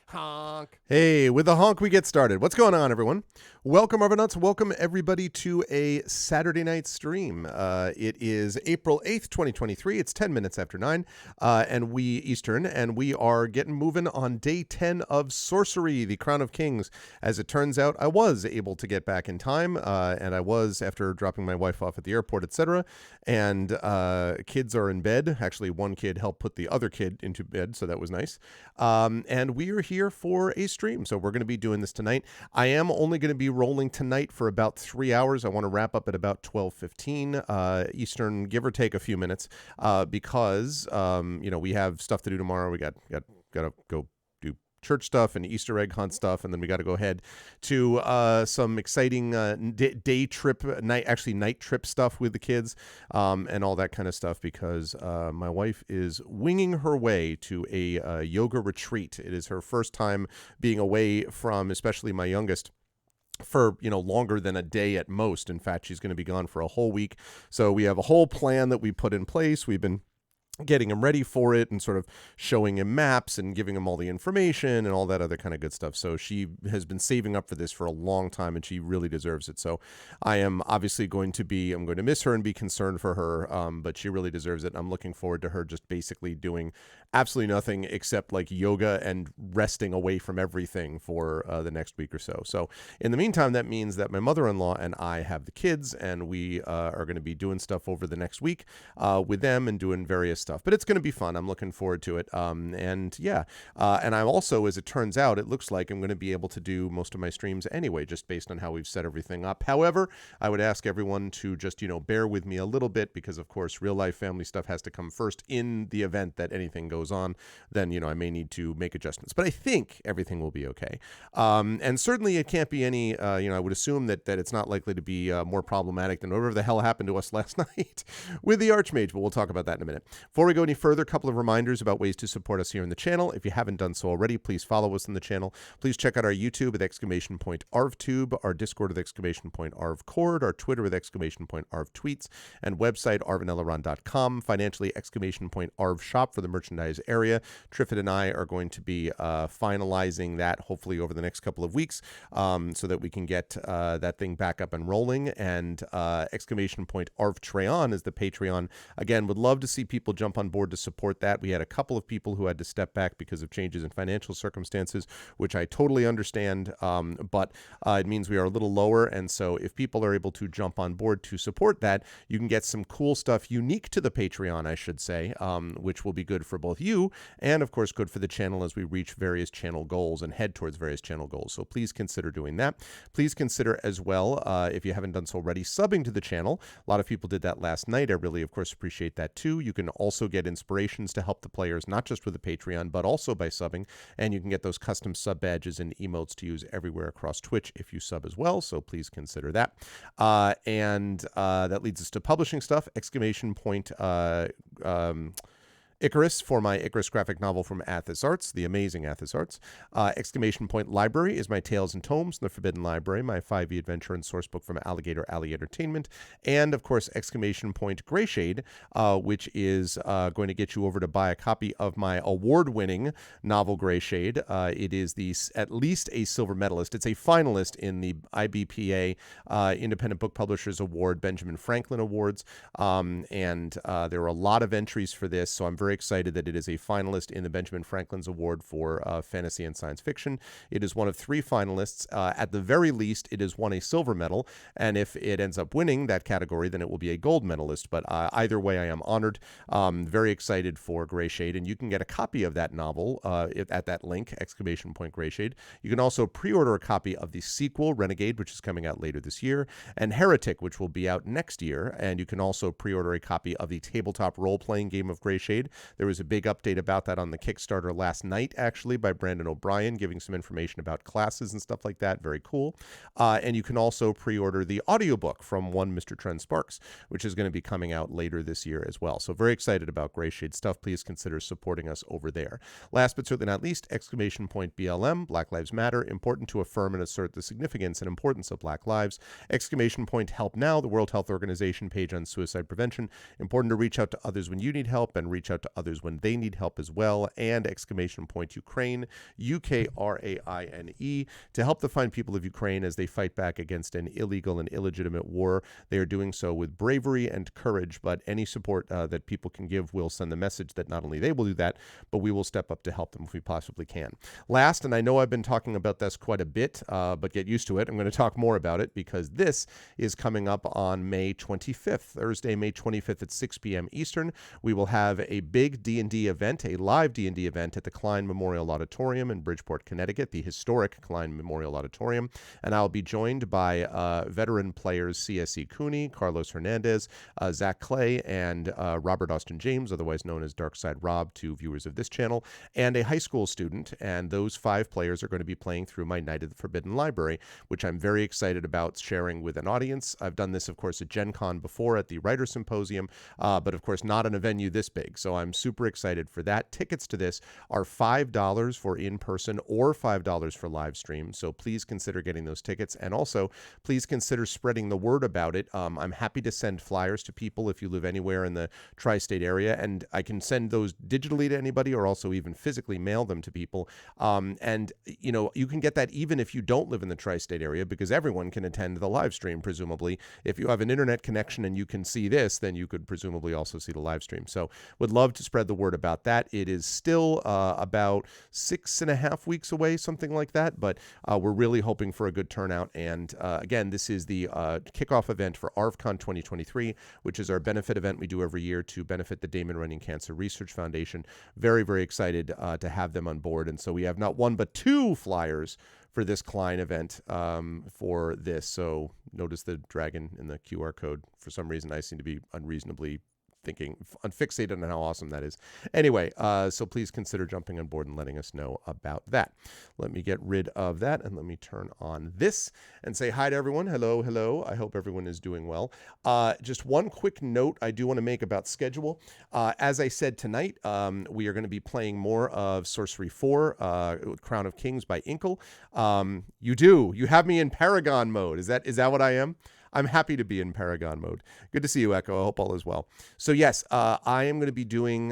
Honk. Hey, with the honk, we get started. What's going on, everyone? Welcome, Argonauts. Welcome, everybody, to a Saturday night stream. It is April 8th, 2023. It's 10 minutes after 9, and we are getting moving on day 10 of Sorcery, the Crown of Kings. As it turns out, I was able to get back in time, and I was, after dropping my wife off at the airport, etc., and kids are in bed. Actually, one kid helped put the other kid into bed, so that was nice. And we are here for a stream, so we're going to be doing this tonight. I am only going to be rolling tonight for about 3 hours. I want to wrap up at about 12:15 Eastern, give or take a few minutes, because we have stuff to do tomorrow. We got to go do church stuff and Easter egg hunt stuff, and then we got to go ahead to some exciting night trip stuff with the kids, and all that kind of stuff, because my wife is winging her way to a yoga retreat. It is her first time being away from, especially my youngest, for longer than a day at most. In fact, she's going to be gone for a whole week. So we have a whole plan that we put in place. We've been getting him ready for it and sort of showing him maps and giving him all the information and all that other kind of good stuff. So she has been saving up for this for a long time, and she really deserves it. So I am obviously I'm going to miss her and be concerned for her, but she really deserves it. I'm looking forward to her just basically doing absolutely nothing except like yoga and resting away from everything for the next week or so. So in the meantime, that means that my mother-in-law and I have the kids, and we are going to be doing stuff over the next week with them and doing various stuff. But it's going to be fun. I'm looking forward to it. And I'm also, as it turns out, it looks like I'm going to be able to do most of my streams anyway, just based on how we've set everything up. However, I would ask everyone to just, bear with me a little bit, because of course, real life family stuff has to come first. In the event that anything goes on, then, I may need to make adjustments, but I think everything will be okay. And certainly it can't be any, I would assume that it's not likely to be more problematic than whatever the hell happened to us last night with the Archmage, but we'll talk about that in a minute. Before we go any further, a couple of reminders about ways to support us here in the channel. If you haven't done so already, please follow us in the channel. Please check out our YouTube with !ArvTube, our Discord with !ArvCord, our Twitter with !ArvTweets, and website arvanellaron.com. Financially, !ArvShop for the merchandise area. Triffid and I are going to be finalizing that hopefully over the next couple of weeks, so that we can get that thing back up and rolling. And !ArvTreon is the Patreon. Again, would love to see people jump on board to support that. We had a couple of people who had to step back because of changes in financial circumstances, which I totally understand, but it means we are a little lower. And so if people are able to jump on board to support that, you can get some cool stuff unique to the Patreon, I should say, which will be good for both you and, of course, good for the channel as we reach various channel goals and head towards various channel goals. So please consider doing that. Please consider as well, if you haven't done so already, subbing to the channel. A lot of people did that last night. I really, of course, appreciate that too. You can also get inspirations to help the players, not just with the Patreon, but also by subbing. And you can get those custom sub badges and emotes to use everywhere across Twitch if you sub as well. So please consider that. And that leads us to publishing stuff. Icarus for my Icarus graphic novel from Athos Arts, the amazing Athos Arts. Library is my Tales and Tomes in the Forbidden Library, my 5e adventure and source book from Alligator Alley Entertainment. And, of course, Grayshade, which is going to get you over to buy a copy of my award-winning novel Grayshade. It is at least a silver medalist. It's a finalist in the IBPA Independent Book Publishers Award, Benjamin Franklin Awards. And there are a lot of entries for this, so I'm very excited that it is a finalist in the Benjamin Franklin's Award for Fantasy and Science Fiction. It is one of 3 finalists. At the very least, it has won a silver medal, and if it ends up winning that category, then it will be a gold medalist. But either way, I am honored. Very excited for Grayshade, and you can get a copy of that novel at that link, Grayshade. You can also pre-order a copy of the sequel, Renegade, which is coming out later this year, and Heretic, which will be out next year. And you can also pre-order a copy of the tabletop role-playing game of Grayshade. There was a big update about that on the Kickstarter last night, actually, by Brandon O'Brien, giving some information about classes and stuff like that. Very cool. And you can also pre-order the audiobook from one Mr. Trent Sparks, which is going to be coming out later this year as well. So very excited about Grayshade stuff. Please consider supporting us over there. Last but certainly not least, BLM, Black Lives Matter, important to affirm and assert the significance and importance of Black lives. Help Now, the World Health Organization page on suicide prevention. Important to reach out to others when you need help and reach out to to others when they need help as well, and Ukraine, Ukraine, to help the fine people of Ukraine as they fight back against an illegal and illegitimate war. They are doing so with bravery and courage, but any support that people can give will send the message that not only they will do that, but we will step up to help them if we possibly can. Last, and I know I've been talking about this quite a bit, but get used to it. I'm going to talk more about it because this is coming up on May 25th, Thursday, May 25th at 6 p.m. Eastern. We will have a big D&D event, a live D&D event at the Klein Memorial Auditorium in Bridgeport, Connecticut, the historic Klein Memorial Auditorium. And I'll be joined by veteran players C.S.E. Cooney, Carlos Hernandez, Zach Clay, and Robert Austin James, otherwise known as Darkside Rob to viewers of this channel, and a high school student. And those 5 players are going to be playing through my Night of the Forbidden Library, which I'm very excited about sharing with an audience. I've done this, of course, at Gen Con before at the Writer Symposium, but of course not in a venue this big. So I'm super excited for that. Tickets to this are $5 for in-person or $5 for live stream. So please consider getting those tickets. And also, please consider spreading the word about it. I'm happy to send flyers to people if you live anywhere in the tri-state area, and I can send those digitally to anybody or also even physically mail them to people. And, you know, you can get that even if you don't live in the tri-state area, because everyone can attend the live stream, presumably. If you have an internet connection and you can see this, then you could presumably also see the live stream. So would love to spread the word about that. It is still about 6.5 weeks away, something like that, but we're really hoping for a good turnout. And again, this is the kickoff event for ARVCon 2023, which is our benefit event we do every year to benefit the Damon Runyon Cancer Research Foundation. Very, very excited to have them on board. And so we have not one but 2 flyers for this Klein event for this. So notice the dragon in the QR code. For some reason, I seem to be unreasonably fixated on how awesome that is. Anyway, so please consider jumping on board and letting us know about that. Let me get rid of that and let me turn on this and say hi to everyone. Hello, hello. I hope everyone is doing well. Just one quick note I do want to make about schedule. As I said tonight, we are going to be playing more of Sorcery 4, Crown of Kings by Inkle. You have me in Paragon mode. Is that what I am? I'm happy to be in Paragon mode. Good to see you, Echo. I hope all is well. So yes, I am going to be doing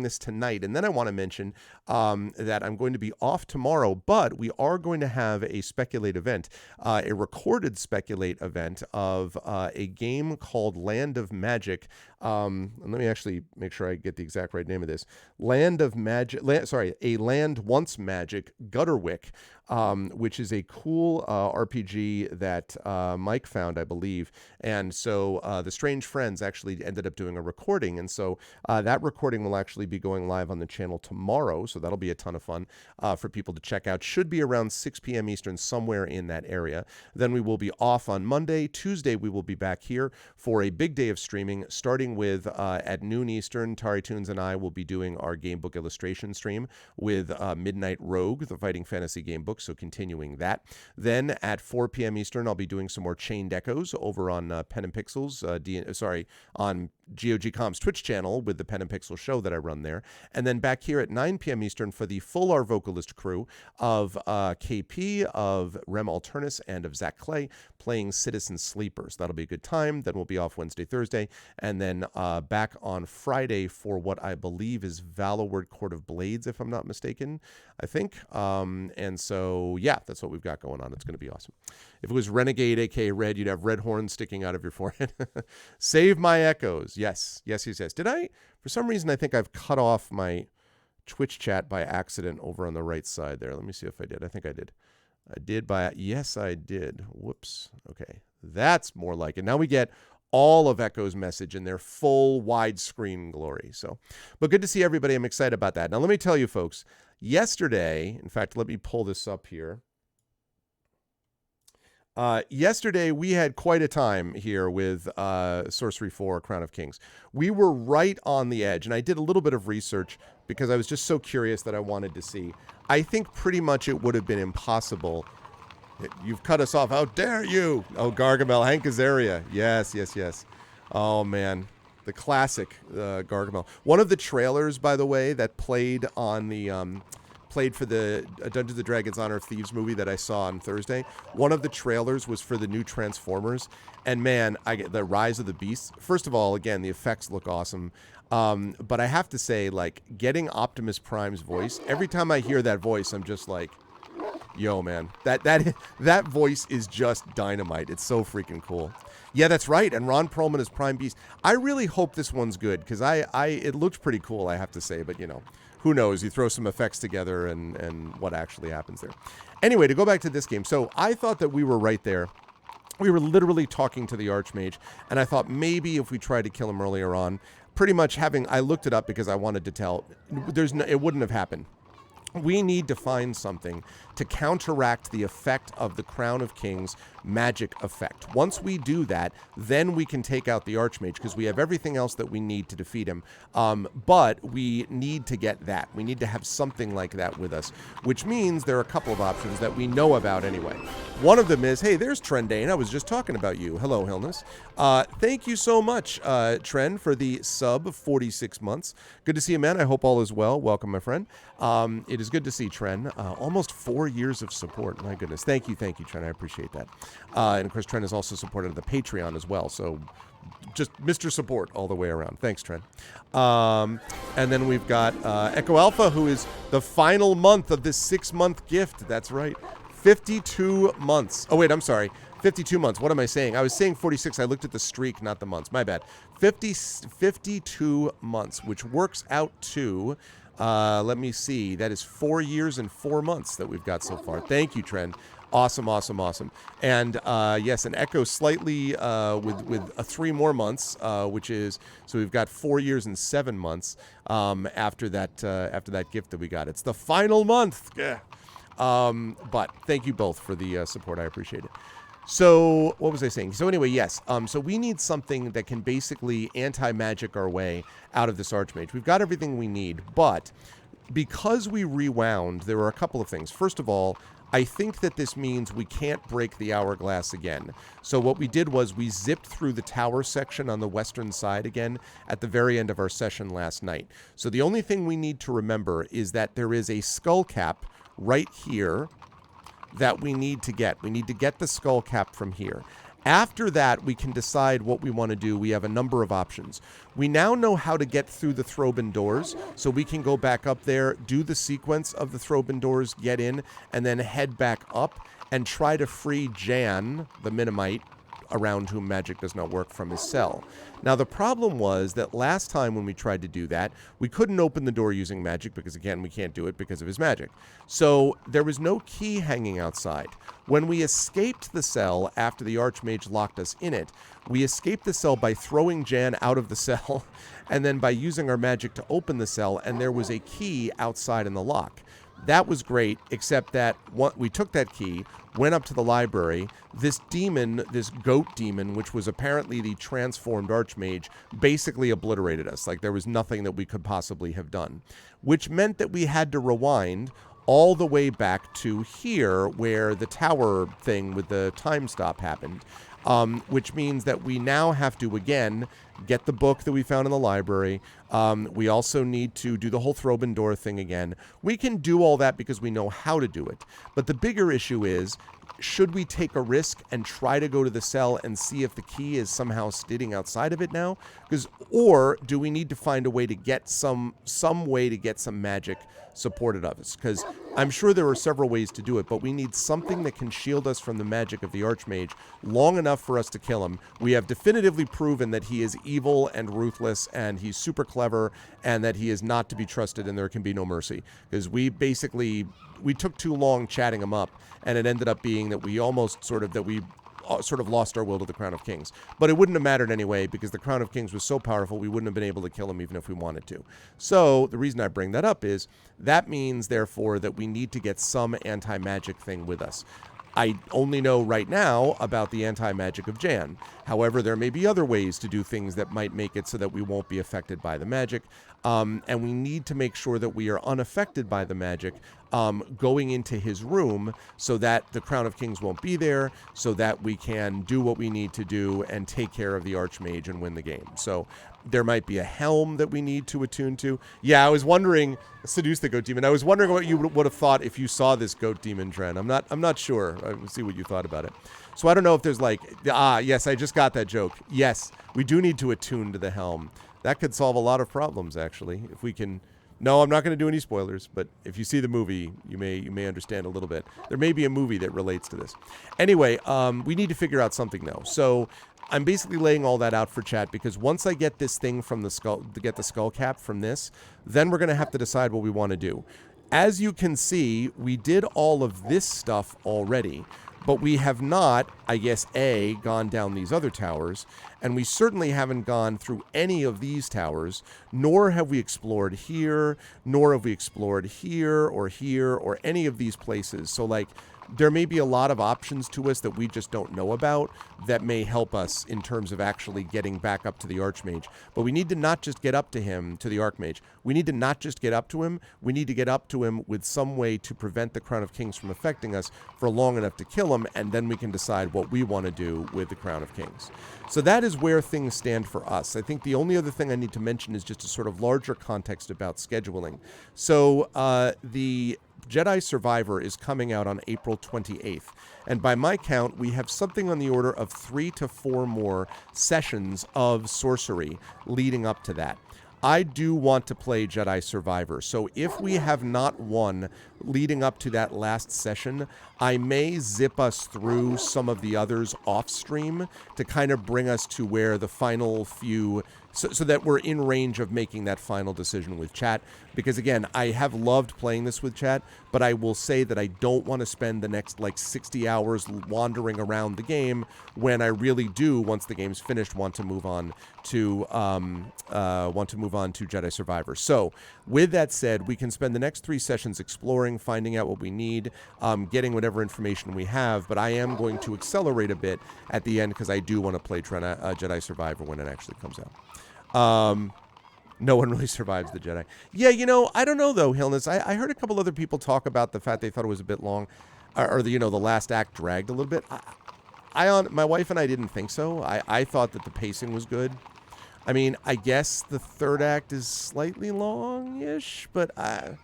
this tonight, and then I want to mention that I'm going to be off tomorrow, but we are going to have a Speculate event, a recorded Speculate event of a game called Land of Magic. And let me actually make sure I get the exact right name of this. A Land Once Magic Gutterwick, which is a cool RPG that Mike found, I believe. And so the Strange Friends actually ended up doing a recording. And so that recording will actually be going live on the channel tomorrow. So that'll be a ton of fun for people to check out. Should be around 6 p.m. Eastern, somewhere in that area. Then we will be off on Monday. Tuesday, we will be back here for a big day of streaming, starting with at noon Eastern. Tari Toons and I will be doing our game book illustration stream with Midnight Rogue, the fighting fantasy game book. So continuing that. Then at 4 p.m. Eastern, I'll be doing some more Chained Echoes over on Pen and Pixels, on GOG Com's Twitch channel with the Pen and Pixel show that I run there. And then back here at 9 p.m. Eastern for the full our vocalist crew of KP, of Rem Alternus, and of Zach Clay playing Citizen Sleepers. That'll be a good time. Then we'll be off Wednesday, Thursday, and then back on Friday for what I believe is Valorword Court of Blades, if I'm not mistaken, I think. And so, yeah, that's what we've got going on. It's going to be awesome. If it was Renegade, aka Red, you'd have red horns sticking out of your forehead. Save my echoes. Yes. Did I? For some reason, I think I've cut off my Twitch chat by accident over on the right side there. Let me see if I did. I think I did. Yes, I did. Whoops. Okay. That's more like it. Now we get all of Echo's message in their full widescreen glory. So, but good to see everybody. I'm excited about that. Now, let me tell you, folks, yesterday, in fact, let me pull this up here. Yesterday, we had quite a time here with Sorcery 4, Crown of Kings. We were right on the edge, and I did a little bit of research because I was just so curious that I wanted to see. I think pretty much it would have been impossible. You've cut us off. How dare you? Oh, Gargamel, Hank Azaria. Yes. Oh, man. The classic Gargamel. One of the trailers, by the way, that played on the played for the Dungeons & Dragons Honor of Thieves movie that I saw on Thursday. One of the trailers was for the new Transformers. And man, I get the Rise of the Beasts. First of all, again, the effects look awesome. But I have to say, like, getting Optimus Prime's voice, every time I hear that voice, I'm just like, yo, man, that voice is just dynamite. It's so freaking cool. Yeah, that's right. And Ron Perlman is Prime Beast. I really hope this one's good because it looked pretty cool, I have to say. But, you know, who knows? You throw some effects together and what actually happens there. Anyway, to go back to this game. So I thought that we were right there. We were literally talking to the Archmage. And I thought maybe if we tried to kill him earlier on, pretty much I looked it up because I wanted to tell. It wouldn't have happened. We need to find something to counteract the effect of the Crown of Kings magic effect. Once we do that, then we can take out the Archmage because we have everything else that we need to defeat him. But we need to get that. We need to have something like that with us, which means there are a couple of options that we know about anyway. One of them is, hey, there's Trendane. I was just talking about you. Hello, Hillness. Thank you so much, Trend, for the sub 46 months. Good to see you, man. I hope all is well. Welcome, my friend. It is good to see Trend. Almost 4 years of support. My goodness. Thank you, Trend. I appreciate that. And, of course, Trend is also supported the Patreon as well. So just Mr. Support all the way around. Thanks, Trend. And then we've got Echo Alpha, who is the final month of this 6-month gift. That's right. 52 months. Oh, wait, I'm sorry. 52 months. What am I saying? I was saying 46. I looked at the streak, not the months. My bad. 52 months, which works out to... let me see. That is 4 years and 4 months that we've got so far. Thank you, Trend. Awesome, awesome, awesome. And yes, an Echo slightly with 3 more months, which is so we've got 4 years and 7 months after that gift that we got. It's the final month. Yeah. But thank you both for the support. I appreciate it. So what was I saying? So anyway, yes. So we need something that can basically anti-magic our way out of this Archmage. We've got everything we need, but because we rewound, there were a couple of things. First of all, I think that this means we can't break the hourglass again. So what we did was we zipped through the tower section on the western side again at the very end of our session last night. So the only thing we need to remember is that there is a skull cap right here that we need to get. We need to get the skull cap from here. After that, we can decide what we want to do. We have a number of options. We now know how to get through the Throbin doors, so we can go back up there, do the sequence of the Throbin doors, get in, and then head back up and try to free Jan, the Minimite, around whom magic does not work, from his cell. Now, the problem was that last time when we tried to do that, we couldn't open the door using magic because, again, we can't do it because of his magic. So there was no key hanging outside. When we escaped the cell after the Archmage locked us in it, we escaped the cell by throwing Jan out of the cell and then by using our magic to open the cell, and there was a key outside in the lock. That was great, except that we took that key, went up to the library. This demon, this goat demon, which was apparently the transformed Archmage, basically obliterated us. Like, there was nothing that we could possibly have done, which meant that we had to rewind all the way back to here where the tower thing with the time stop happened, which means that we now have to, again, get the book that we found in the library. We also need to do the whole Throbin door thing again. We can do all that because we know how to do it. But the bigger issue is, should we take a risk and try to go to the cell and see if the key is somehow sitting outside of it now? Or do we need to find a way to get some way to get some magic supported of us? Because I'm sure there are several ways to do it, but we need something that can shield us from the magic of the Archmage long enough for us to kill him. We have definitively proven that he is evil and ruthless, and he's super clever, and that he is not to be trusted, and there can be no mercy. Because we took too long chatting him up, and it ended up being that we sort of lost our will to the Crown of Kings. But it wouldn't have mattered anyway, because the Crown of Kings was so powerful, we wouldn't have been able to kill him even if we wanted to. So the reason I bring that up is that means, therefore, that we need to get some anti-magic thing with us. I only know right now about the anti-magic of Jan. However, there may be other ways to do things that might make it so that we won't be affected by the magic. And we need to make sure that we are unaffected by the magic going into his room so that the Crown of Kings won't be there, so that we can do what we need to do and take care of the Archmage and win the game. So there might be a helm that we need to attune to. Yeah, I was wondering, Seduce the Goat Demon, I was wondering what you would have thought if you saw this Goat Demon trend. I'm not sure. I'll see what you thought about it. So I don't know if there's like, yes, I just got that joke. Yes, we do need to attune to the helm. That could solve a lot of problems, actually, if we can. No, I'm not going to do any spoilers, but if you see the movie, you may understand a little bit. There may be a movie that relates to this. Anyway, we need to figure out something, though. So I'm basically laying all that out for chat, because once I get this thing from the skull, to get the skull cap from this, then we're going to have to decide what we want to do. As you can see, we did all of this stuff already, but we have not, I guess, gone down these other towers, and we certainly haven't gone through any of these towers, nor have we explored here, nor have we explored here, or any of these places. So, like, there may be a lot of options to us that we just don't know about that may help us in terms of actually getting back up to the Archmage. But we need to not just get up to him, to the Archmage. We need to not just get up to him. We need to get up to him with some way to prevent the Crown of Kings from affecting us for long enough to kill him, and then we can decide what we want to do with the Crown of Kings. So that is where things stand for us. I think the only other thing I need to mention is just a sort of larger context about scheduling. So the Jedi Survivor is coming out on April 28th. And by my count, we have something on the order of 3 to 4 more sessions of Sorcery leading up to that. I do want to play Jedi Survivor, so if we have not won leading up to that last session, I may zip us through some of the others off stream to kind of bring us to where the final few, so that we're in range of making that final decision with chat. Because again, I have loved playing this with chat, but I will say that I don't want to spend the next like 60 hours wandering around the game when I really do, once the game's finished, want to move on to Jedi Survivor. So with that said, we can spend the next 3 sessions exploring, finding out what we need, getting whatever information we have, but I am going to accelerate a bit at the end because I do want to play Jedi Survivor when it actually comes out. No one really survives the Jedi. Yeah, you know, I don't know, though, Hillness. I heard a couple other people talk about the fact they thought it was a bit long, or the last act dragged a little bit. My wife and I didn't think so. I thought that the pacing was good. I mean, I guess the third act is slightly long-ish, but I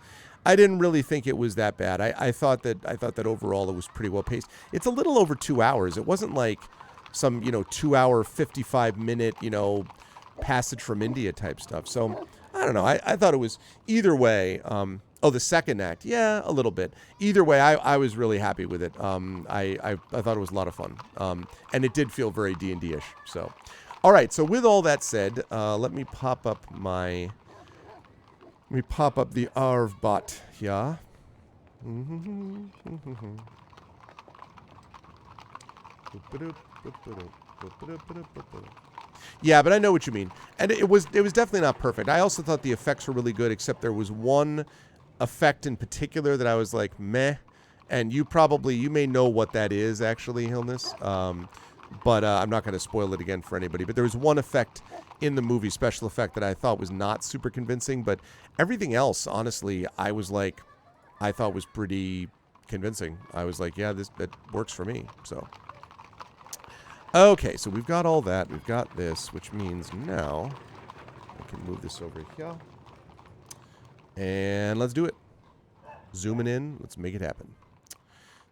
didn't really think it was that bad. I thought that overall it was pretty well paced. It's a little over 2 hours. It wasn't like some 2-hour, 55-minute Passage from India type stuff. So I don't know. I thought it was either way. The second act, yeah, a little bit. Either way, I was really happy with it. I thought it was a lot of fun, and it did feel very D&D-ish. So, all right. So with all that said, let me pop up the ARV bot here. Yeah, but I know what you mean. And it was definitely not perfect. I also thought the effects were really good, except there was one effect in particular that I was like, meh. And you may know what that is, actually, Hillness. But I'm not going to spoil it again for anybody. But there was one effect in the movie, special effect, that I thought was not super convincing. But everything else, honestly, I thought was pretty convincing. I was like, yeah, that works for me. So... okay, so we've got all that. We've got this, which means now I can move this over here. And let's do it. Zooming in. Let's make it happen.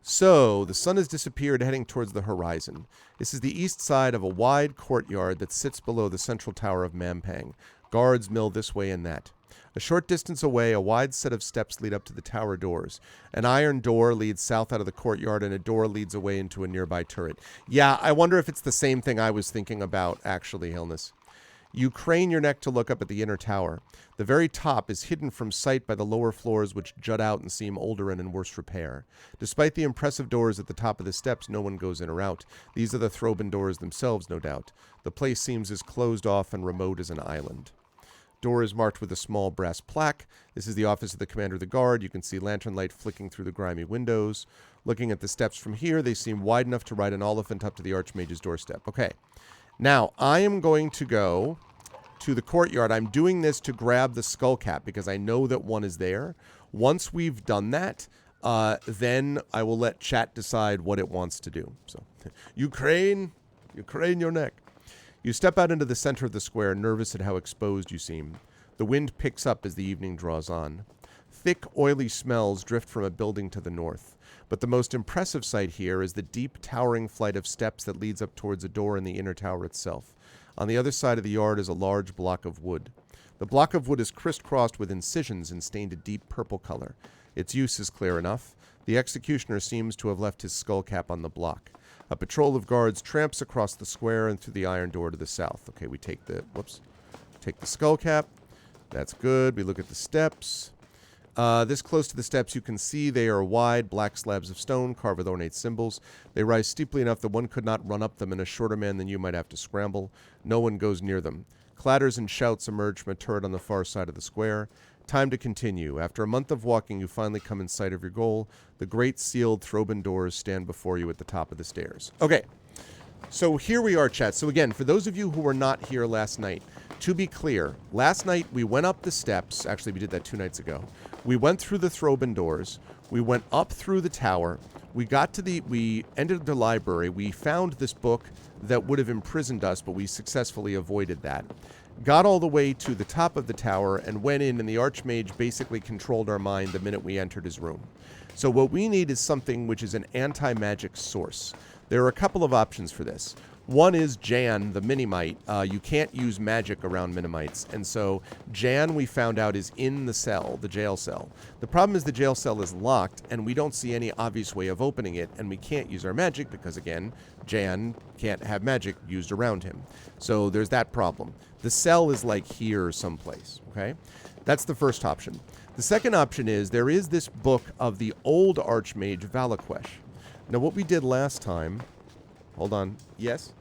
So, the sun has disappeared, heading towards the horizon. This is the east side of a wide courtyard that sits below the central tower of Mampang. Guards mill this way and that. A short distance away, a wide set of steps lead up to the tower doors. An iron door leads south out of the courtyard, and a door leads away into a nearby turret. Yeah, I wonder if it's the same thing I was thinking about, actually, Hillness. You crane your neck to look up at the inner tower. The very top is hidden from sight by the lower floors, which jut out and seem older and in worse repair. Despite the impressive doors at the top of the steps, no one goes in or out. These are the Throban doors themselves, no doubt. The place seems as closed off and remote as an island. Door is marked with a small brass plaque. This is the office of the commander of the guard. You can see lantern light flicking through the grimy windows. Looking at the steps from here, they seem wide enough to ride an elephant up to the Archmage's doorstep. Okay. Now, I am going to go to the courtyard. I'm doing this to grab the skull cap because I know that one is there. Once we've done that, then I will let chat decide what it wants to do. So, you crane your neck. You step out into the center of the square, nervous at how exposed you seem. The wind picks up as the evening draws on. Thick, oily smells drift from a building to the north. But the most impressive sight here is the deep, towering flight of steps that leads up towards a door in the inner tower itself. On the other side of the yard is a large block of wood. The block of wood is crisscrossed with incisions and stained a deep purple color. Its use is clear enough. The executioner seems to have left his skull cap on the block. A patrol of guards tramps across the square and through the iron door to the south. Okay, we take the skull cap. That's good. We look at the steps. This close to the steps, you can see they are wide, black slabs of stone carved with ornate symbols. They rise steeply enough that one could not run up them, and a shorter man than you might have to scramble. No one goes near them. Clatters and shouts emerge from a turret on the far side of the square. Time to continue. After a month of walking, you finally come in sight of your goal. The great sealed Throban doors stand before you at the top of the stairs. Okay, so here we are, chat. So again, for those of you who were not here last night, to be clear, last night we went up the steps. Actually, we did that 2 nights ago. We went through the Throban doors. We went up through the tower. We entered the library. We found this book that would have imprisoned us, but we successfully avoided that. Got all the way to the top of the tower and went in, and the Archmage basically controlled our mind the minute we entered his room. So what we need is something which is an anti-magic source. There are a couple of options for this. One is Jan, the Minimite. You can't use magic around Minimites. And so Jan, we found out, is in the cell, the jail cell. The problem is the jail cell is locked, and we don't see any obvious way of opening it, and we can't use our magic because, again, Jan can't have magic used around him. So there's that problem. The cell is like here someplace, okay? That's the first option. The second option is there is this book of the old Archmage Valaquesh. Now, what we did last time... Hold on. Yes?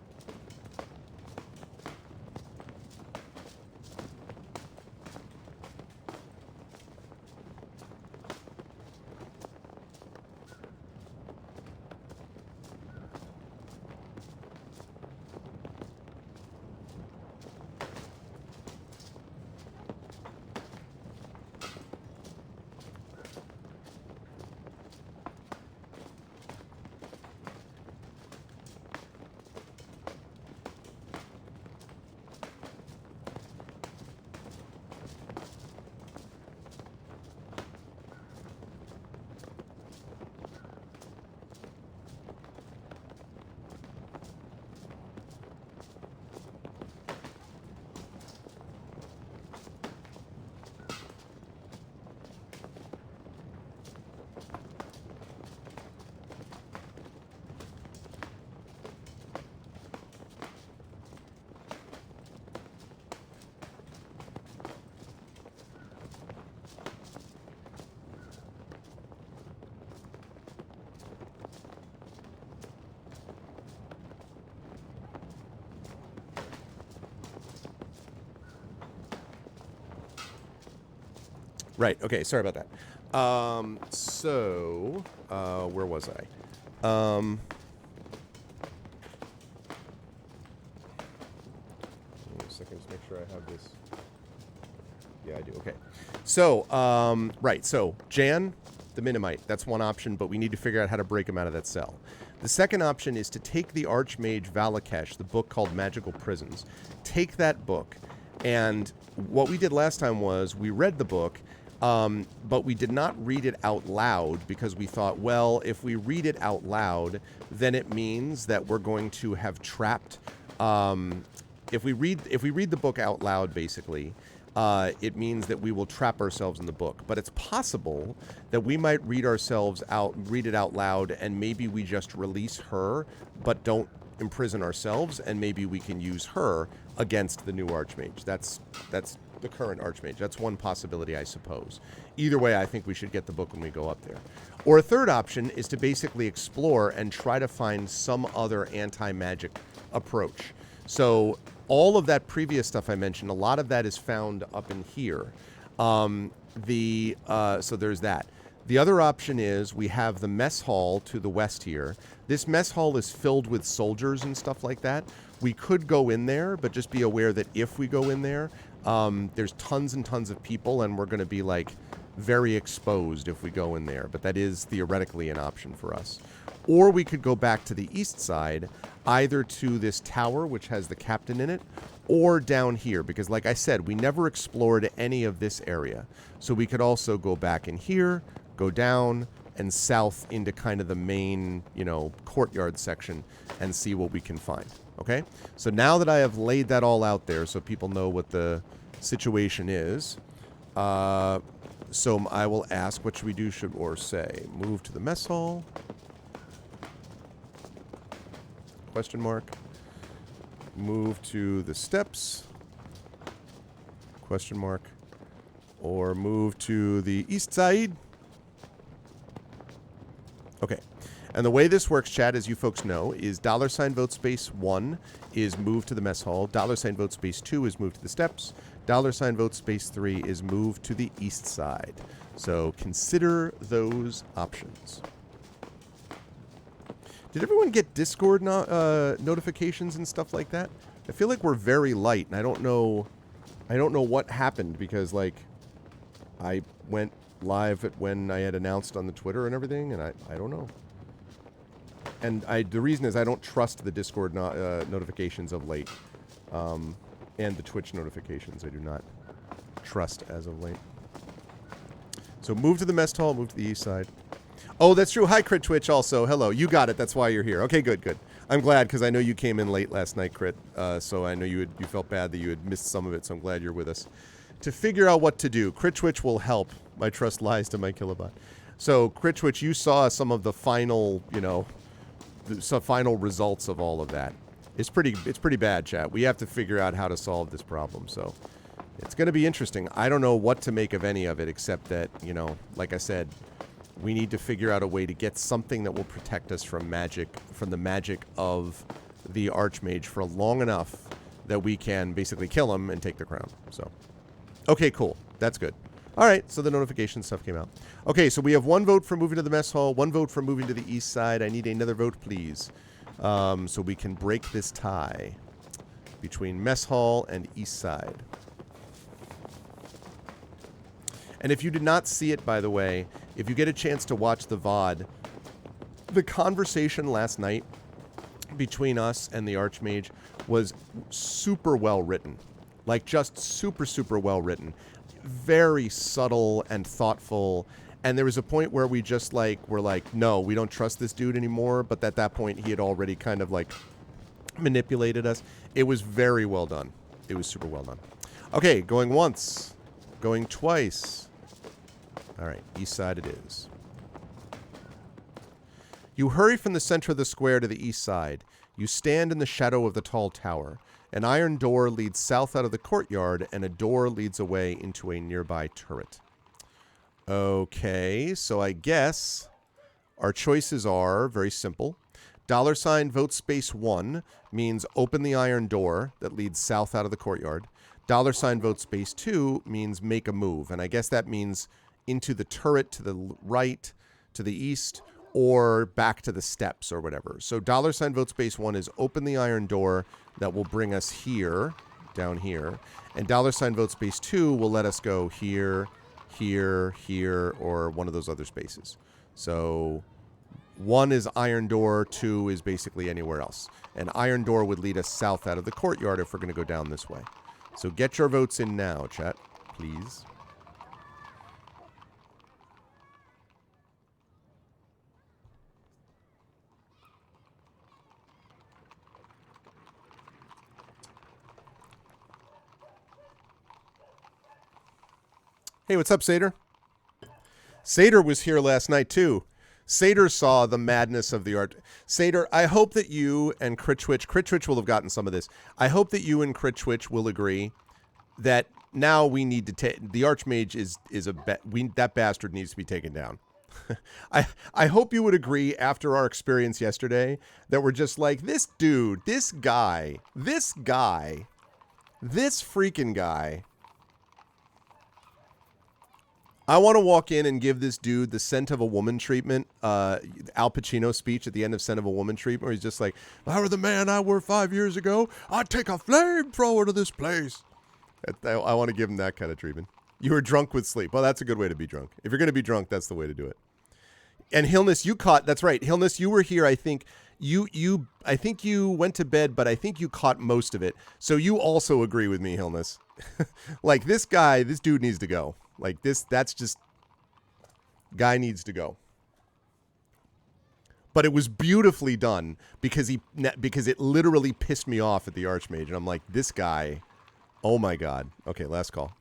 Right. Okay. Sorry about that. Where was I? Give me a second to make sure I have this. Yeah, I do. Okay. So, right. So, Jan, the Minimite. That's one option, but we need to figure out how to break him out of that cell. The second option is to take the Archmage Valaquesh, the book called Magical Prisons. Take that book, and what we did last time was we read the book, but we did not read it out loud because we thought, well, if we read it out loud, then it means that we're going to have trapped. If we read the book out loud, basically, it means that we will trap ourselves in the book. But it's possible that we might read it out loud, and maybe we just release her, but don't imprison ourselves, and maybe we can use her against the new Archmage. That's the current Archmage. That's one possibility, I suppose. Either way, I think we should get the book when we go up there. Or a third option is to basically explore and try to find some other anti-magic approach. So all of that previous stuff I mentioned, a lot of that is found up in here. So there's that. The other option is we have the mess hall to the west here. This mess hall is filled with soldiers and stuff like that. We could go in there, but just be aware that if we go in there, there's tons and tons of people, and we're going to be, like, very exposed if we go in there. But that is theoretically an option for us. Or we could go back to the east side, either to this tower, which has the captain in it, or down here. Because, like I said, we never explored any of this area. So we could also go back in here, go down, and south into kind of the main, you know, courtyard section and see what we can find. Okay? So now that I have laid that all out there so people know what the situation is, so I will ask, what should we do, or say? Move to the mess hall? Question mark. Move to the steps? Question mark. Or move to the east side? Okay. And the way this works, chat, as you folks know, is $vote space 1 is move to the mess hall. $vote space 2 is move to the steps. $vote space 3 is move to the east side. So consider those options. Did everyone get Discord notifications and stuff like that? I feel like we're very light, and I don't know what happened because, like, I went live at when I had announced on the Twitter and everything, and I don't know. And the reason is I don't trust the Discord notifications of late. And the Twitch notifications I do not trust as of late. So move to the mess hall, move to the east side. Oh, that's true. Hi, Crit Twitch also. Hello. You got it. That's why you're here. Okay, good, good. I'm glad because I know you came in late last night, Crit. So I know you felt bad that you had missed some of it, so I'm glad you're with us. To figure out what to do, Crit Twitch will help. My trust lies to my Kilobot. So, Crit Twitch, you saw some of the final, you know, some final results of all of that. It's pretty bad, chat. We have to figure out how to solve this problem, so it's going to be interesting. I don't know what to make of any of it, except that, you know, like I said, we need to figure out a way to get something that will protect us from magic, from the magic of the Archmage for long enough that we can basically kill him and take the crown. So, okay, cool. That's good. All right, so the notification stuff came out. Okay, so we have 1 vote for moving to the mess hall, 1 vote for moving to the east side. I need another vote, please. So we can break this tie between mess hall and east side. And if you did not see it, by the way, if you get a chance to watch the VOD, the conversation last night between us and the Archmage was super well written. Like, just super, super well written. Very subtle and thoughtful. And there was a point where we just, like, were like, no, we don't trust this dude anymore. But at that point, he had already kind of, like, manipulated us. It was very well done. It was super well done. Okay, going once. Going twice. All right, east side it is. You hurry from the center of the square to the east side. You stand in the shadow of the tall tower. An iron door leads south out of the courtyard, and a door leads away into a nearby turret. Okay, so I guess our choices are very simple. $vote space 1 means open the iron door that leads south out of the courtyard. $vote space 2 means make a move, and I guess that means into the turret to the right, to the east, or back to the steps or whatever. So $vote space 1 is open the iron door that will bring us here, down here. And $vote space 2 will let us go here, here, here, or one of those other spaces. So 1 is iron door, 2 is basically anywhere else. And iron door would lead us south out of the courtyard if we're going to go down this way. So get your votes in now, chat, please. Hey, what's up, Seder? Seder was here last night, too. Seder saw the madness of the art. Seder, I hope that you and Crit Twitch will have gotten some of this. I hope that you and Crit Twitch will agree that now we need to take... The Archmage is that bastard needs to be taken down. I hope you would agree after our experience yesterday that we're just like, this dude, this freaking guy... I want to walk in and give this dude the scent of a woman treatment, Al Pacino speech at the end of Scent of a Woman treatment, where he's just like, if I were the man I were 5 years ago, I'd take a flamethrower to this place. I want to give him that kind of treatment. You were drunk with sleep. Well, that's a good way to be drunk. If you're going to be drunk, that's the way to do it. And Hillness, you caught, that's right. Hillness, you were here, I think. I think you went to bed, but I think you caught most of it. So you also agree with me, Hillness. Like, this dude needs to go. Like, that's just, guy needs to go. But it was beautifully done because it literally pissed me off at the Archmage. And I'm like, this guy, oh my God. Okay, last call.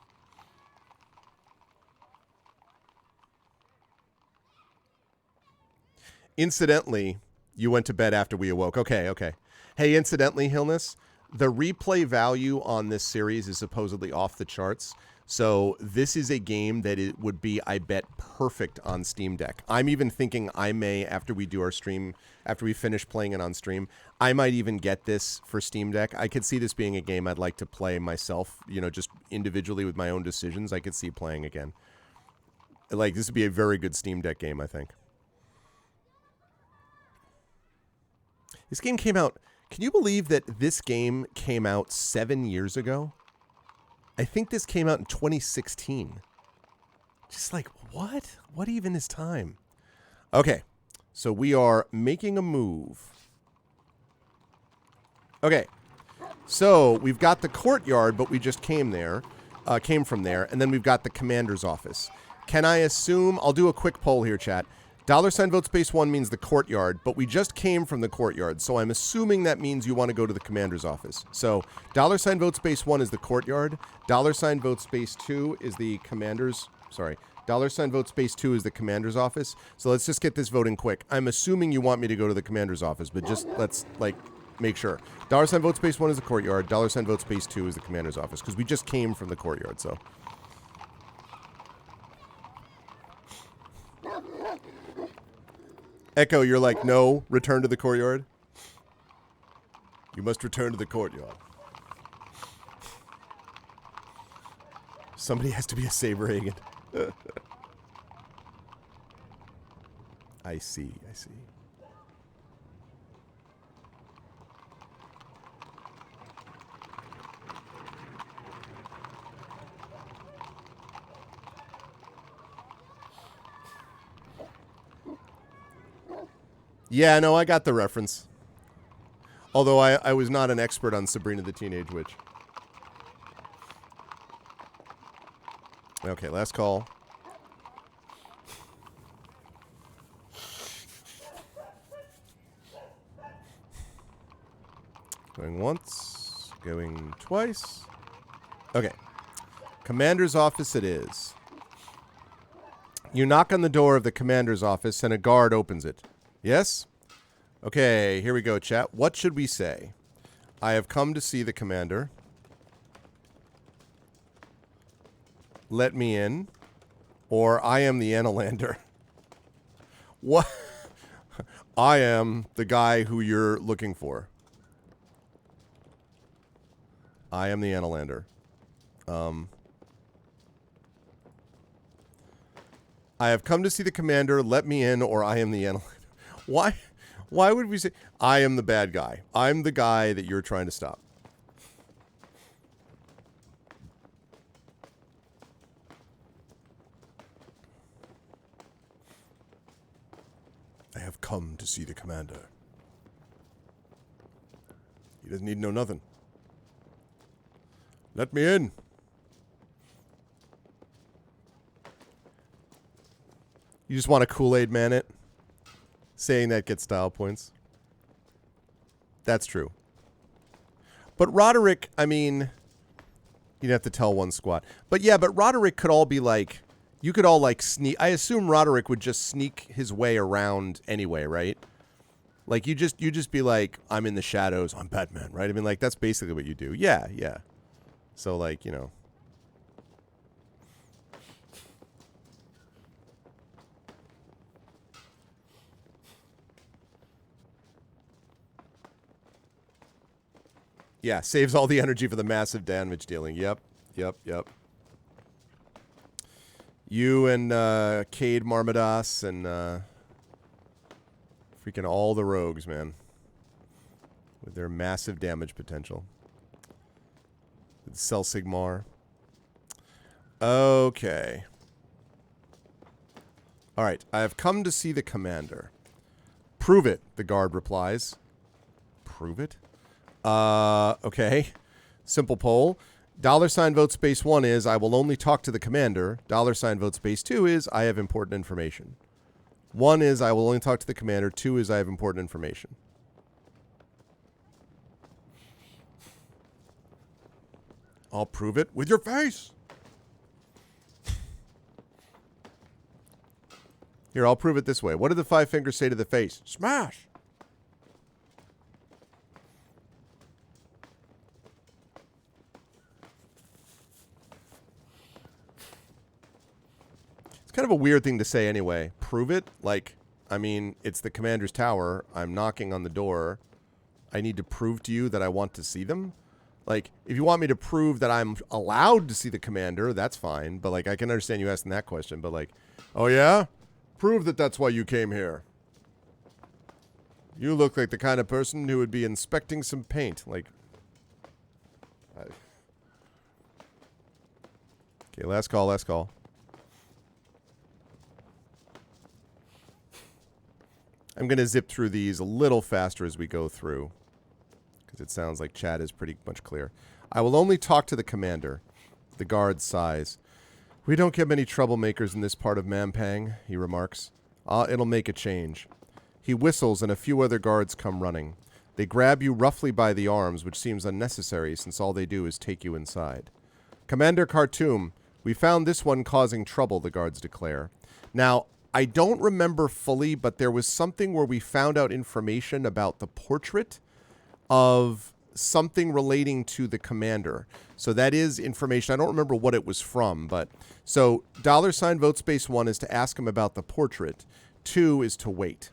Incidentally, you went to bed after we awoke. Okay. Hey, incidentally, Hillness, the replay value on this series is supposedly off the charts. So this is a game that it would be, I bet, perfect on Steam Deck. I'm even thinking I may, after we do our stream, after we finish playing it on stream, I might even get this for Steam Deck. I could see this being a game I'd like to play myself, just individually with my own decisions. I could see playing again. Like, this would be a very good Steam Deck game, I think. This game came out, can you believe that this game came out 7 years ago? I think this came out in 2016. Just like, what? What even is time? Okay, so we are making a move. Okay, so we've got the courtyard, but we just came from there, and then we've got the commander's office. Can I assume, I'll do a quick poll here, chat. $ vote space 1 means the courtyard, but we just came from the courtyard, so I'm assuming that means you want to go to the commander's office. So $ vote space 1 is the courtyard, $ vote space 2 is the commander's, sorry, $ vote space 2 is the commander's office. So let's just get this voting quick. I'm assuming you want me to go to the commander's office, but just let's, make sure. $ vote space 1 is the courtyard, $ vote space 2 is the commander's office, because we just came from the courtyard, so. Echo, you're like, no, return to the courtyard. You must return to the courtyard. Somebody has to be a saber agent. I see. Yeah, no, I got the reference. Although I was not an expert on Sabrina the Teenage Witch. Okay, last call. Going once, going twice. Okay. Commander's office it is. You knock on the door of the commander's office and a guard opens it. Yes? Okay, here we go, chat. What should we say? I have come to see the commander. Let me in. Or I am the Analander. What? I am the guy who you're looking for. I am the Analander. I have come to see the commander. Let me in, or I am the Analander. Why would we say, I am the bad guy? I'm the guy that you're trying to stop. I have come to see the commander. He doesn't need to know nothing. Let me in. You just want a Kool-Aid man it? Saying that gets style points. That's true. But Roderick, I mean, you'd have to tell one squad. But yeah, but Roderick could all be like, you could all like sneak. I assume Roderick would just sneak his way around anyway, right? Like you just be like, I'm in the shadows, I'm Batman, right? I mean, like that's basically what you do. Yeah. So like, Yeah, saves all the energy for the massive damage dealing. Yep. You and Cade Marmadas and freaking all the rogues, man. With their massive damage potential. With Cell Sigmar. Okay. Alright, I have come to see the commander. Prove it, the guard replies. Prove it? Okay. Simple poll. $ vote space 1 is, I will only talk to the commander. $ vote space 2 is, I have important information. 1 is, I will only talk to the commander. 2 is, I have important information. I'll prove it with your face. Here, I'll prove it this way. What did the 5 fingers say to the face? Smash! It's kind of a weird thing to say anyway. Prove it? Like, I mean, it's the commander's tower. I'm knocking on the door. I need to prove to you that I want to see them? Like, if you want me to prove that I'm allowed to see the commander, that's fine. But, like, I can understand you asking that question. But, like, oh, yeah? Prove that that's why you came here. You look like the kind of person who would be inspecting some paint. Like, okay, last call, last call. I'm going to zip through these a little faster as we go through, because it sounds like chat is pretty much clear. I will only talk to the commander. The guard sighs. We don't get many troublemakers in this part of Mampang, he remarks. It'll make a change. He whistles and a few other guards come running. They grab you roughly by the arms, which seems unnecessary since all they do is take you inside. Commander Khartoum, we found this one causing trouble, the guards declare. Now, I don't remember fully, but there was something where we found out information about the portrait of something relating to the commander. So that is information. I don't remember what it was from, but so $ vote space 1 is to ask him about the portrait. 2 is to wait.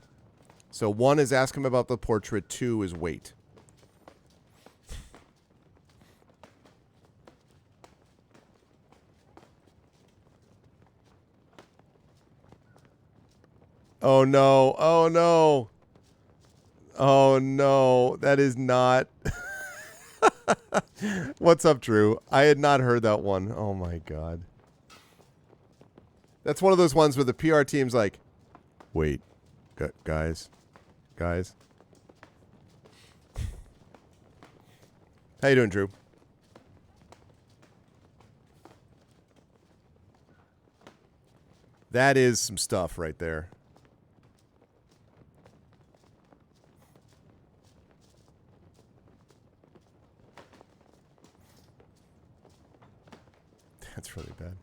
So 1 is ask him about the portrait. 2 is wait. Oh no. Oh no. Oh no. That is not... What's up, Drew? I had not heard that one. Oh my god. That's one of those ones where the PR team's like, wait, guys. How you doing, Drew? That is some stuff right there. That's really bad.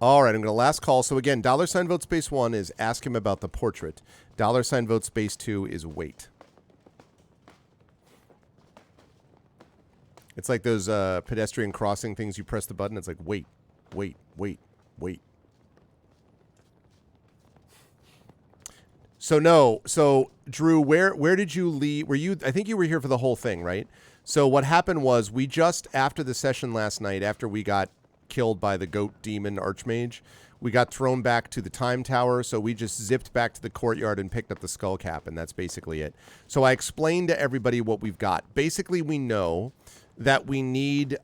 All right, I'm going to last call. So again, $ vote space 1 is ask him about the portrait. $ vote space 2 is wait. It's like those pedestrian crossing things. You press the button. It's like wait. So no. So Drew, where did you leave? Were you? I think you were here for the whole thing, right? So what happened was we just, after the session last night, after we got killed by the goat demon archmage, we got thrown back to the time tower, so we just zipped back to the courtyard and picked up the skull cap, and that's basically it. So I explained to everybody what we've got. Basically, we know that we need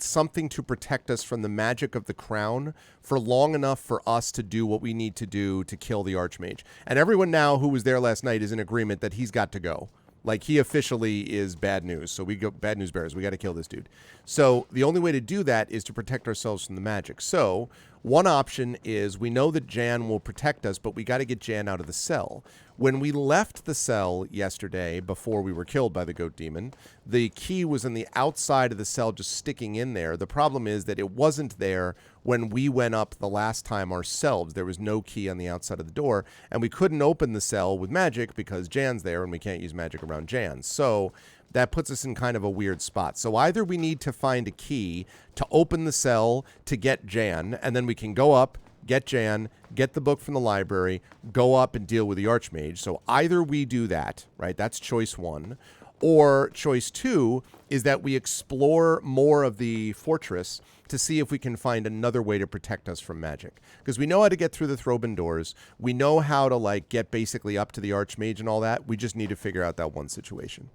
something to protect us from the magic of the crown for long enough for us to do what we need to do to kill the archmage. And everyone now who was there last night is in agreement that he's got to go. Like, he officially is bad news. So we go, bad news bears. We got to kill this dude. So the only way to do that is to protect ourselves from the magic. So one option is we know that Jan will protect us, but we got to get Jan out of the cell. When we left the cell yesterday, before we were killed by the goat demon, the key was on the outside of the cell just sticking in there. The problem is that it wasn't there when we went up the last time ourselves. There was no key on the outside of the door, and we couldn't open the cell with magic because Jan's there, and we can't use magic around Jan. So that puts us in kind of a weird spot. So either we need to find a key to open the cell to get Jan, and then we can go up, get Jan, get the book from the library, go up and deal with the archmage. So either we do that, right? That's choice 1. Or choice 2 is that we explore more of the fortress to see if we can find another way to protect us from magic. Because we know how to get through the Throbin doors. We know how to, like, get basically up to the Archmage and all that. We just need to figure out that one situation.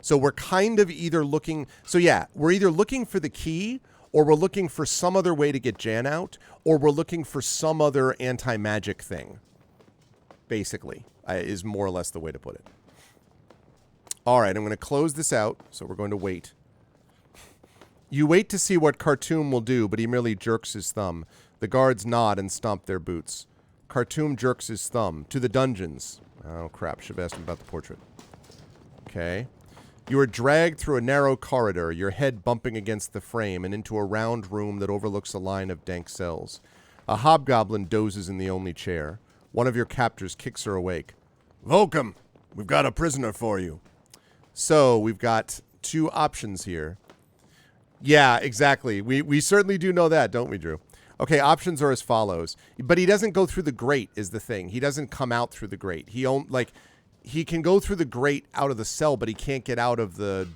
So we're kind of either looking... So, yeah, we're either looking for the key, or we're looking for some other way to get Jan out, or we're looking for some other anti-magic thing, basically, is more or less the way to put it. All right, I'm going to close this out, so we're going to wait. You wait to see what Khartoum will do, but he merely jerks his thumb. The guards nod and stomp their boots. Khartoum jerks his thumb. To the dungeons. Oh, crap. Should have asked him about the portrait. Okay. You are dragged through a narrow corridor, your head bumping against the frame, and into a round room that overlooks a line of dank cells. A hobgoblin dozes in the only chair. One of your captors kicks her awake. Volcom, we've got a prisoner for you. So, we've got two options here. Yeah, exactly. We certainly do know that, don't we, Drew? Okay, options are as follows. But he doesn't go through the grate is the thing. He doesn't come out through the grate. He can go through the grate out of the cell, but he can't get out of the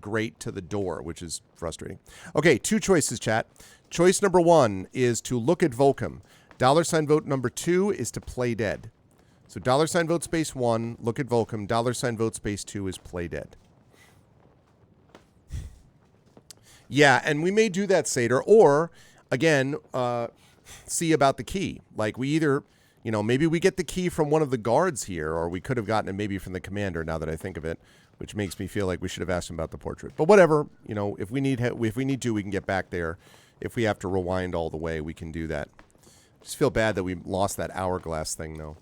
grate to the door, which is frustrating. Okay, two choices, chat. Choice number 1 is to look at Volcom. $ vote number 2 is to play dead. So $ vote space 1, look at Volcom. $ vote space 2 is play dead. Yeah, and we may do that, Seder, or, again, see about the key. Like, we either... You know, maybe we get the key from one of the guards here, or we could have gotten it maybe from the commander, now that I think of it, which makes me feel like we should have asked him about the portrait. But whatever, you know, if we need to, we can get back there. If we have to rewind all the way, we can do that. Just feel bad that we lost that hourglass thing, though.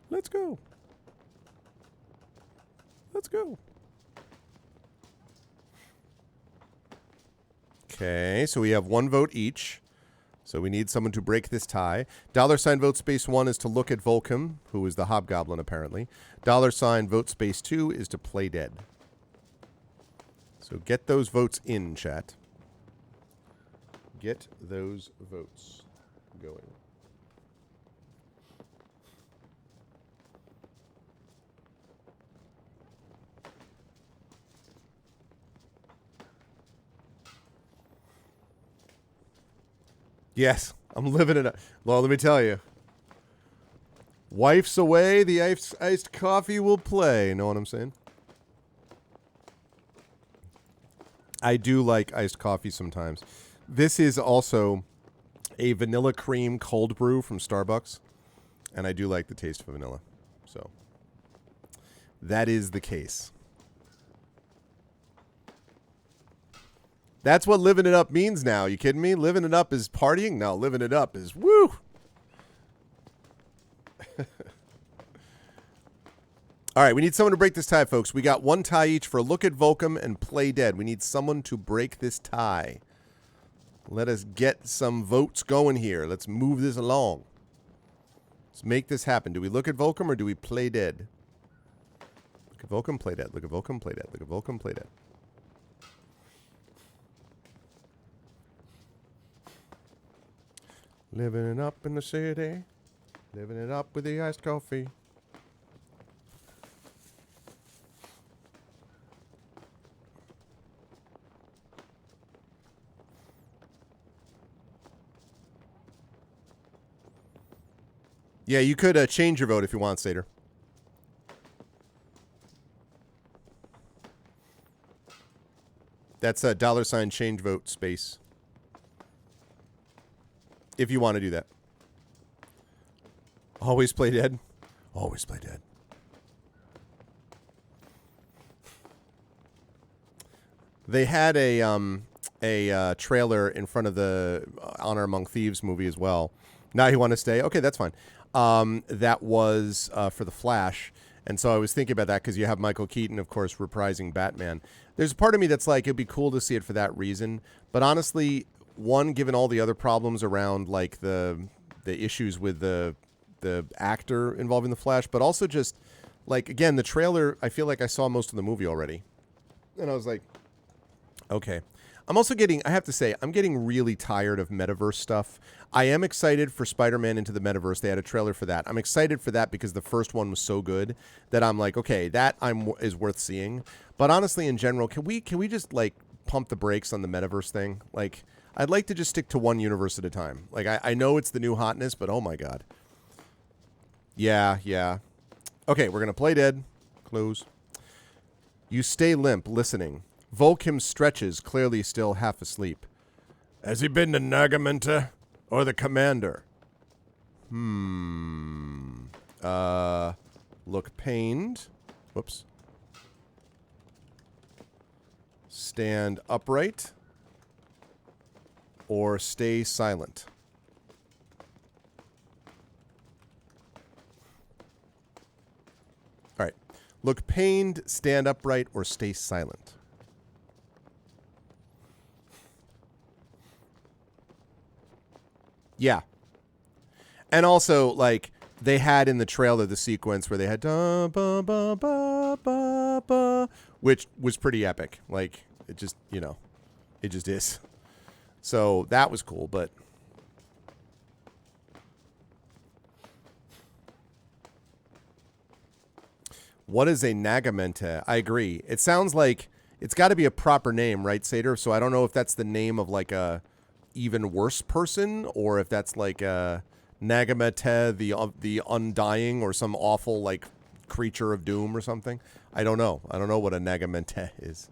Let's go. Let's go. Okay, so we have 1 vote each. So we need someone to break this tie. $ vote space 1 is to look at Volcom, who is the hobgoblin, apparently. $ vote space 2 is to play dead. So get those votes in, chat. Get those votes going. Yes, I'm living it up. Well, let me tell you. Wife's away, the iced coffee will play. Know what I'm saying? I do like iced coffee sometimes. This is also a vanilla cream cold brew from Starbucks. And I do like the taste of vanilla. So, that is the case. That's what living it up means now. You kidding me? Living it up is partying? No, living it up is woo. All right, we need someone to break this tie, folks. We got 1 tie each for look at Volcom and play dead. We need someone to break this tie. Let us get some votes going here. Let's move this along. Let's make this happen. Do we look at Volcom or do we play dead? Look at Volcom, play dead. Look at Volcom, play dead. Look at Volcom, play dead. Living it up in the city. Living it up with the iced coffee. Yeah, you could change your vote if you want, Seder. That's a $ change vote space. If you want to do that. Always play dead. Always play dead. They had a trailer in front of the Honor Among Thieves movie as well. Now you want to stay? Okay, that's fine. That was for The Flash. And so I was thinking about that because you have Michael Keaton, of course, reprising Batman. There's a part of me that's like, it'd be cool to see it for that reason. But honestly, one, given all the other problems around like the issues with the actor involving the Flash, but also just like, again, the trailer, I feel like I saw most of the movie already. And I was like, okay. I'm also getting, I have to say, I'm getting really tired of metaverse stuff. I am excited for Spider-Man Into the Metaverse. They had a trailer for that. I'm excited for that because the first one was so good that I'm like, okay, that is worth seeing. But honestly, in general, can we just like pump the brakes on the metaverse thing? Like, I'd like to just stick to one universe at a time. Like, I know it's the new hotness, but oh my god. Yeah, yeah. Okay, we're gonna play dead. Close. You stay limp, listening. Volkim stretches, clearly still half asleep. Has he been to Nagamenta or the commander? Look pained. Whoops. Stand upright or stay silent. All right. Look pained, stand upright, or stay silent. Yeah. And also, like, they had in the trailer the sequence where they had da, ba, ba, ba, ba, ba, which was pretty epic. Like, it just, you know, it just is. So that was cool, but what is a Nagamenta? I agree. It sounds like it's got to be a proper name, right, Seder? So I don't know if that's the name of like a even worse person or if that's like a Nagamete, the Undying, or some awful like creature of doom or something. I don't know. I don't know what a Nagamete is.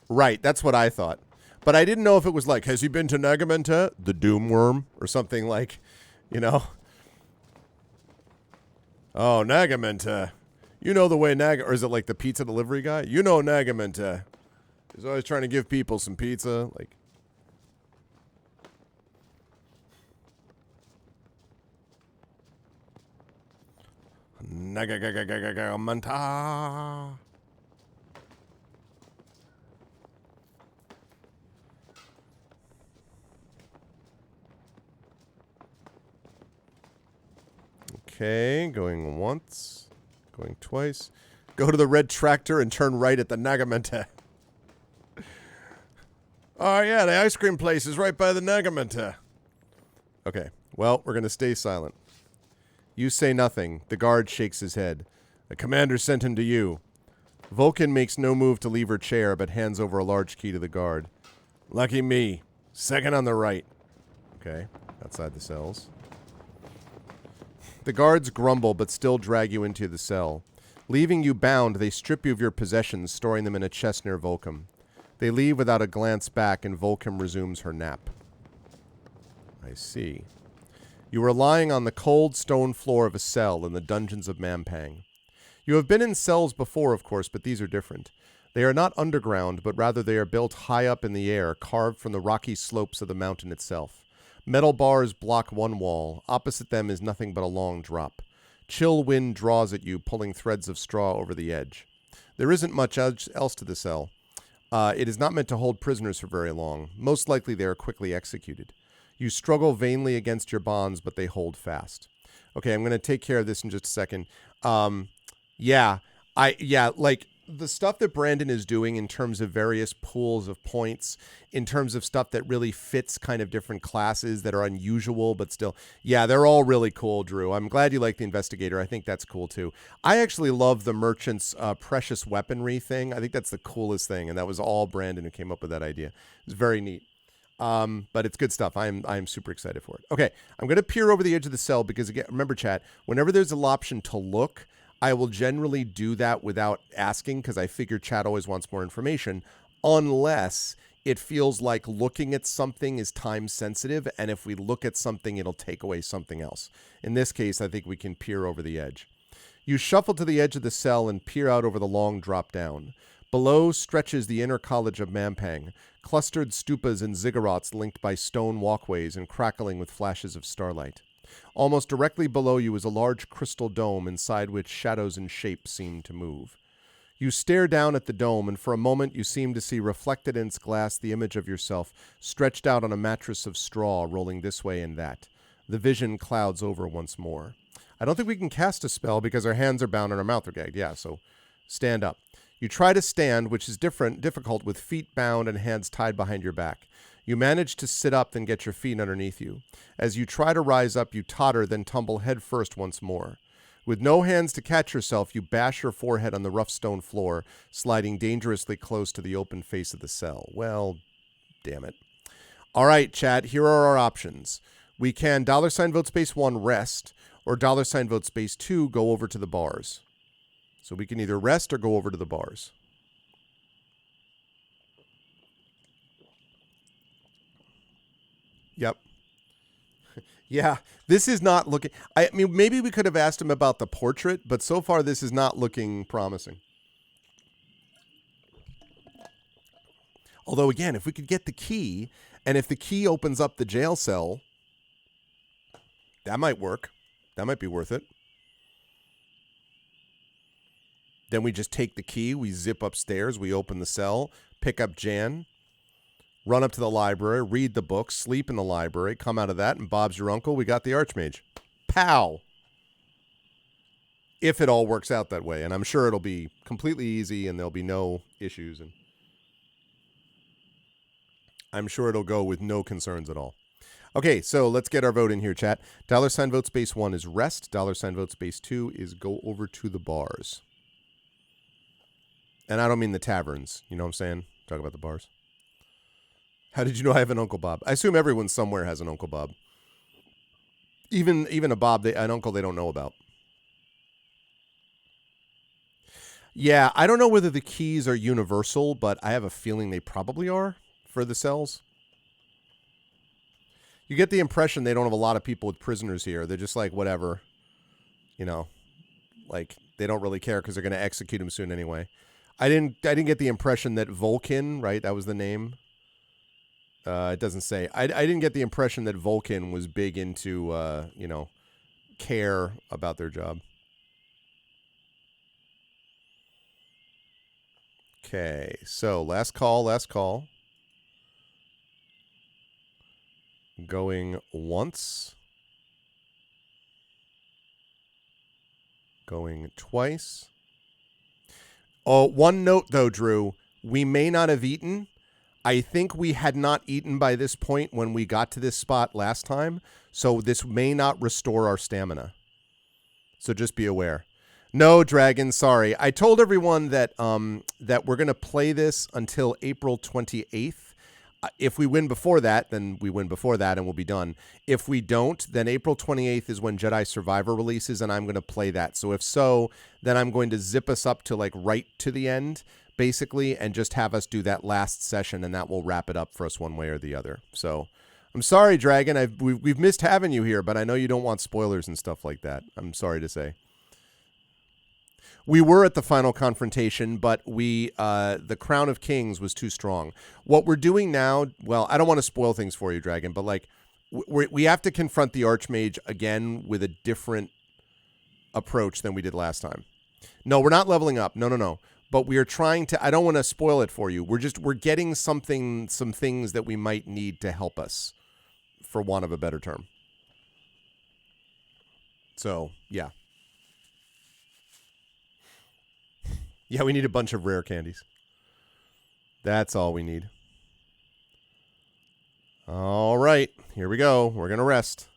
Right, that's what I thought. But I didn't know if it was like, has he been to Nagamenta, the Doom Worm, or something like, you know? Oh, Nagamenta. You know the way or is it like the pizza delivery guy? You know Nagamenta. He's always trying to give people some pizza. Like, Nagamenta. Okay, going once, going twice. Go to the red tractor and turn right at the Nagamenta. Oh, yeah, the ice cream place is right by the Nagamenta. Okay, well, we're going to stay silent. You say nothing. The guard shakes his head. The commander sent him to you. Vulcan makes no move to leave her chair, but hands over a large key to the guard. Lucky me. Second on the right. Okay, outside the cells. The guards grumble, but still drag you into the cell. Leaving you bound, they strip you of your possessions, storing them in a chest near Volcom. They leave without a glance back, and Volcom resumes her nap. I see. You are lying on the cold stone floor of a cell in the dungeons of Mampang. You have been in cells before, of course, but these are different. They are not underground, but rather they are built high up in the air, carved from the rocky slopes of the mountain itself. Metal bars block one wall. Opposite them is nothing but a long drop. Chill wind draws at you, pulling threads of straw over the edge. There isn't much else to the cell. It is not meant to hold prisoners for very long. Most likely they are quickly executed. You struggle vainly against your bonds, but they hold fast. Okay, I'm going to take care of this in just a second. Like the stuff that Brandon is doing in terms of various pools of points, in terms of stuff that really fits kind of different classes that are unusual, but still, yeah, they're all really cool, Drew. I'm glad you like the Investigator. I think that's cool too. I actually love the Merchant's precious weaponry thing. I think that's the coolest thing, and that was all Brandon who came up with that idea. It's very neat. But it's good stuff. I'm super excited for it. Okay, I'm going to peer over the edge of the cell because, again, remember, chat, whenever there's an option to look, I will generally do that without asking because I figure chat always wants more information unless it feels like looking at something is time sensitive, and if we look at something, it'll take away something else. In this case, I think we can peer over the edge. You shuffle to the edge of the cell and peer out over the long drop down. Below stretches the inner college of Mampang, clustered stupas and ziggurats linked by stone walkways and crackling with flashes of starlight. Almost directly below you is a large crystal dome inside which shadows and shapes seem to move. You stare down at the dome, and for a moment you seem to see reflected in its glass the image of yourself, stretched out on a mattress of straw, rolling this way and that. The vision clouds over once more. I don't think we can cast a spell because our hands are bound and our mouth are gagged. Yeah, so stand up. You try to stand, which is difficult with feet bound and hands tied behind your back. You manage to sit up, then get your feet underneath you. As you try to rise up, you totter, then tumble head first once more. With no hands to catch yourself, you bash your forehead on the rough stone floor, sliding dangerously close to the open face of the cell. Well, damn it. All right, chat, here are our options. We can $vote space 1 rest, or $vote space 2 go over to the bars. So we can either rest or go over to the bars. Yep. Yeah, this is not looking... I mean, maybe we could have asked him about the portrait, but so far this is not looking promising. Although, again, if we could get the key, and if the key opens up the jail cell, that might work. That might be worth it. Then we just take the key, we zip upstairs, we open the cell, pick up Jan, run up to the library, read the book, sleep in the library, come out of that, and Bob's your uncle. We got the Archmage. Pow! If it all works out that way. And I'm sure it'll be completely easy and there'll be no issues. And I'm sure it'll go with no concerns at all. Okay, so let's get our vote in here, chat. $vote space 1 is rest. $vote space 2 is go over to the bars. And I don't mean the taverns. You know what I'm saying? Talk about the bars. How did you know I have an Uncle Bob? I assume everyone somewhere has an Uncle Bob. Even a Bob, an uncle they don't know about. Yeah, I don't know whether the keys are universal, but I have a feeling they probably are for the cells. You get the impression they don't have a lot of people with prisoners here. They're just like, whatever. You know, like they don't really care because they're going to execute him soon anyway. I didn't get the impression that Vulcan, right? That was the name. It doesn't say. I didn't get the impression that Vulcan was big into, you know, care about their job. Okay, so last call. Going once. Going twice. Oh, one note though, Drew. We may not have eaten. I think we had not eaten by this point when we got to this spot last time, so this may not restore our stamina. So just be aware. No, Dragon, sorry. I told everyone that that we're going to play this until April 28th. If we win before that, then we win before that and we'll be done. If we don't, then April 28th is when Jedi Survivor releases, and I'm going to play that. So if so, then I'm going to zip us up to like right to the end, basically, and just have us do that last session, and that will wrap it up for us one way or the other. So I'm sorry, Dragon. We've missed having you here, but I know you don't want spoilers and stuff like that. I'm sorry to say. We were at the final confrontation, but the Crown of Kings was too strong. What we're doing now, well, I don't want to spoil things for you, Dragon, but like we have to confront the Archmage again with a different approach than we did last time. No, we're not leveling up. No. But we are trying to, I don't want to spoil it for you. We're getting some things that we might need to help us, for want of a better term. So, yeah. Yeah, we need a bunch of rare candies. That's all we need. All right, here we go. We're going to rest.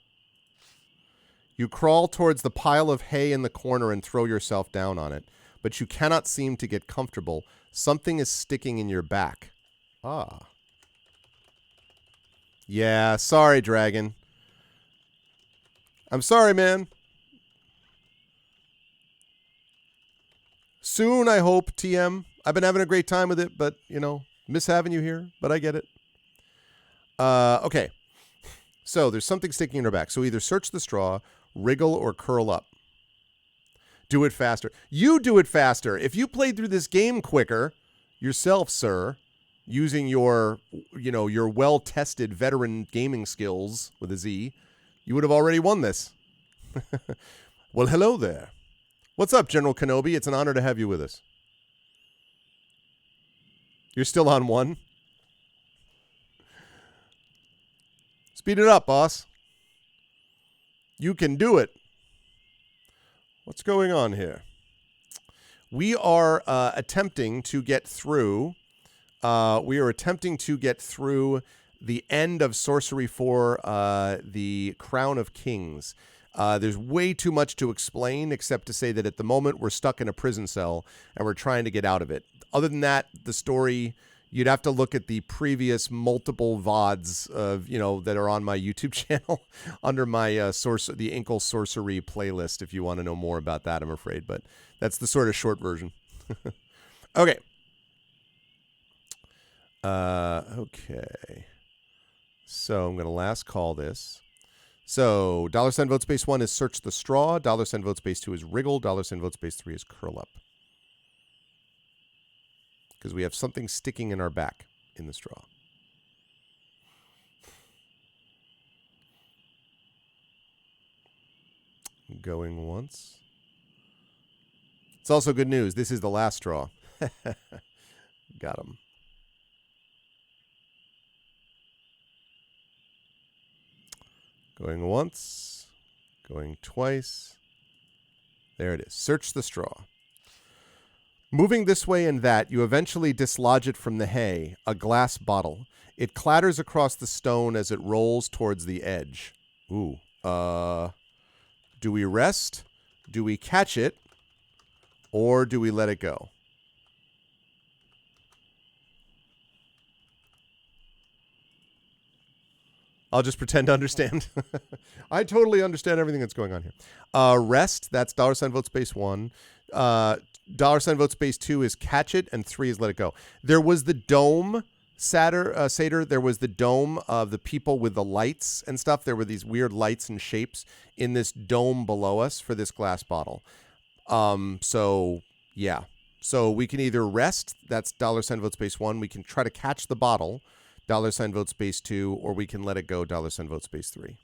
You crawl towards the pile of hay in the corner and throw yourself down on it, but you cannot seem to get comfortable. Something is sticking in your back. Ah. Yeah, sorry, Dragon. I'm sorry, man. Soon, I hope, TM. I've been having a great time with it, but, you know, miss having you here, but I get it. Okay. So there's something sticking in her back. So either search the straw, wriggle, or curl up. Do it faster. You do it faster. If you played through this game quicker yourself, sir, using your, you know, your well-tested veteran gaming skills with a Z, You would have already won this. Well, hello there. What's up, General Kenobi? It's an honor to have you with us. You're still on 1? Speed it up, boss. You can do it. What's going on here? We are attempting to get through. We are attempting to get through the end of Sorcery for the Crown of Kings. There's way too much to explain, except to say that at the moment we're stuck in a prison cell and we're trying to get out of it. Other than that, the story, you'd have to look at the previous multiple VODs of, that are on my YouTube channel under my the Inkle Sorcery playlist if you want to know more about that, I'm afraid. But that's the sort of short version. Okay. Okay. So I'm going to last call this. So $sign vote space 1 is Search the Straw. $sign vote space 2 is Wriggle. $sign vote space 3 is Curl Up. Because we have something sticking in our back in the straw. Going once. It's also good news. This is the last straw. Got him. Going once. Going twice. There it is. Search the straw. Moving this way and that, you eventually dislodge it from the hay, a glass bottle. It clatters across the stone as it rolls towards the edge. Ooh. Do we rest? Do we catch it? Or do we let it go? I'll just pretend to understand. I totally understand everything that's going on here. Rest, that's $sign vote space 1. $sign vote space 2 is catch it, and 3 is let it go. There was the dome Seder. There was the dome of the people with the lights and stuff. There were these weird lights and shapes in this dome below us for this glass bottle. So yeah. So we can either rest, that's $sign vote space 1. We can try to catch the bottle, $sign vote space 2, or we can let it go, $sign vote space 3.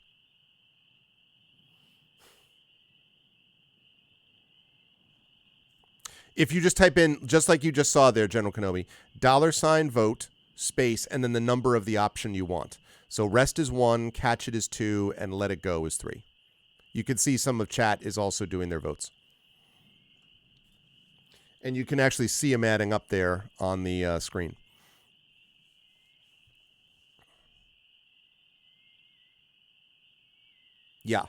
If you just type in, just like you just saw there, General Kenobi, $sign vote space and then the number of the option you want. So rest is 1, catch it is 2, and let it go is 3. You can see some of chat is also doing their votes. And you can actually see them adding up there on the screen. Yeah.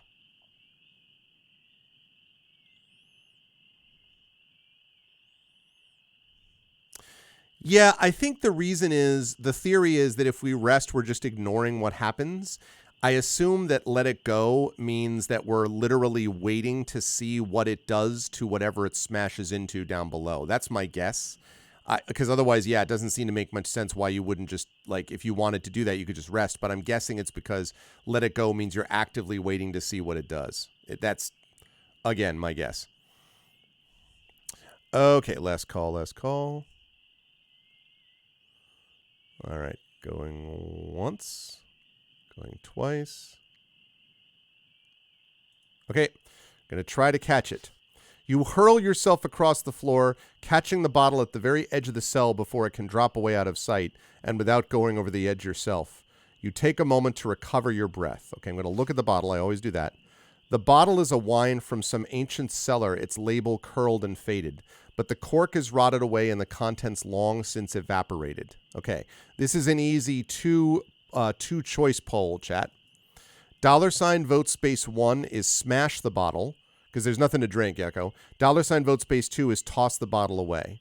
Yeah, I think the reason is, the theory is that if we rest, we're just ignoring what happens. I assume that let it go means that we're literally waiting to see what it does to whatever it smashes into down below. That's my guess. Because otherwise, yeah, it doesn't seem to make much sense why you wouldn't just, like, if you wanted to do that, you could just rest. But I'm guessing it's because let it go means you're actively waiting to see what it does. That's, again, my guess. Okay, last call, last call. All right, going once, going twice. Okay, going to try to catch it. You hurl yourself across the floor, catching the bottle at the very edge of the cell before it can drop away out of sight, and without going over the edge yourself. You take a moment to recover your breath. Okay, I'm going to look at the bottle. I always do that. The bottle is a wine from some ancient cellar, its label curled and faded, but the cork is rotted away and the contents long since evaporated. Okay, this is an easy two-choice poll, chat. $sign vote space 1 is smash the bottle, because there's nothing to drink, Echo. $sign vote space 2 is toss the bottle away.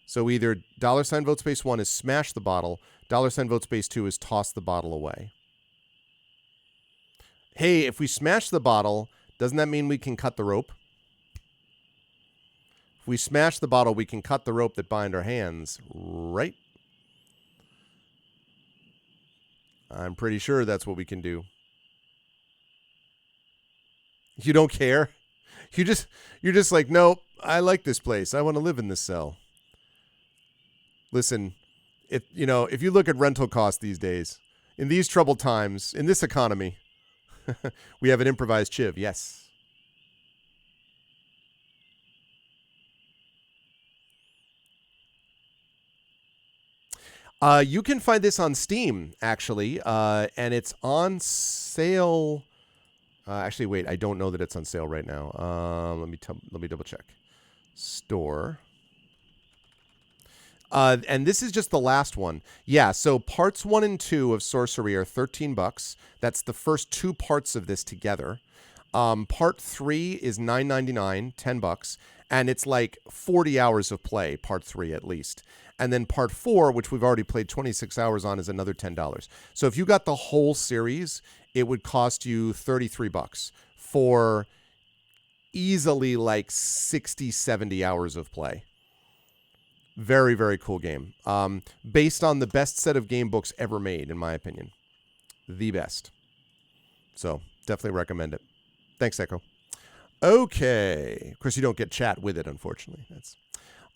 So either $sign vote space 1 is smash the bottle, $sign vote space 2 is toss the bottle away. Hey, if we smash the bottle, doesn't that mean we can cut the rope? If we smash the bottle, we can cut the rope that bind our hands, right? I'm pretty sure that's what we can do. You don't care? You're just like, nope, I like this place. I want to live in this cell. Listen, if you look at rental costs these days, in these troubled times, in this economy, We have an improvised chiv, yes. You can find this on Steam, actually, and it's on sale. Actually, wait, I don't know that it's on sale right now. Let me double check. Store. And this is just the last one. Yeah, so parts 1 and 2 of Sorcery are $13. That's the first 2 parts of this together. Part 3 is $9.99, $10, and it's like 40 hours of play, part 3 at least. And then part 4, which we've already played 26 hours on, is another $10. So if you got the whole series, it would cost you $33 for easily like 60, 70 hours of play. Very, very cool game. Based on the best set of game books ever made, in my opinion. The best. So, definitely recommend it. Thanks, Echo. Okay. Of course, you don't get chat with it, unfortunately.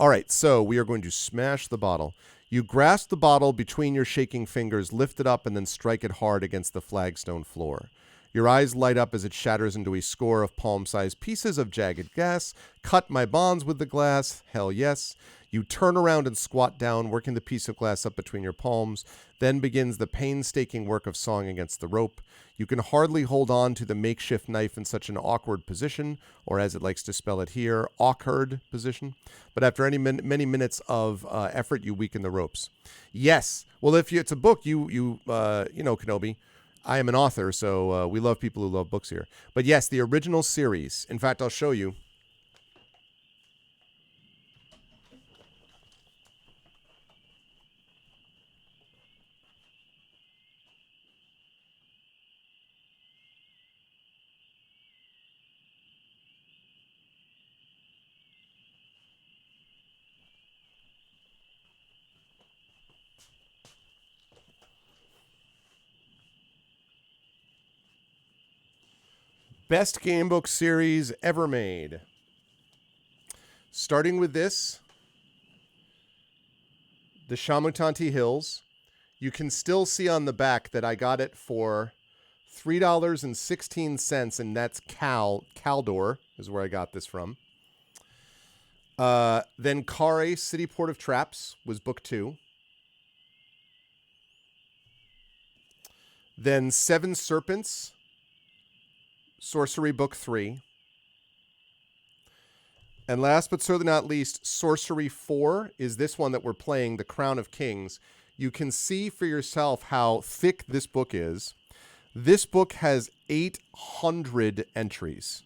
All right, so we are going to smash the bottle. You grasp the bottle between your shaking fingers, lift it up, and then strike it hard against the flagstone floor. Your eyes light up as it shatters into a score of palm-sized pieces of jagged glass. Cut my bonds with the glass. Hell yes. You turn around and squat down, working the piece of glass up between your palms. Then begins the painstaking work of sawing against the rope. You can hardly hold on to the makeshift knife in such an awkward position, or as it likes to spell it here, awkward position. But after many minutes of effort, you weaken the ropes. Yes. Well, if it's a book, you know, Kenobi, I am an author, so we love people who love books here. But yes, the original series. In fact, I'll show you. Best game book series ever made. Starting with this, the Shamutanti Hills. You can still see on the back that I got it for $3.16, and that's Caldor is where I got this from. Then Kare, City Port of Traps was book 2. Then Seven Serpents, Sorcery book 3. And last but certainly not least, Sorcery 4 is this one that we're playing, The Crown of Kings. You can see for yourself how thick this book is. This book has 800 entries.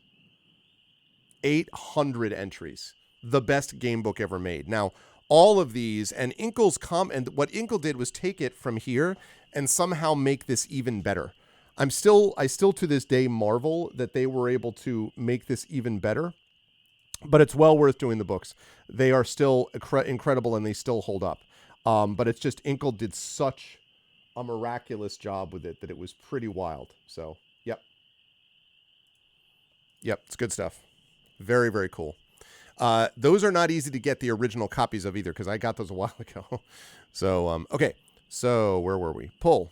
800 entries. The best game book ever made. Now, all of these, and Inkle's and what Inkle did was take it from here and somehow make this even better. I still to this day marvel that they were able to make this even better, but it's well worth doing the books. They are still incredible and they still hold up. But it's just Inkle did such a miraculous job with it that it was pretty wild. So, yep. Yep, it's good stuff. Very, very cool. Those are not easy to get the original copies of either because I got those a while ago. So, okay. So, where were we? Pull.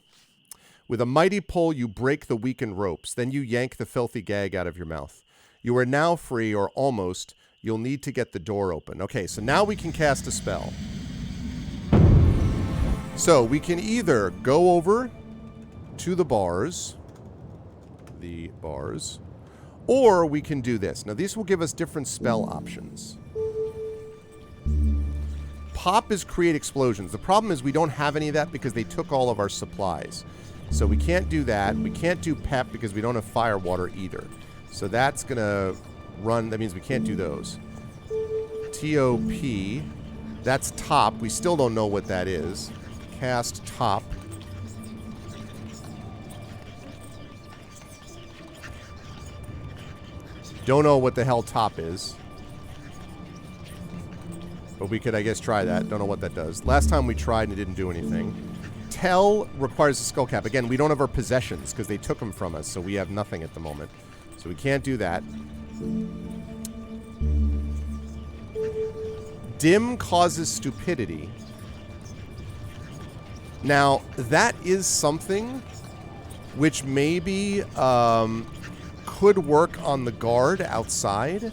With a mighty pull, you break the weakened ropes. Then you yank the filthy gag out of your mouth. You are now free, or almost. You'll need to get the door open. Okay, so now we can cast a spell. So we can either go over to the bars, or we can do this. Now, these will give us different spell options. Pop is create explosions. The problem is we don't have any of that because they took all of our supplies. So we can't do that. We can't do pep because we don't have fire water either. So that's going to run. That means we can't do those. TOP. That's top. We still don't know what that is. Cast top. Don't know what the hell top is. But we could, I guess, try that. Don't know what that does. Last time we tried and it didn't do anything. Tell requires a skull cap. Again, we don't have our possessions because they took them from us, so we have nothing at the moment. So we can't do that. Dim causes stupidity. Now, that is something which maybe could work on the guard outside.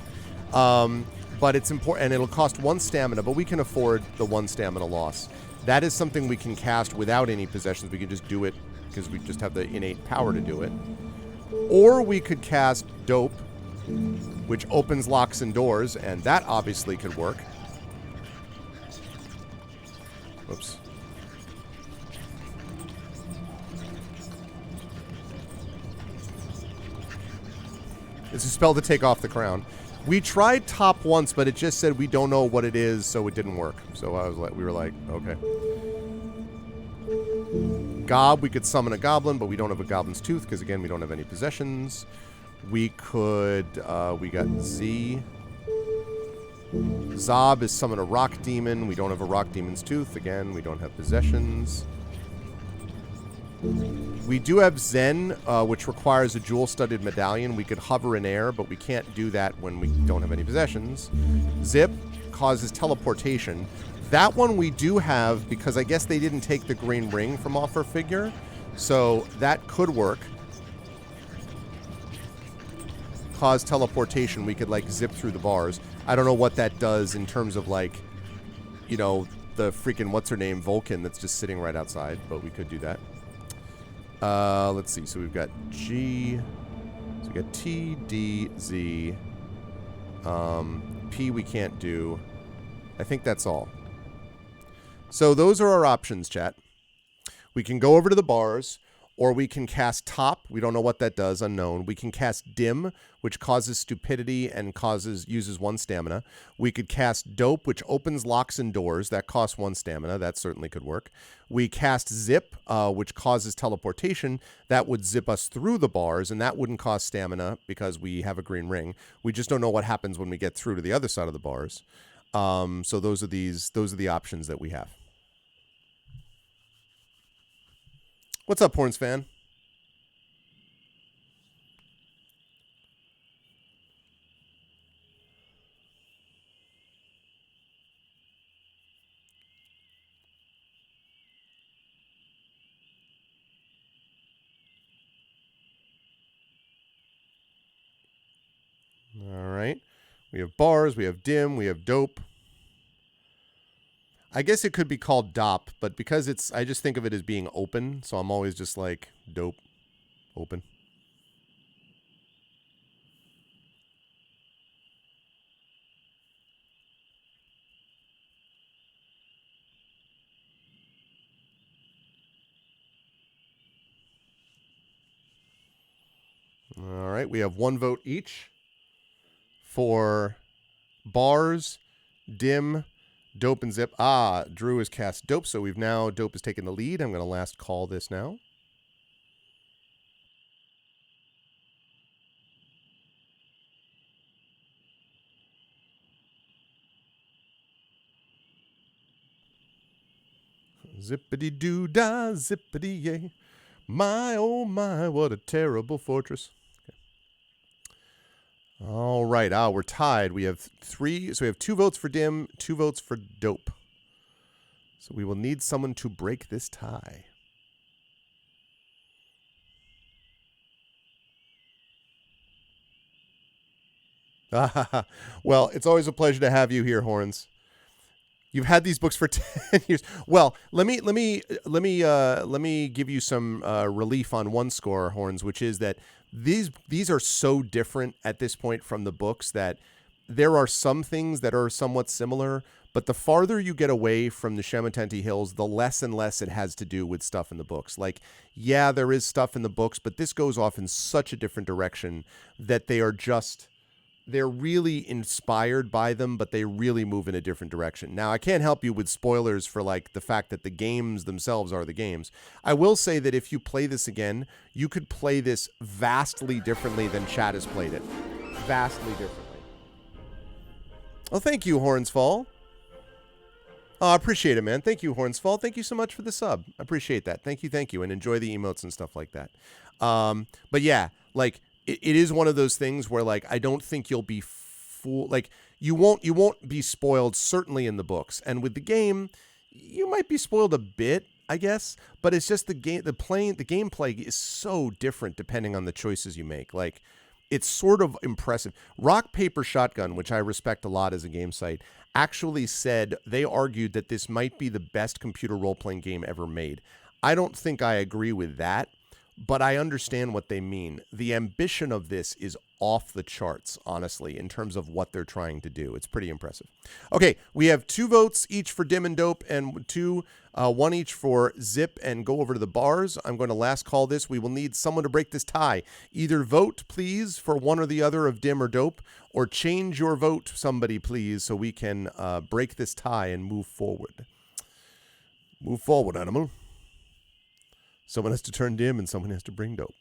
But it's important, and it'll cost 1 stamina, but we can afford the 1 stamina loss. That is something we can cast without any possessions. We can just do it because we just have the innate power to do it. Or we could cast Dope, which opens locks and doors, and that obviously could work. Oops. It's a spell to take off the crown. We tried top once, but it just said we don't know what it is, so it didn't work. So we were like, okay. Gob, we could summon a goblin, but we don't have a goblin's tooth because, again, we don't have any possessions. We could, we got Z. Zob is summon a rock demon. We don't have a rock demon's tooth. Again, we don't have possessions. We do have Zen, which requires a jewel-studded medallion. We could hover in air, but we can't do that when we don't have any possessions. Zip causes teleportation. That one we do have because I guess they didn't take the green ring from off our figure. So that could work. Cause teleportation. We could, like, zip through the bars. I don't know what that does in terms of, like, you know, the freaking what's-her-name Vulcan that's just sitting right outside, but we could do that. Let's see. So we've got G. So we got T, D, Z. P we can't do. I think that's all. So those are our options, chat. We can go over to the bars, or we can cast Top. We don't know what that does, unknown. We can cast Dim, which causes stupidity and uses 1 stamina. We could cast Dope, which opens locks and doors. That costs 1 stamina. That certainly could work. We cast Zip, which causes teleportation. That would zip us through the bars, and that wouldn't cost stamina because we have a green ring. We just don't know what happens when we get through to the other side of the bars. So those are the options that we have. What's up, Horns fan? All right. We have bars, we have dim, we have dope. I guess it could be called dop, but because I just think of it as being open, so I'm always just like dope, open. All right, we have 1 vote each for bars, dim, dope, and zip. Ah, Drew has cast dope, so dope has taken the lead. I'm going to last call this now. Zippity-doo-dah, zippity-yay. My, oh my, what a terrible fortress. Okay. All right, we're tied. We have 3, so we have 2 votes for dim, 2 votes for dope. So we will need someone to break this tie. Well, it's always a pleasure to have you here, Horns. You've had these books for 10 years. Well, let me give you some relief on one score, Horns, which is that these are so different at this point from the books that there are some things that are somewhat similar, but the farther you get away from the Shamutanti Hills, the less and less it has to do with stuff in the books. Like, yeah, there is stuff in the books, but this goes off in such a different direction that they're really inspired by them, but they really move in a different direction. Now, I can't help you with spoilers for, like, the fact that the games themselves are the games. I will say that if you play this again, you could play this vastly differently than Chad has played it. Vastly differently. Oh, thank you, Hornsfall. Oh, I appreciate it, man. Thank you, Hornsfall. Thank you so much for the sub. I appreciate that. Thank you, and enjoy the emotes and stuff like that. But yeah, like, it is one of those things where, like, I don't think you'll be like, you won't be spoiled, certainly in the books. And with the game, you might be spoiled a bit. I guess, but it's just the gameplay is so different depending on the choices you make. Like, it's sort of impressive. Rock Paper Shotgun, which I respect a lot as a game site, actually said they argued that this might be the best computer role-playing game ever made. I don't think I agree with that, but I understand what they mean. The ambition of this is off the charts, honestly, in terms of what they're trying to do. It's pretty impressive. Okay, we have 2 votes each for Dim and Dope, and one each for Zip and Go Over to the Bars. I'm going to last call this. We will need someone to break this tie. Either vote, please, for one or the other of Dim or Dope, or change your vote, somebody, please, so we can break this tie and move forward. Move forward, animal. Someone has to turn Dim and someone has to bring Dope.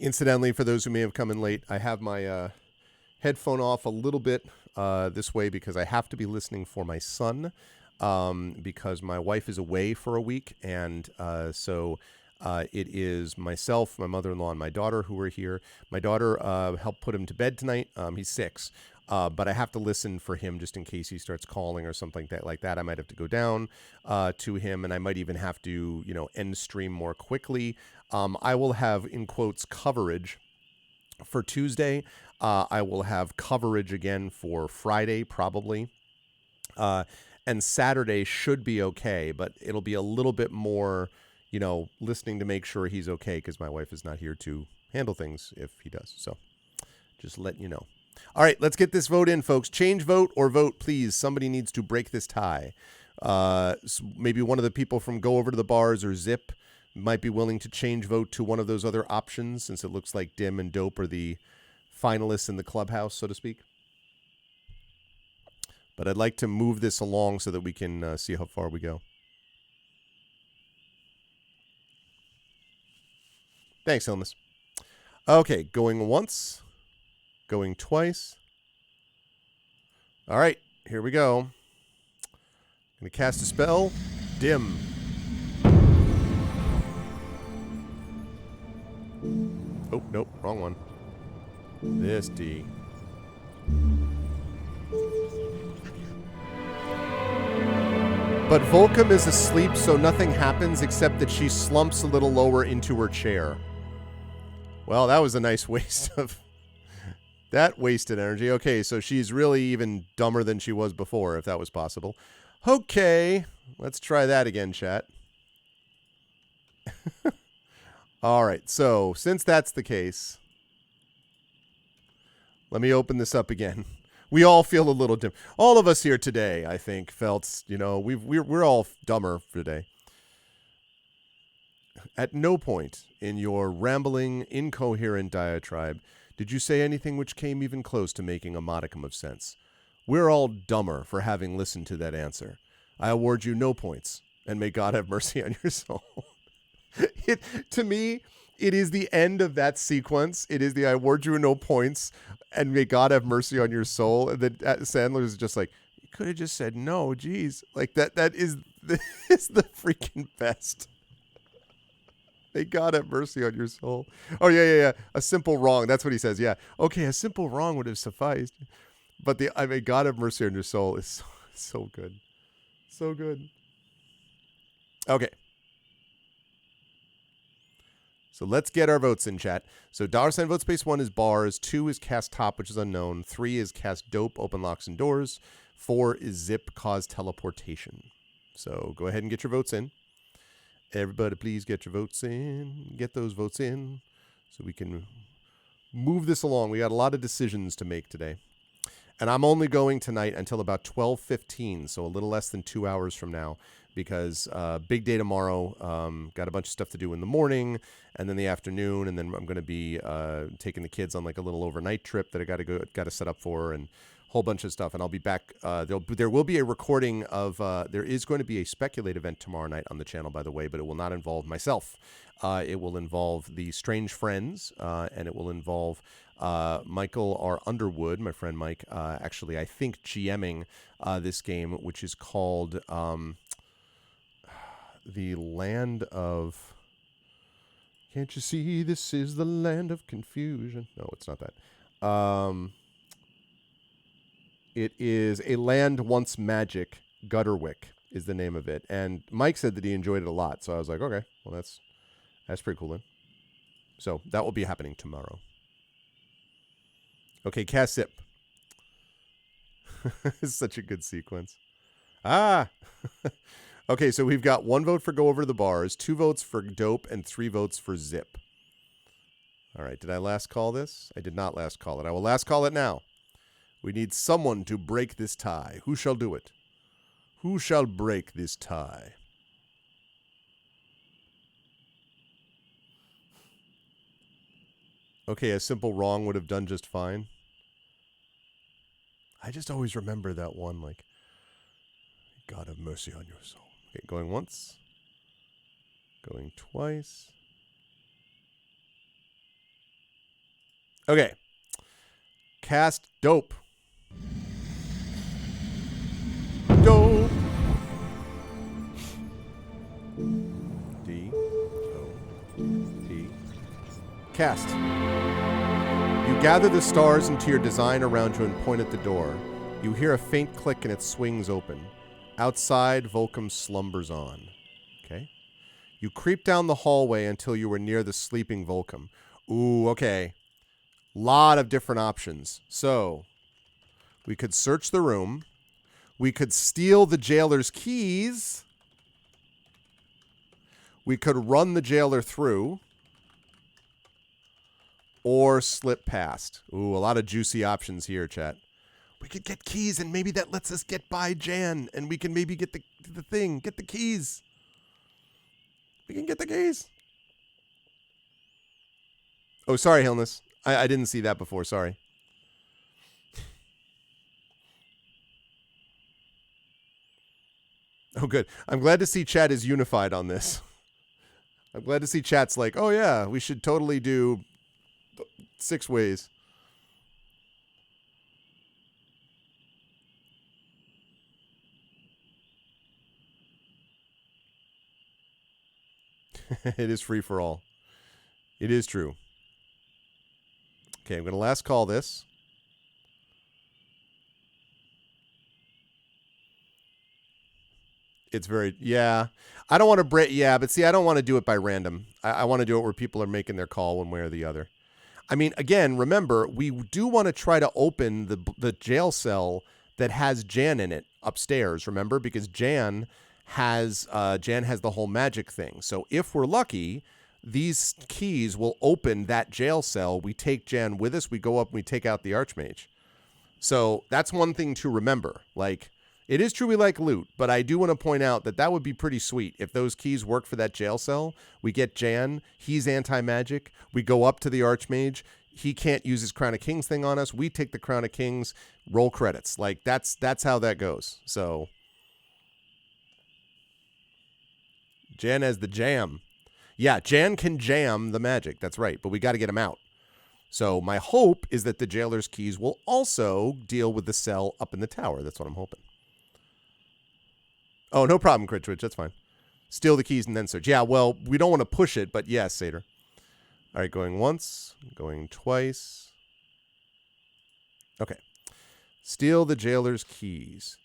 Incidentally, for those who may have come in late, I have my headphone off a little bit this way because I have to be listening for my son because my wife is away for a week. And so it is myself, my mother-in-law, and my daughter who are here. My daughter helped put him to bed tonight. He's 6. But I have to listen for him just in case he starts calling or something like that. I might have to go down to him, and I might even have to, end stream more quickly. I will have, in quotes, coverage for Tuesday. I will have coverage again for Friday, probably. And Saturday should be okay, but it'll be a little bit more, listening to make sure he's okay because my wife is not here to handle things if he does. So just letting you know. All right, let's get this vote in, folks. Change vote or vote, please. Somebody needs to break this tie. So maybe one of the people from Go Over to the Bars or Zip might be willing to change vote to one of those other options since it looks like Dim and Dope are the finalists in the clubhouse, so to speak. But I'd like to move this along so that we can see how far we go. Thanks, Illness. Okay, going once. Going twice. All right, here we go. I'm going to cast a spell. Dim. Oh, nope, wrong one. This D. But Volcom is asleep, so nothing happens except that she slumps a little lower into her chair. Well, that was a nice waste of... That wasted energy. Okay, so she's really even dumber than she was before, if that was possible. Okay, let's try that again, chat. All right, so since that's the case, let me open this up again. We all feel a little dim. All of us here today, I think, felt, we're all dumber today. At no point in your rambling, incoherent diatribe did you say anything which came even close to making a modicum of sense. We're all dumber for having listened to that answer. I award you no points, and may God have mercy on your soul. To me, it is the end of that sequence. It is the I award you no points, and may God have mercy on your soul. And then Sandler is just like, you could have just said no, geez. Like that is the freaking best. May God have mercy on your soul. Oh, yeah. A simple wrong. That's what he says. Yeah. Okay, a simple wrong would have sufficed. But the I may God have mercy on your soul is so good. So good. Okay. So let's get our votes in, chat. So $ vote space 1 is bars, 2 is cast top, which is unknown, 3 is cast dope, open locks and doors, 4 is zip, cause teleportation. So go ahead and get your votes in. Everybody, please get your votes in. Get those votes in so we can move this along. We got a lot of decisions to make today. And I'm only going tonight until about 12:15, so a little less than 2 hours from now, because big day tomorrow. Got a bunch of stuff to do in the morning and then the afternoon, and then I'm going to be taking the kids on like a little overnight trip that I got to set up for, and whole bunch of stuff, and I'll be back. There will be a recording of, there is going to be a Speculate event tomorrow night on the channel, by the way, but it will not involve myself. It will involve the Strange Friends, and it will involve Michael R. Underwood, my friend Mike, actually, I think, GMing this game, which is called The Land of... Can't you see this is the land of confusion? No, it's not that. It is A Land Once Magic. Gutterwick is the name of it. And Mike said that he enjoyed it a lot. So I was like, okay, well, that's pretty cool then. So that will be happening tomorrow. Okay, cast sip. It's such a good sequence. Ah! Okay, so we've got 1 vote for Go Over to the Bars, 2 votes for Dope, and 3 votes for Zip. All right, did I last call this? I did not last call it. I will last call it now. We need someone to break this tie. Who shall do it? Who shall break this tie? Okay, a simple wrong would have done just fine. I just always remember that one, like, God have mercy on your soul. Okay, going once. Going twice. Okay. Cast Dope. Dope. D-O-P. Cast. You gather the stars into your design around you and point at the door. You hear a faint click and it swings open. Outside, Volcom slumbers on. Okay. You creep down the hallway until you were near the sleeping Volcom. Ooh, okay. Lot of different options. So, we could search the room. We could steal the jailer's keys. We could run the jailer through. Or slip past. Ooh, a lot of juicy options here, chat. We could get keys, and maybe that lets us get by Jan, and we can maybe get the thing. Get the keys. We can get the keys. Oh, sorry, Hillness. I didn't see that before. Sorry. Oh, good. I'm glad to see chat is unified on this. I'm glad to see chat's like, oh, yeah, we should totally do 6 ways. It is free for all. It is true. Okay, I'm going to last call this. It's very, yeah. I don't want to break, yeah, but see, I don't want to do it by random. I want to do it where people are making their call one way or the other. I mean, again, remember, we do want to try to open the jail cell that has Jan in it upstairs, remember? Because Jan has the whole magic thing. So if we're lucky, these keys will open that jail cell. We take Jan with us. We go up and we take out the Archmage. So that's one thing to remember. Like, it is true we like loot, but I do want to point out that that would be pretty sweet. If those keys work for that jail cell, we get Jan. He's anti-magic. We go up to the Archmage. He can't use his Crown of Kings thing on us. We take the Crown of Kings, roll credits. Like, that's how that goes. So, Jan has the jam. Yeah, Jan can jam the magic. That's right, but we got to get him out. So my hope is that the jailer's keys will also deal with the cell up in the tower. That's what I'm hoping. Oh, no problem, Crit Twitch. That's fine. Steal the keys and then search. Yeah, well, we don't want to push it, but yes, Seder. All right, going once, going twice. Okay. Steal the jailer's keys.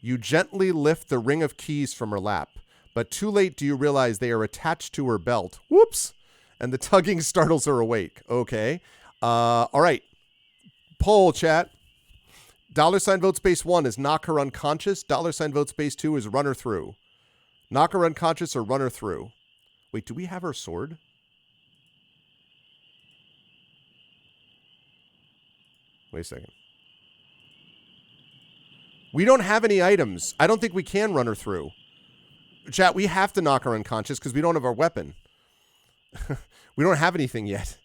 You gently lift the ring of keys from her lap, but too late do you realize they are attached to her belt. Whoops! And the tugging startles her awake. Okay. All right. Poll, chat. $ vote space 1 is knock her unconscious. $ vote space 2 is run her through. Knock her unconscious or run her through. Wait, do we have her sword? Wait a second. We don't have any items. I don't think we can run her through. Chat, we have to knock her unconscious because we don't have our weapon. We don't have anything yet.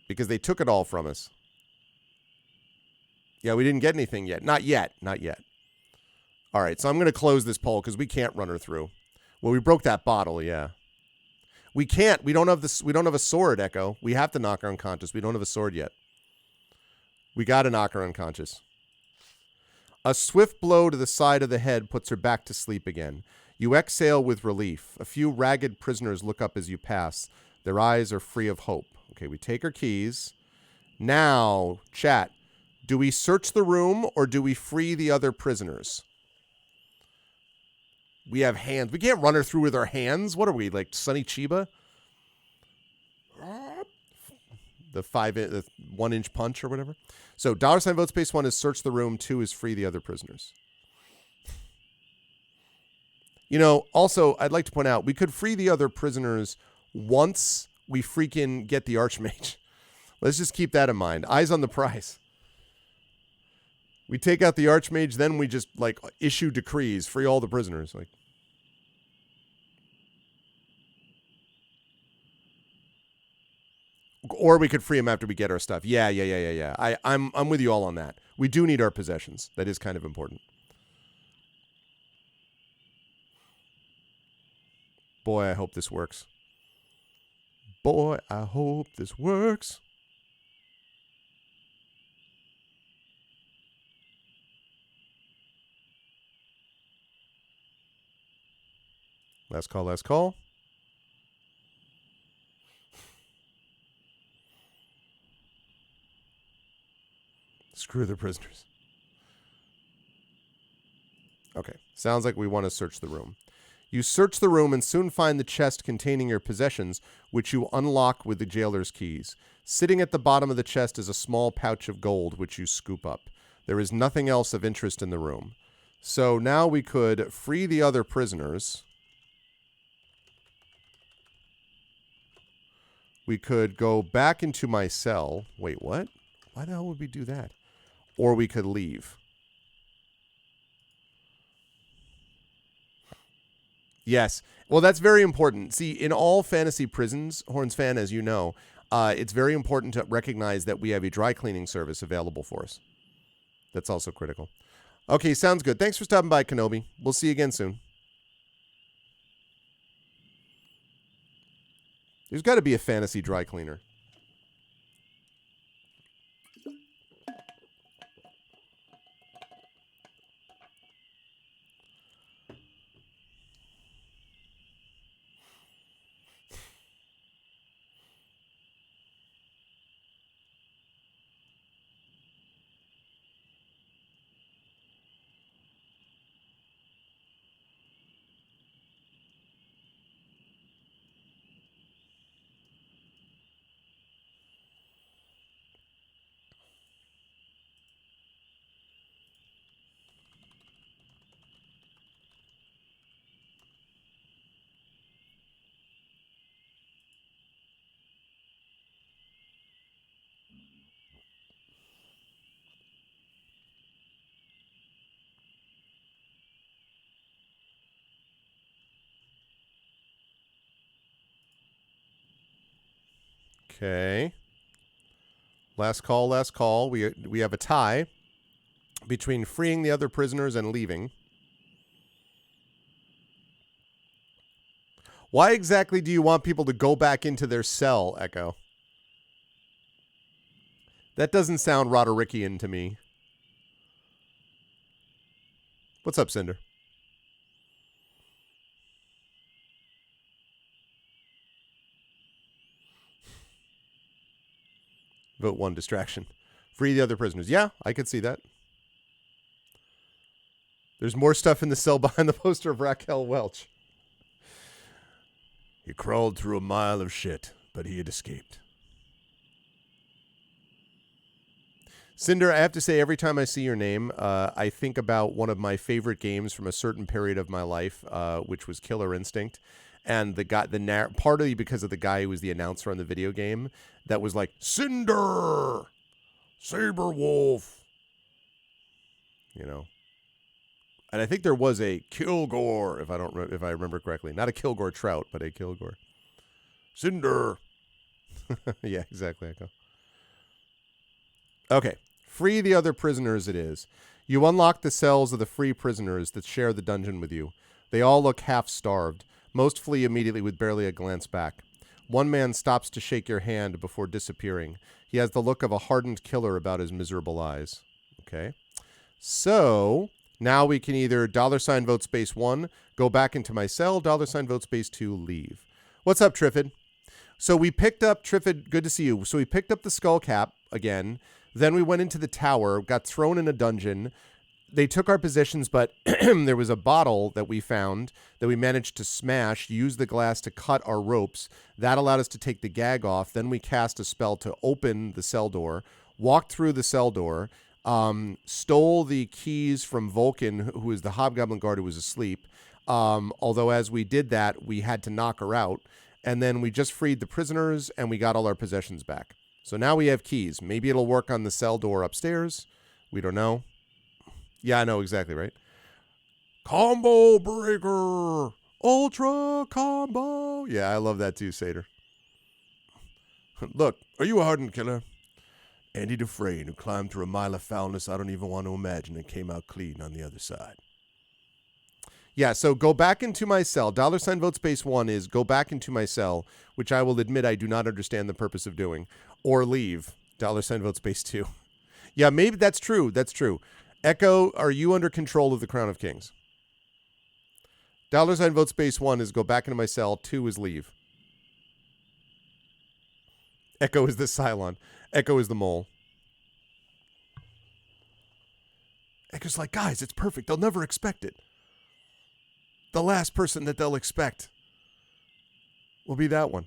Because they took it all from us. Yeah, we didn't get anything yet. Not yet. Not yet. All right, so I'm going to close this poll because we can't run her through. Well, we broke that bottle, yeah. We can't. We don't have this. We don't have a sword, Echo. We have to knock her unconscious. We don't have a sword yet. We got to knock her unconscious. A swift blow to the side of the head puts her back to sleep again. You exhale with relief. A few ragged prisoners look up as you pass. Their eyes are free of hope. Okay, we take our keys. Now, chat, do we search the room or do we free the other prisoners? We have hands. We can't run her through with our hands. What are we, like Sonny Chiba? The 1-inch punch or whatever. So $ vote space 1 is search the room. 2 is free the other prisoners. You know, also, I'd like to point out, we could free the other prisoners once we freaking get the Archmage. Let's just keep that in mind. Eyes on the prize. We take out the Archmage, then we just, like, issue decrees, free all the prisoners. Like, or we could free them after we get our stuff. Yeah. I'm with you all on that. We do need our possessions. That is kind of important. Boy, I hope this works. Boy, I hope this works. Last call, last call. Screw the prisoners. Okay, sounds like we want to search the room. You search the room and soon find the chest containing your possessions, which you unlock with the jailer's keys. Sitting at the bottom of the chest is a small pouch of gold, which you scoop up. There is nothing else of interest in the room. So now we could free the other prisoners. We could go back into my cell. Wait, what? Why the hell would we do that? Or we could leave. Yes. Well, that's very important. See, in all fantasy prisons, Horns fan, as you know, it's very important to recognize that we have a dry cleaning service available for us. That's also critical. Okay, sounds good. Thanks for stopping by, Kenobi. We'll see you again soon. There's got to be a fantasy dry cleaner. Okay. Last call, last call. We have a tie between freeing the other prisoners and leaving. Why exactly do you want people to go back into their cell, Echo? That doesn't sound Roderickian to me. What's up, Cinder? Vote 1, distraction. Free the other prisoners. Yeah, I could see that. There's more stuff in the cell behind the poster of Raquel Welch. He crawled through a mile of shit, but he had escaped. Cinder, I have to say, every time I see your name, I think about one of my favorite games from a certain period of my life, which was Killer Instinct. And partly because of the guy who was the announcer on the video game, that was like, Cinder! Saberwolf! You know. And I think there was a Kilgore, if I remember correctly. Not a Kilgore Trout, but a Kilgore. Cinder! Yeah, exactly, Echo. Okay. Free the other prisoners it is. You unlock the cells of the free prisoners that share the dungeon with you. They all look half-starved. Most flee immediately with barely a glance back. One man stops to shake your hand before disappearing. He has the look of a hardened killer about his miserable eyes. Okay. So, Now we can either $ vote space 1, go back into my cell, $ vote space 2, leave. What's up, Triffid? So we picked up, Triffid, good to see you. So we picked up the skull cap again. Then we went into the tower, got thrown in a dungeon. They took our positions, but there was a bottle that we found that we managed to smash, use the glass to cut our ropes. That allowed us to take the gag off. Then we cast a spell to open the cell door, walked through the cell door, stole the keys from Vulcan, who was the hobgoblin guard who was asleep. Although as we did that, we had to knock her out. And then we just freed the prisoners, and we got all our possessions back. So now we have keys. Maybe it'll work on the cell door upstairs. We don't know. Yeah, I know exactly, right? Combo breaker. Ultra combo. Yeah, I love that too, Satyr. Look, are you a hardened killer? Andy Dufresne, who climbed through a mile of foulness I don't even want to imagine and came out clean on the other side. Yeah, so go back into my cell. $ vote space 1 is go back into my cell, which I will admit I do not understand the purpose of doing. Or leave. $ vote space 2. Yeah, maybe that's true. That's true. Echo, are you under control of the Crown of Kings? $ vote space 1 is go back into my cell. 2 is leave. Echo is the Cylon. Echo is the mole. Echo's like, guys, it's perfect. They'll never expect it. The last person that they'll expect will be that one.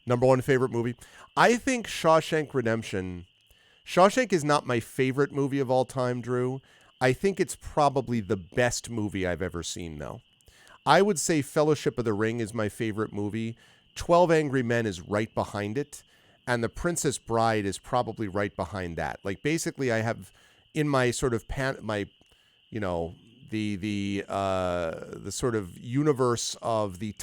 Number 1 favorite movie. I think Shawshank Redemption. Shawshank is not my favorite movie of all time, Drew. I think it's probably the best movie I've ever seen, though. I would say Fellowship of the Ring is my favorite movie. 12 Angry Men is right behind it. And The Princess Bride is probably right behind that. Like, basically, I have in my sort of the sort of universe of the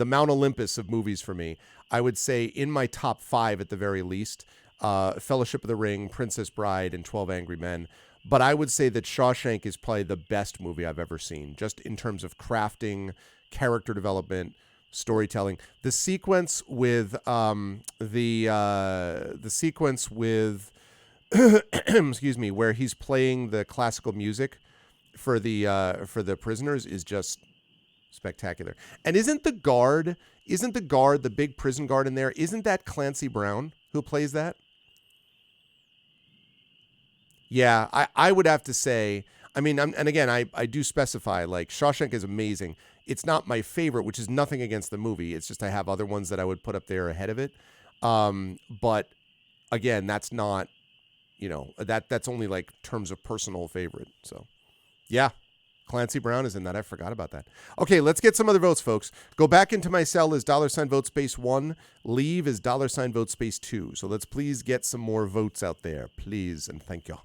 Mount Olympus of movies for me. I would say in my top 5 at the very least, Fellowship of the Ring, Princess Bride, and 12 Angry Men. But I would say that Shawshank is probably the best movie I've ever seen, just in terms of crafting, character development, storytelling. The sequence with excuse me, where he's playing the classical music for the prisoners is just spectacular. And isn't the guard the big prison guard in there? Isn't that Clancy Brown who plays that? Yeah, I would have to say, I mean, and again, I do specify, like, Shawshank is amazing. It's not my favorite, which is nothing against the movie. It's just I have other ones that I would put up there ahead of it. But again, that's not, that's only like terms of personal favorite. So, yeah, Clancy Brown is in that. I forgot about that. Okay, let's get some other votes, folks. Go back into my cell is $ vote space 1. Leave is $ vote space 2. So let's please get some more votes out there. Please and thank you.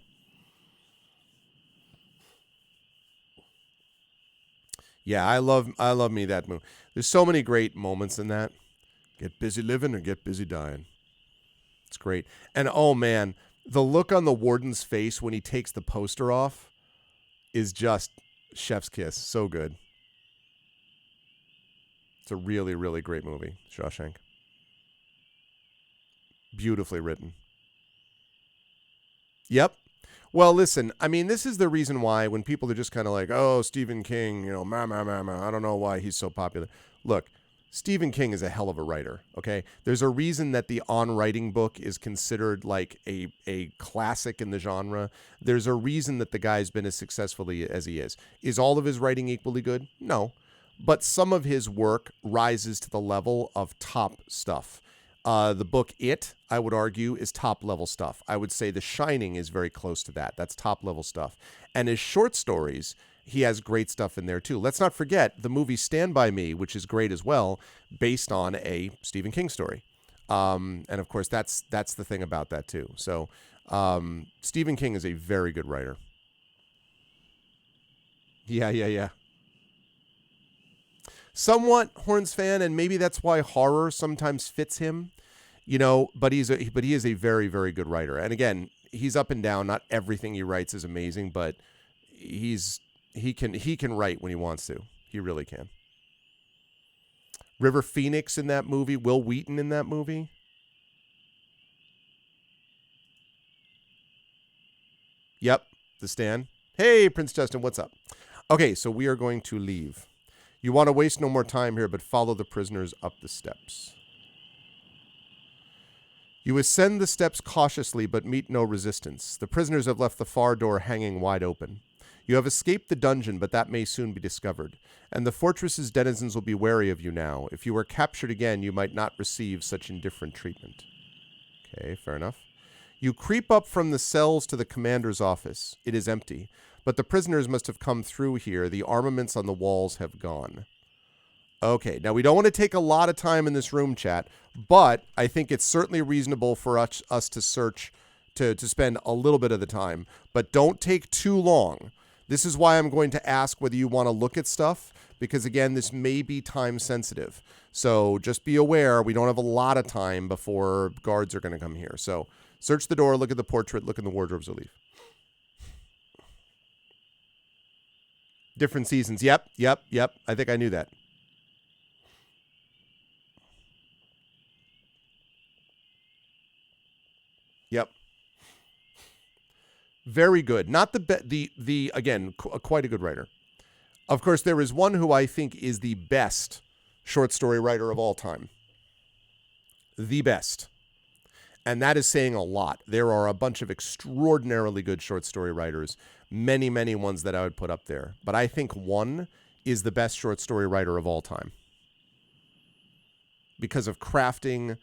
Yeah, I love me that movie. There's so many great moments in that. Get busy living or get busy dying. It's great. And oh man, the look on the warden's face when he takes the poster off is just chef's kiss. So good. It's a really, really great movie, Shawshank. Beautifully written. Yep. Well, listen, I mean, this is the reason why when people are just kind of like, oh, Stephen King, I don't know why he's so popular. Look, Stephen King is a hell of a writer, okay? There's a reason that the On Writing book is considered like a classic in the genre. There's a reason that the guy's been as successful as he is. Is all of his writing equally good? No. But some of his work rises to the level of top stuff. The book It, I would argue, is top-level stuff. I would say The Shining is very close to that. That's top-level stuff. And his short stories, he has great stuff in there, too. Let's not forget the movie Stand By Me, which is great as well, based on a Stephen King story. And, of course, that's the thing about that, too. So Stephen King is a very good writer. Yeah. Somewhat Horns fan, and maybe that's why horror sometimes fits him, but he is a very, very good writer. And again, he's up and down. Not everything he writes is amazing, but he can write when he wants to. He really can. River Phoenix in that movie, Will Wheaton in that movie. Yep, The Stand. Hey, Prince Justin, what's up? Okay, so we are going to leave. You want to waste no more time here, but follow the prisoners up the steps. You ascend the steps cautiously, but meet no resistance. The prisoners have left the far door hanging wide open. You have escaped the dungeon, but that may soon be discovered, and the fortress's denizens will be wary of you now. If you were captured again, you might not receive such indifferent treatment. Okay, fair enough. You creep up from the cells to the commander's office. It is empty, but the prisoners must have come through here. The armaments on the walls have gone. Okay, now we don't want to take a lot of time in this room, chat, but I think it's certainly reasonable for us to search, to spend a little bit of the time, but don't take too long. This is why I'm going to ask whether you want to look at stuff, because again, this may be time sensitive. So just be aware, we don't have a lot of time before guards are going to come here. So search the door, look at the portrait, look in the wardrobes, or leave. Different seasons. Yep. I think I knew that. Yep. Very good. Not the again, quite a good writer. Of course, there is one who I think is the best short story writer of all time. The best. And that is saying a lot. There are a bunch of extraordinarily good short story writers, many, many ones that I would put up there. But I think one is the best short story writer of all time. Because of crafting,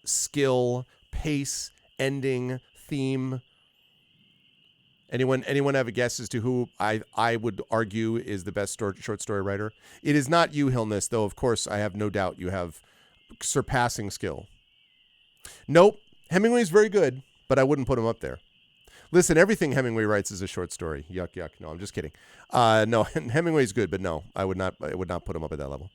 skill, pace, ending, theme. Anyone have a guess as to who I would argue is the best short story writer? It is not you, Hilness, though, of course, I have no doubt you have surpassing skill. Nope. Hemingway's very good, but I wouldn't put him up there. Listen, everything Hemingway writes is a short story. Yuck, yuck. No, I'm just kidding. No, Hemingway's good, but no, I would not put him up at that level.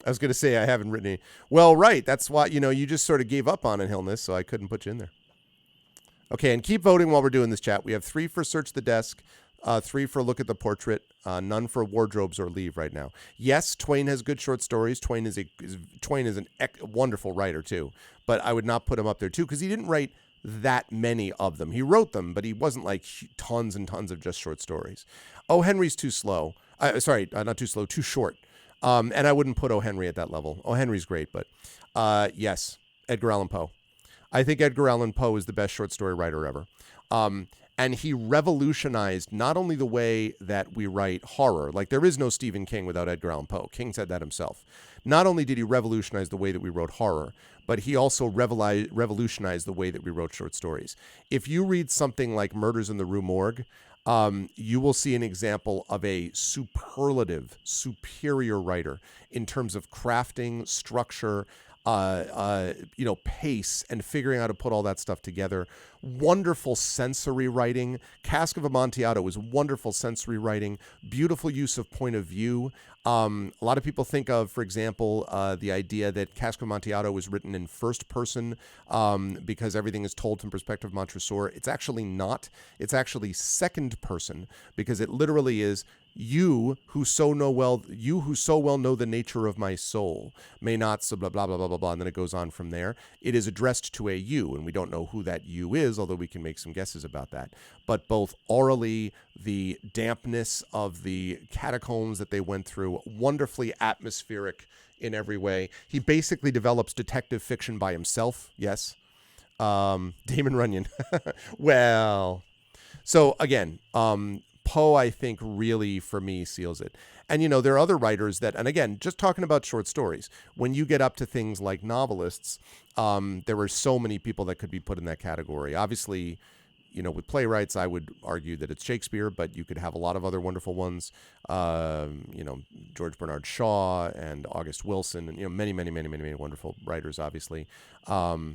I was going to say I haven't written any. Well, right. That's why, you just sort of gave up on it, Hilness, so I couldn't put you in there. Okay, and keep voting while we're doing this chat. We have 3 for search the desk, 3 for look at the portrait, none for wardrobes or leave right now. Yes, Twain has good short stories. Twain is an wonderful writer too, but I would not put him up there too because he didn't write that many of them. He wrote them, but he wasn't like tons and tons of just short stories. O. Henry's too slow. Not too slow, too short. And I wouldn't put O. Henry at that level. O. Henry's great, but yes, Edgar Allan Poe. I think Edgar Allan Poe is the best short story writer ever. And he revolutionized not only the way that we write horror, like there is no Stephen King without Edgar Allan Poe. King said that himself. Not only did he revolutionize the way that we wrote horror, but he also revolutionized the way that we wrote short stories. If you read something like Murders in the Rue Morgue, you will see an example of a superlative, superior writer in terms of crafting, structure, pace and figuring out how to put all that stuff together. Wonderful sensory writing. Cask of Amontillado is wonderful sensory writing. Beautiful use of point of view. A lot of people think of, for example, the idea that Cask of Amontillado was written in first person because everything is told from perspective of Montresor. It's actually not. It's actually second person because it literally is you who so well know the nature of my soul may not so blah blah blah blah blah blah, and then it goes on from there. It is addressed to a you, and we don't know who that you is, although we can make some guesses about that. But both orally, the dampness of the catacombs that they went through, wonderfully atmospheric in every way. He basically develops detective fiction by himself. Yes, Damon Runyon. Well, so again, Poe, I think, really, for me, seals it. And, there are other writers that, and again, just talking about short stories, when you get up to things like novelists, there are so many people that could be put in that category. Obviously, with playwrights, I would argue that it's Shakespeare, but you could have a lot of other wonderful ones, George Bernard Shaw and August Wilson, and, many, many, many, many, many wonderful writers, obviously. Harold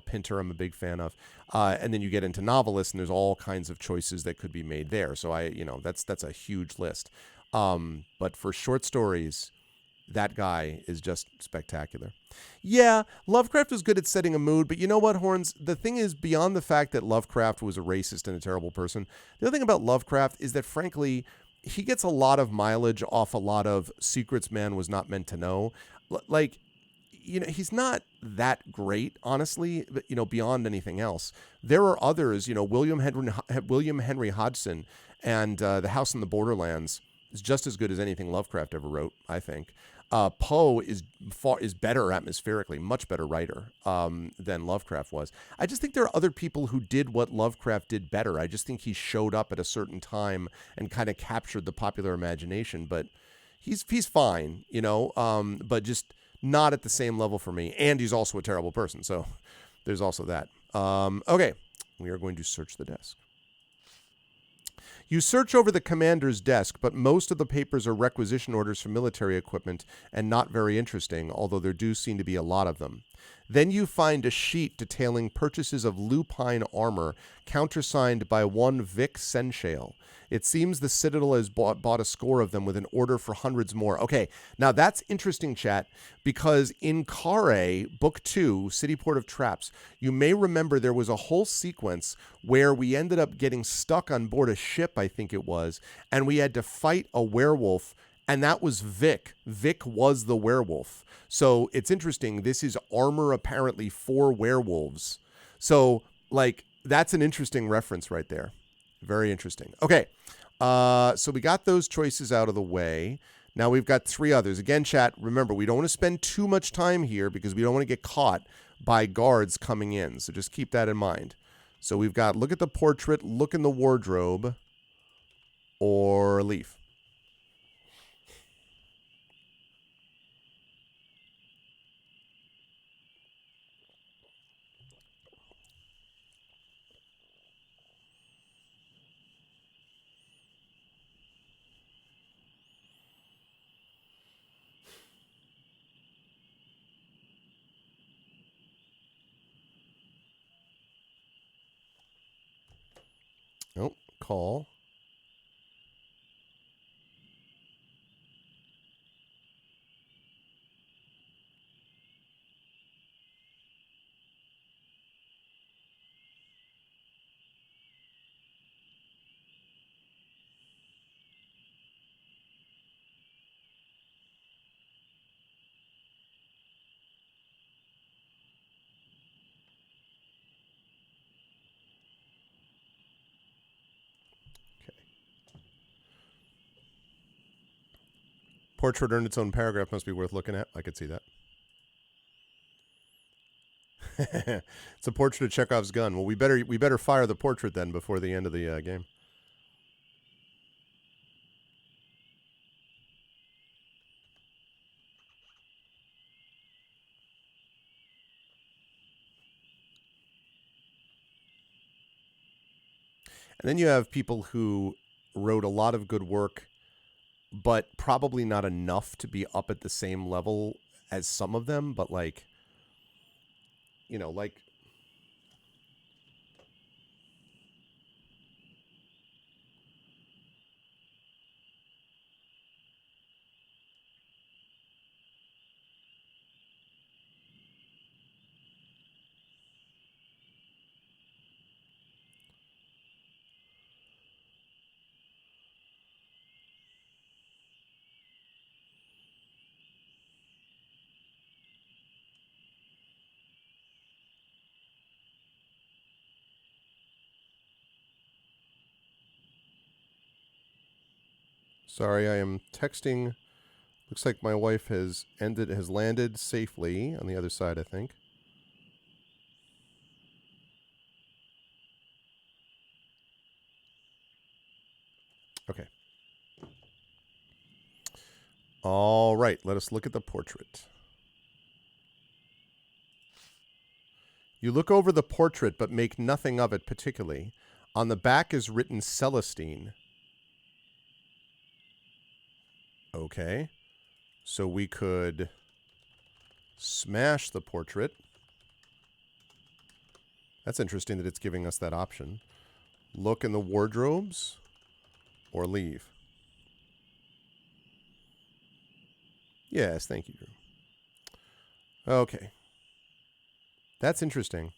Pinter, I'm a big fan of. And then you get into novelists, and there's all kinds of choices that could be made there. So that's a huge list. But for short stories, that guy is just spectacular. Yeah, Lovecraft was good at setting a mood, but you know what, Horns? The thing is, beyond the fact that Lovecraft was a racist and a terrible person, the other thing about Lovecraft is that, frankly, he gets a lot of mileage off a lot of secrets man was not meant to know. Like, he's not that great, honestly, but, beyond anything else. There are others, William Henry Hodgson and The House in the Borderlands is just as good as anything Lovecraft ever wrote, I think. Poe is better atmospherically, much better writer than Lovecraft was. I just think there are other people who did what Lovecraft did better. I just think he showed up at a certain time and kind of captured the popular imagination. But he's fine, but just not at the same level for me. And he's also a terrible person, so there's also that. Okay, we are going to search the desk. You search over the commander's desk, but most of the papers are requisition orders for military equipment and not very interesting, although there do seem to be a lot of them. Then you find a sheet detailing purchases of lupine armor, countersigned by one Vic Senshale. It seems the Citadel has bought a score of them with an order for hundreds more. Okay, now that's interesting, chat, because in Kare, Book 2, City Port of Traps, you may remember there was a whole sequence where we ended up getting stuck on board a ship, I think it was, and we had to fight a werewolf, and that was Vic. Vic was the werewolf. So it's interesting. This is armor apparently for werewolves. So, that's an interesting reference right there. Very interesting. Okay, so we got those choices out of the way. Now we've got 3 others. Again, chat, remember, we don't want to spend too much time here because we don't want to get caught by guards coming in. So just keep that in mind. So we've got look at the portrait, look in the wardrobe, or leave. Oh, call. Portrait earned its own paragraph, must be worth looking at. I could see that. It's a portrait of Chekhov's gun. Well, we better fire the portrait then before the end of the game. And then you have people who wrote a lot of good work, but probably not enough to be up at the same level as some of them, but like sorry, I am texting. Looks like my wife has landed safely on the other side, I think. Okay. All right, let us look at the portrait. You look over the portrait but make nothing of it particularly. On the back is written Celestine. Okay. So we could smash the portrait. That's interesting that it's giving us that option. Look in the wardrobes or leave. Yes, thank you, Drew. Okay. That's interesting.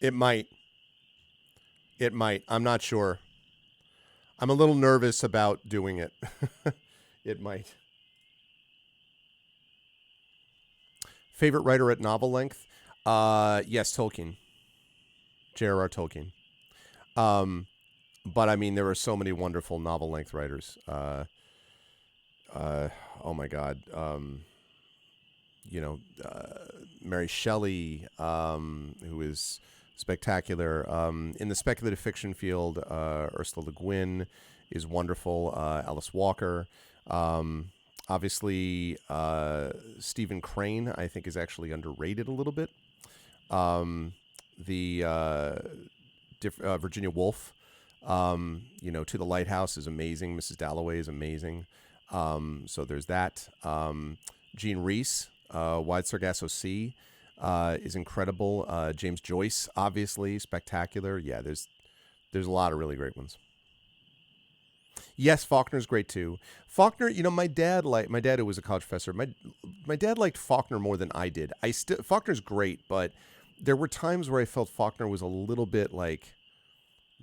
It might. It might. I'm not sure. I'm a little nervous about doing it. It might. Favorite writer at novel length? Yes, Tolkien. J.R.R. Tolkien. Um, but I mean, there are so many wonderful novel length writers. Oh my God. You know, Mary Shelley, who is spectacular. In the speculative fiction field, Ursula Le Guin is wonderful. Alice Walker. Obviously, Stephen Crane, I think, is actually underrated a little bit. The Virginia Woolf, To the Lighthouse is amazing. Mrs. Dalloway is amazing. So there's that. Jean Reese, Wide Sargasso Sea, is incredible. James Joyce, obviously, spectacular. Yeah, there's a lot of really great ones. Yes, Faulkner's great too. Faulkner, my dad who was a college professor, my dad liked Faulkner more than I did. Faulkner's great, but there were times where I felt Faulkner was a little bit like,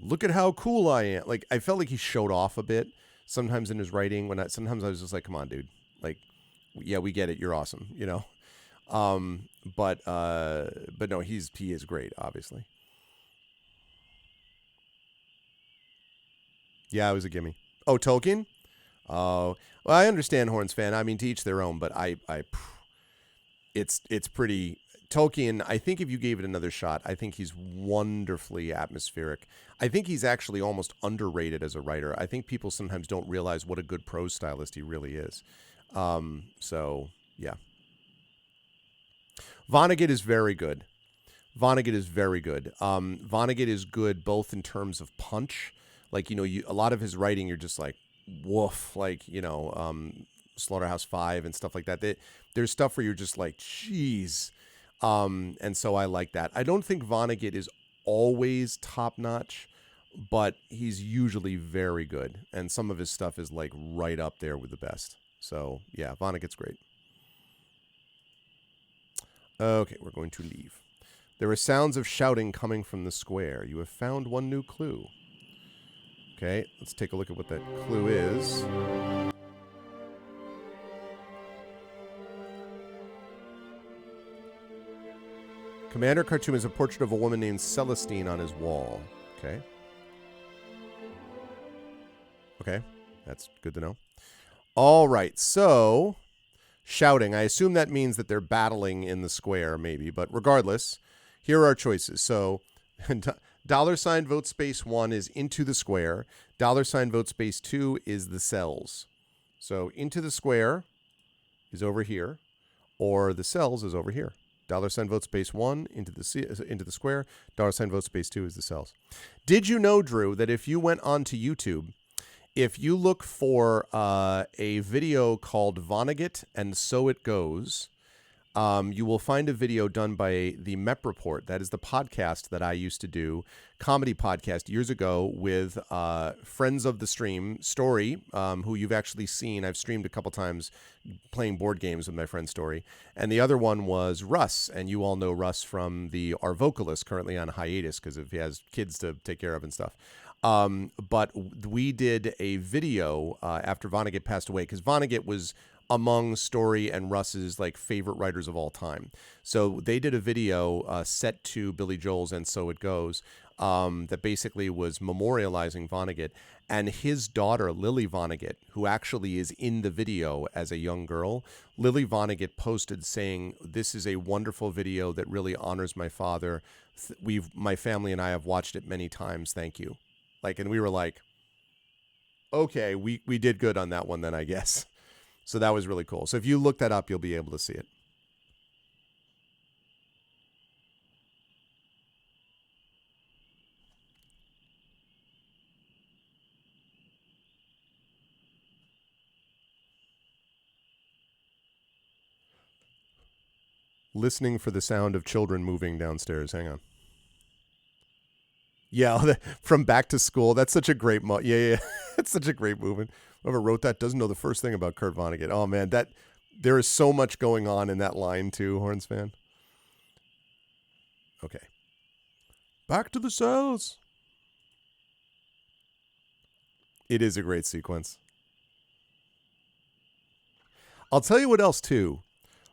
look at how cool I am. Like, I felt like he showed off a bit sometimes in his writing. Sometimes I was just like, come on, dude. Like, yeah, we get it. You're awesome, But no, he is great, obviously. Yeah, it was a gimme. Oh, Tolkien? Oh, well, I understand Horns fan. I mean, to each their own, but it's pretty. Tolkien, I think if you gave it another shot, I think he's wonderfully atmospheric. I think he's actually almost underrated as a writer. I think people sometimes don't realize what a good prose stylist he really is. So, yeah. Vonnegut is very good. Vonnegut is very good. Vonnegut is good both in terms of punch. Like, a lot of his writing, you're just like, woof, like, Slaughterhouse 5 and stuff like that. There's stuff where you're just like, geez. And so I like that. I don't think Vonnegut is always top notch, but he's usually very good. And some of his stuff is like right up there with the best. So yeah, Vonnegut's great. Okay, we're going to leave. There are sounds of shouting coming from the square. You have found one new clue. Okay, let's take a look at what that clue is. Commander Khartoum is a portrait of a woman named Celestine on his wall. Okay. Okay, that's good to know. All right, so shouting. I assume that means that they're battling in the square, maybe. But regardless, here are our choices. So $ vote space 1 is into the square. $ vote space 2 is the cells. So into the square is over here, or the cells is over here. $ vote space 1 into the square. $ vote space 2 is the cells. Did you know, Drew, that if you went onto YouTube, if you look for a video called Vonnegut and So It Goes, you will find a video done by the MEP Report. That is the podcast that I used to do, comedy podcast years ago with friends of the stream, Story, who you've actually seen. I've streamed a couple times playing board games with my friend Story. And the other one was Russ. And you all know Russ from our vocalist, currently on hiatus because he has kids to take care of and stuff. But we did a video after Vonnegut passed away, because Vonnegut was among Story and Russ's like favorite writers of all time. So they did a video set to Billy Joel's And So It Goes that basically was memorializing Vonnegut. And his daughter, Lily Vonnegut, who actually is in the video as a young girl, Lily Vonnegut posted saying, "This is a wonderful video that really honors my father. My family and I have watched it many times. Thank you." And we were like, okay, we did good on that one then, I guess. So that was really cool. So if you look that up, you'll be able to see it. Listening for the sound of children moving downstairs. Hang on. Yeah, from Back to School. That's such a great yeah. It's such a great movement. Whoever wrote that doesn't know the first thing about Kurt Vonnegut. Oh man, there is so much going on in that line too, Horns fan. Okay. Back to the cells. It is a great sequence. I'll tell you what else, too.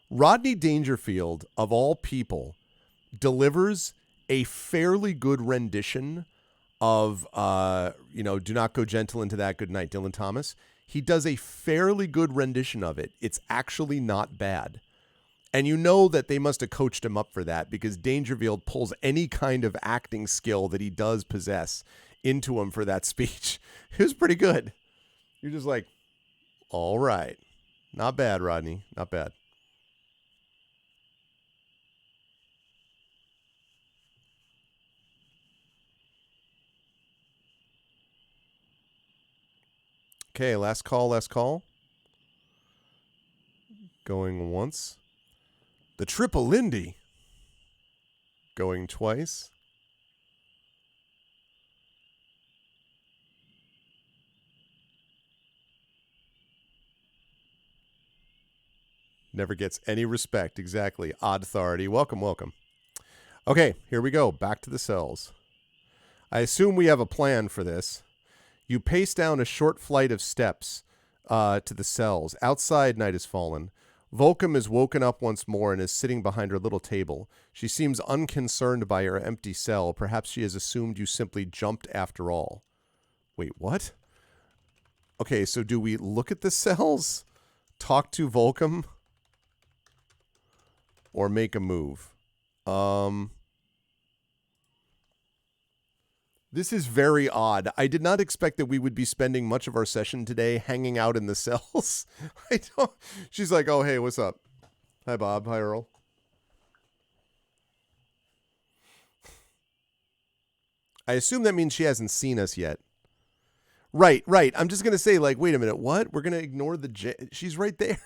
Rodney Dangerfield, of all people, delivers a fairly good rendition of, Do Not Go Gentle Into That Good Night, Dylan Thomas. He does a fairly good rendition of it. It's actually not bad. And you know that they must have coached him up for that, because Dangerfield pulls any kind of acting skill that he does possess into him for that speech. It was pretty good. You're just like, all right. Not bad, Rodney. Not bad. Okay, last call. Going once. The triple Lindy. Going twice. Never gets any respect. Exactly. Odd authority. Welcome. Okay, here we go. Back to the cells. I assume we have a plan for this. You pace down a short flight of steps to the cells. Outside, night has fallen. Volcom is woken up once more and is sitting behind her little table. She seems unconcerned by her empty cell. Perhaps she has assumed you simply jumped after all. Wait, what? Okay, so do we look at the cells, talk to Volcom, or make a move? This is very odd. I did not expect that we would be spending much of our session today hanging out in the cells. She's like, oh, hey, what's up? Hi, Bob. Hi, Earl. I assume that means she hasn't seen us yet. Right. I'm just going to say, like, wait a minute. What? We're going to ignore the... She's right there.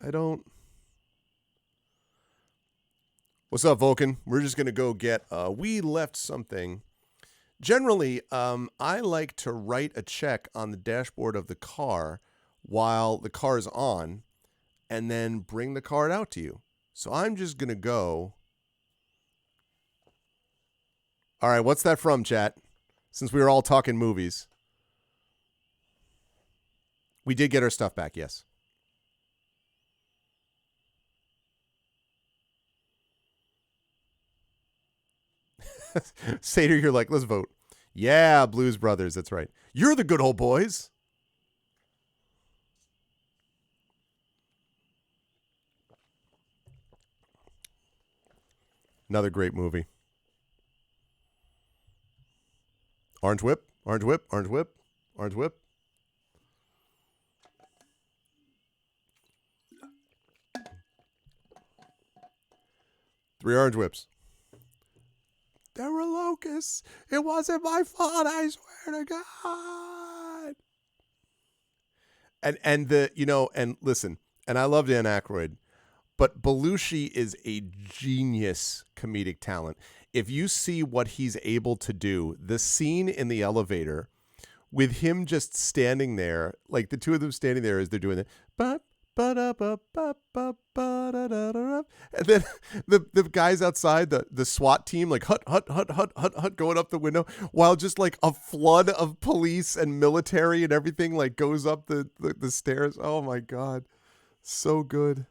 I don't... What's up, Vulcan? We're just going to go get... we left something. Generally, I like to write a check on the dashboard of the car while the car is on and then bring the card out to you. So I'm just going to go... All right, what's that from, chat? Since we were all talking movies. We did get our stuff back, yes. Seder, you're like, let's vote. Yeah, Blues Brothers, that's right. You're the good old boys. Another great movie. Orange Whip, Orange Whip, Orange Whip, Orange Whip. Three Orange Whips. There were locusts. It wasn't my fault, I swear to God. And the, and listen, and I love Dan Aykroyd, but Belushi is a genius comedic talent. If you see what he's able to do, the scene in the elevator with him just standing there, like the two of them standing there as they're doing it, and then the guys outside, the SWAT team, like hut, going up the window, while just like a flood of police and military and everything like goes up the stairs. Oh my God. So good.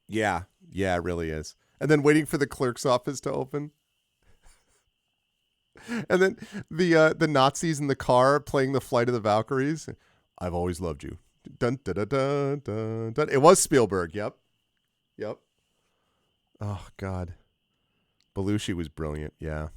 Yeah, it really is. And then waiting for the clerk's office to open. And then the Nazis in the car playing the Flight of the Valkyries. I've always loved you. Dun, dun, dun, dun, dun, dun. It was Spielberg. Yep. Oh God, Belushi was brilliant. Yeah.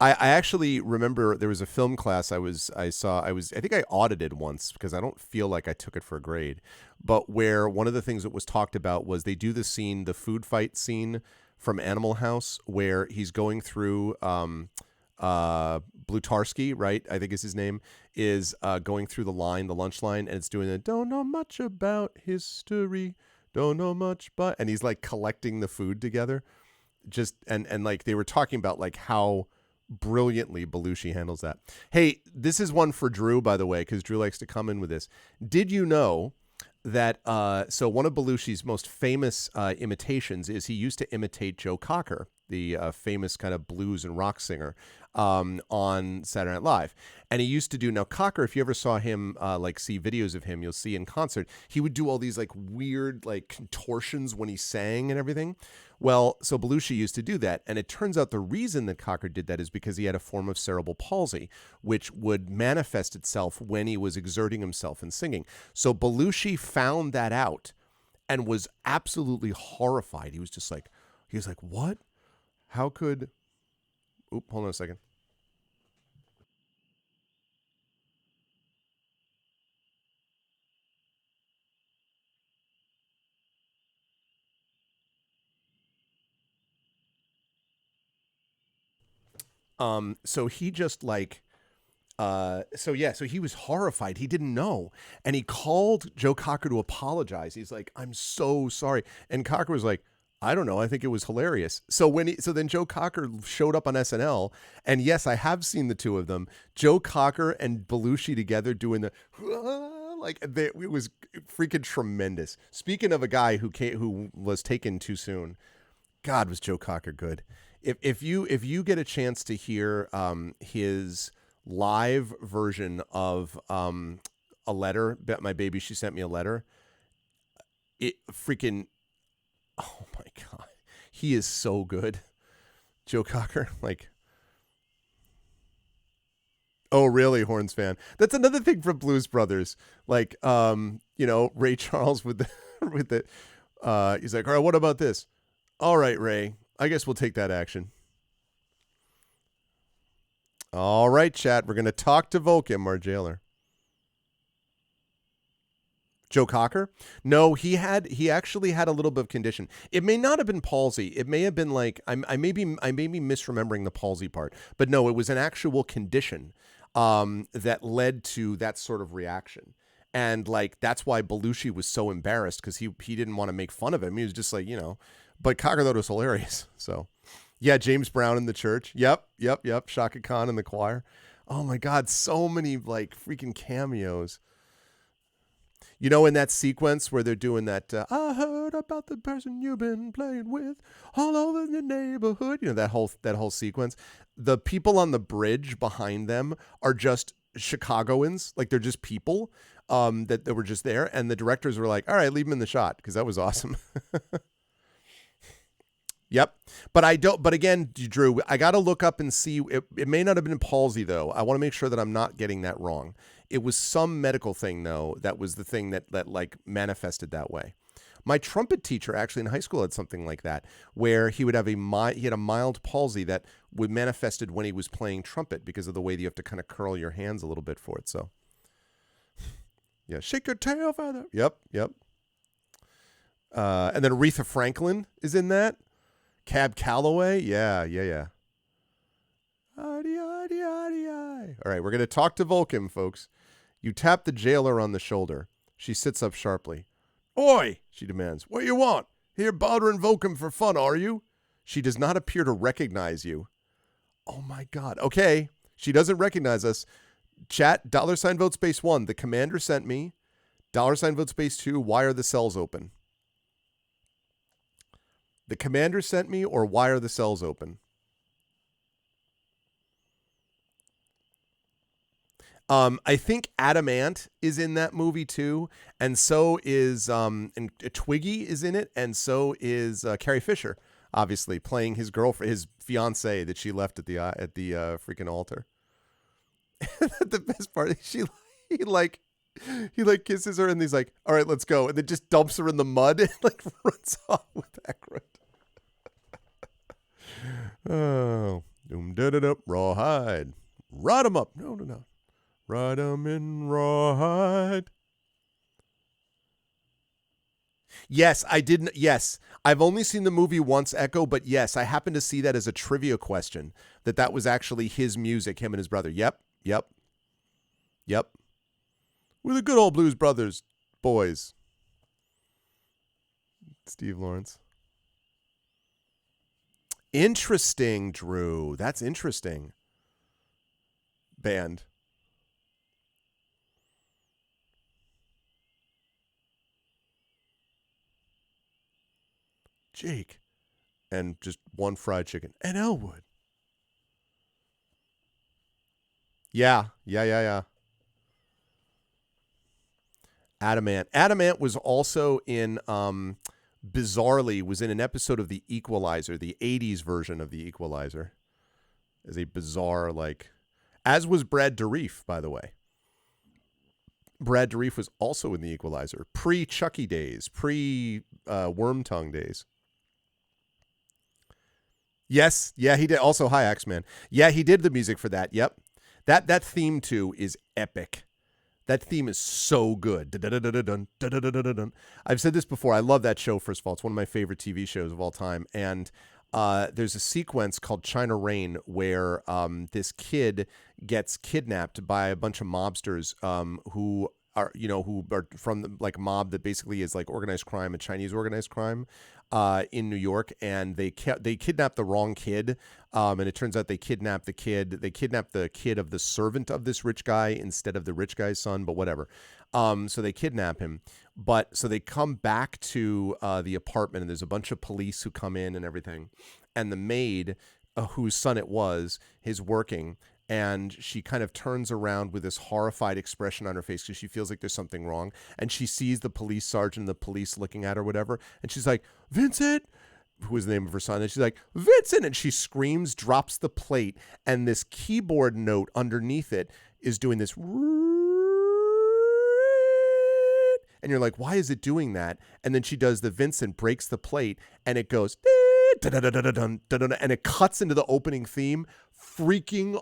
I actually remember there was a film class I think I audited once because I don't feel like I took it for a grade, but where one of the things that was talked about was they do the food fight scene from Animal House where he's going through Blutarsky, right? I think is his name, is going through the lunch line, and it's doing the don't know much about history, don't know much, but, and he's like collecting the food together. Just, and like they were talking about like how brilliantly Belushi handles that. Hey, this is one for Drew, by the way, because Drew likes to come in with this. Did you know that so one of Belushi's most famous imitations is he used to imitate Joe Cocker, the famous kind of blues and rock singer, on Saturday Night Live. And he used to do, now Cocker, if you ever saw him, like see videos of him, you'll see in concert, he would do all these like weird like contortions when he sang and everything. Well, so Belushi used to do that. And it turns out the reason that Cocker did that is because he had a form of cerebral palsy, which would manifest itself when he was exerting himself and singing. So Belushi found that out and was absolutely horrified. He was like, what? How could, oop, hold on a second. So he just like, so he was horrified. He didn't know. And he called Joe Cocker to apologize. He's like, I'm so sorry. And Cocker was like, I don't know. I think it was hilarious. So then Joe Cocker showed up on SNL, and yes, I have seen the two of them, Joe Cocker and Belushi together doing the it was freaking tremendous. Speaking of a guy who was taken too soon, God, was Joe Cocker good. If you get a chance to hear his live version of a letter, bet my baby she sent me a letter, it freaking, oh my God, he is so good. Joe Cocker, like, oh really, Horns fan. That's another thing from Blues Brothers. Like, Ray Charles with the with the he's like, all right, what about this? All right, Ray, I guess we'll take that action. All right, chat, we're gonna talk to Volkim, our jailer. Joe Cocker? No, he actually had a little bit of condition. It may not have been palsy. It may have been like I may be misremembering the palsy part, but no, it was an actual condition that led to that sort of reaction. And like that's why Belushi was so embarrassed because he didn't want to make fun of him. He was just like, but Cocker thought it was hilarious. So yeah, James Brown in the church. Yep. Shaka Khan in the choir. Oh my God, so many like freaking cameos. In that sequence where they're doing that, I heard about the person you've been playing with all over the neighborhood. That whole sequence. The people on the bridge behind them are just Chicagoans, like they're just people that were just there, and the directors were like, "All right, leave them in the shot," because that was awesome. Yep. But I don't, but again, Drew, I got to look up and see. It may not have been palsy, though. I want to make sure that I'm not getting that wrong. It was some medical thing, though. That was the thing that like manifested that way. My trumpet teacher actually in high school had something like that, where he would have he had a mild palsy that would manifested when he was playing trumpet because of the way that you have to kind of curl your hands a little bit for it. So, yeah, shake your tail feather. Yep. And then Aretha Franklin is in that. Cab Calloway? Yeah. All right, we're going to talk to Volkim, folks. You tap the jailer on the shoulder. She sits up sharply. Oi, she demands. What you want? Here bothering Volkim for fun, are you? She does not appear to recognize you. Oh, my God. Okay, she doesn't recognize us. Chat, $ vote space 1. The commander sent me. $ vote space 2. Why are the cells open? The commander sent me, or why are the cells open? I think Adamant is in that movie too, and so is and Twiggy is in it, and so is Carrie Fisher, obviously playing his girlfriend, his fiance that she left at the freaking altar. The best part, he kisses her and he's like, "All right, let's go," and then just dumps her in the mud and like runs off with Aykroyd. Oh, rawhide, ride 'em up. No. Ride 'em in rawhide. Yes, I didn't. Yes, I've only seen the movie once, Echo, but yes, I happened to see that as a trivia question, that was actually his music, him and his brother. Yep. We're the good old Blues Brothers boys. Steve Lawrence. Interesting, Drew. That's interesting. Band. Jake. And just one fried chicken. And Elwood. Yeah. Adamant. Adamant was also in, bizarrely, was in an episode of The Equalizer, the 80s version of The Equalizer. As a bizarre, like, as was Brad Dourif, by the way. Brad Dourif was also in The Equalizer. Pre-Chucky days. Wormtongue days. Yes. Yeah, he did. Also, hi, Axeman. Yeah, he did the music for that. Yep. That theme, too, is epic. That theme is so good. I've said this before. I love that show, first of all. It's one of my favorite TV shows of all time. And there's a sequence called China Rain where this kid gets kidnapped by a bunch of mobsters who are from like a mob that basically is like organized crime, a Chinese organized crime in New York, and they kidnapped the wrong kid, and it turns out they kidnapped the kid of the servant of this rich guy instead of the rich guy's son, but whatever. So they kidnap him, but so they come back to the apartment, and there's a bunch of police who come in and everything, and the maid, whose son it was, is working. And she kind of turns around with this horrified expression on her face because she feels like there's something wrong. And she sees the police sergeant and the police looking at her, whatever. And she's like, Vincent, who is the name of her son. And she's like, Vincent. And she screams, drops the plate. And this keyboard note underneath it is doing this. And you're like, why is it doing that? And then she does the Vincent, breaks the plate, and it goes, and it cuts into the opening theme. Freaking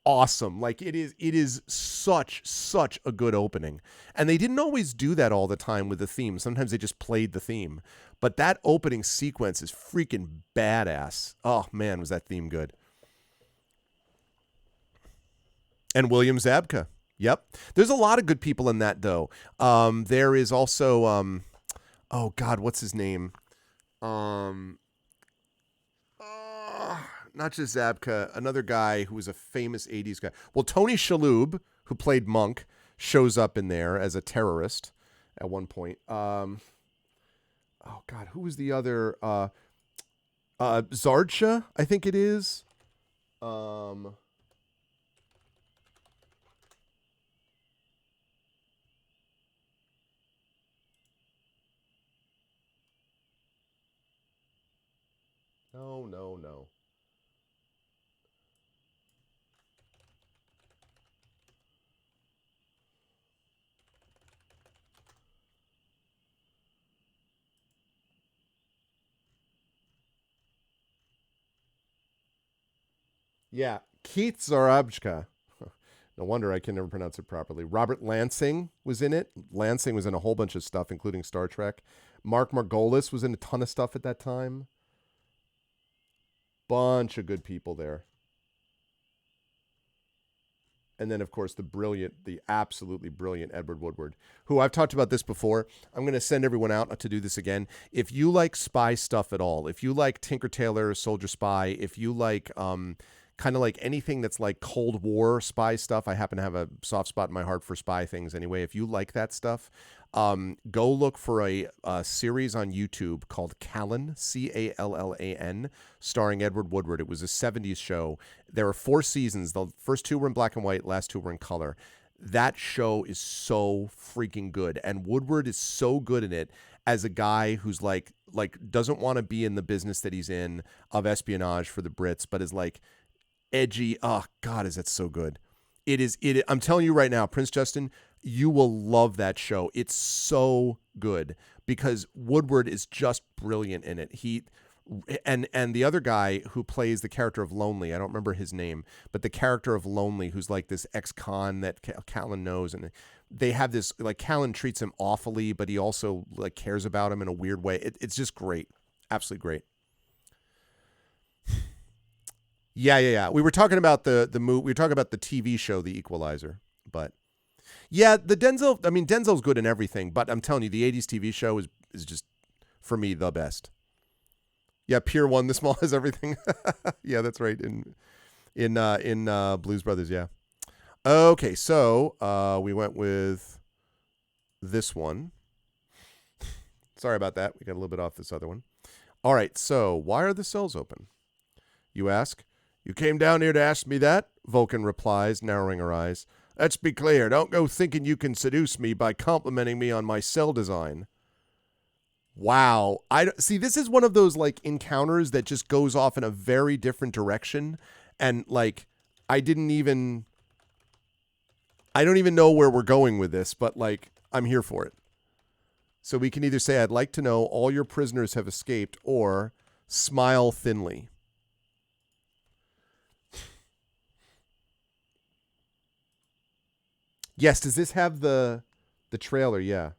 awesome. Like it is such a good opening. And they didn't always do that all the time with the theme. Sometimes they just played the theme. But that opening sequence is freaking badass. Oh man, was that theme good. And William Zabka. Yep. There's a lot of good people in that though. There is also oh god, what's his name? Not just Zabka, another guy who was a famous 80s guy. Well, Tony Shalhoub, who played Monk, shows up in there as a terrorist at one point. Oh, God, who was the other? Zardsha, I think it is. No. Yeah, Keith Zarabjka. No wonder I can never pronounce it properly. Robert Lansing was in it. Lansing was in a whole bunch of stuff, including Star Trek. Mark Margolis was in a ton of stuff at that time. Bunch of good people there. And then, of course, the absolutely brilliant Edward Woodward, who I've talked about this before. I'm going to send everyone out to do this again. If you like spy stuff at all, if you like Tinker Tailor, Soldier Spy, if you like kind of like anything that's like Cold War spy stuff, I happen to have a soft spot in my heart for spy things anyway. If you like that stuff, go look for a series on YouTube called Callan, Callan, starring Edward Woodward. It was a 70s show. There were 4 seasons. The first 2 were in black and white, last 2 were in color. That show is so freaking good. And Woodward is so good in it as a guy who's like doesn't want to be in the business that he's in of espionage for the Brits, but is like edgy. Oh God, is that so good. I'm telling you right now, Prince Justin, you will love that show. It's so good because Woodward is just brilliant in it. And the other guy who plays the character of Lonely, I don't remember his name, but the character of Lonely, who's like this ex-con that Callan knows, and they have this, like, Callan treats him awfully, but he also like cares about him in a weird way. It's just great. Absolutely great. Yeah. We were talking about the movie. We were talking about the TV show, The Equalizer. But yeah, the Denzel. I mean, Denzel's good in everything. But I'm telling you, the '80s TV show is just for me the best. Yeah, Pier 1, the small as everything. Yeah, that's right. In Blues Brothers. Yeah. Okay, so we went with this one. Sorry about that. We got a little bit off this other one. All right, so why are the cells open? You ask. You came down here to ask me that? Vulcan replies, narrowing her eyes. Let's be clear. Don't go thinking you can seduce me by complimenting me on my cell design. Wow. See, this is one of those like encounters that just goes off in a very different direction. And like, I don't even know where we're going with this, but like, I'm here for it. So we can either say, I'd like to know all your prisoners have escaped, or smile thinly. Yes, does this have the trailer? Yeah.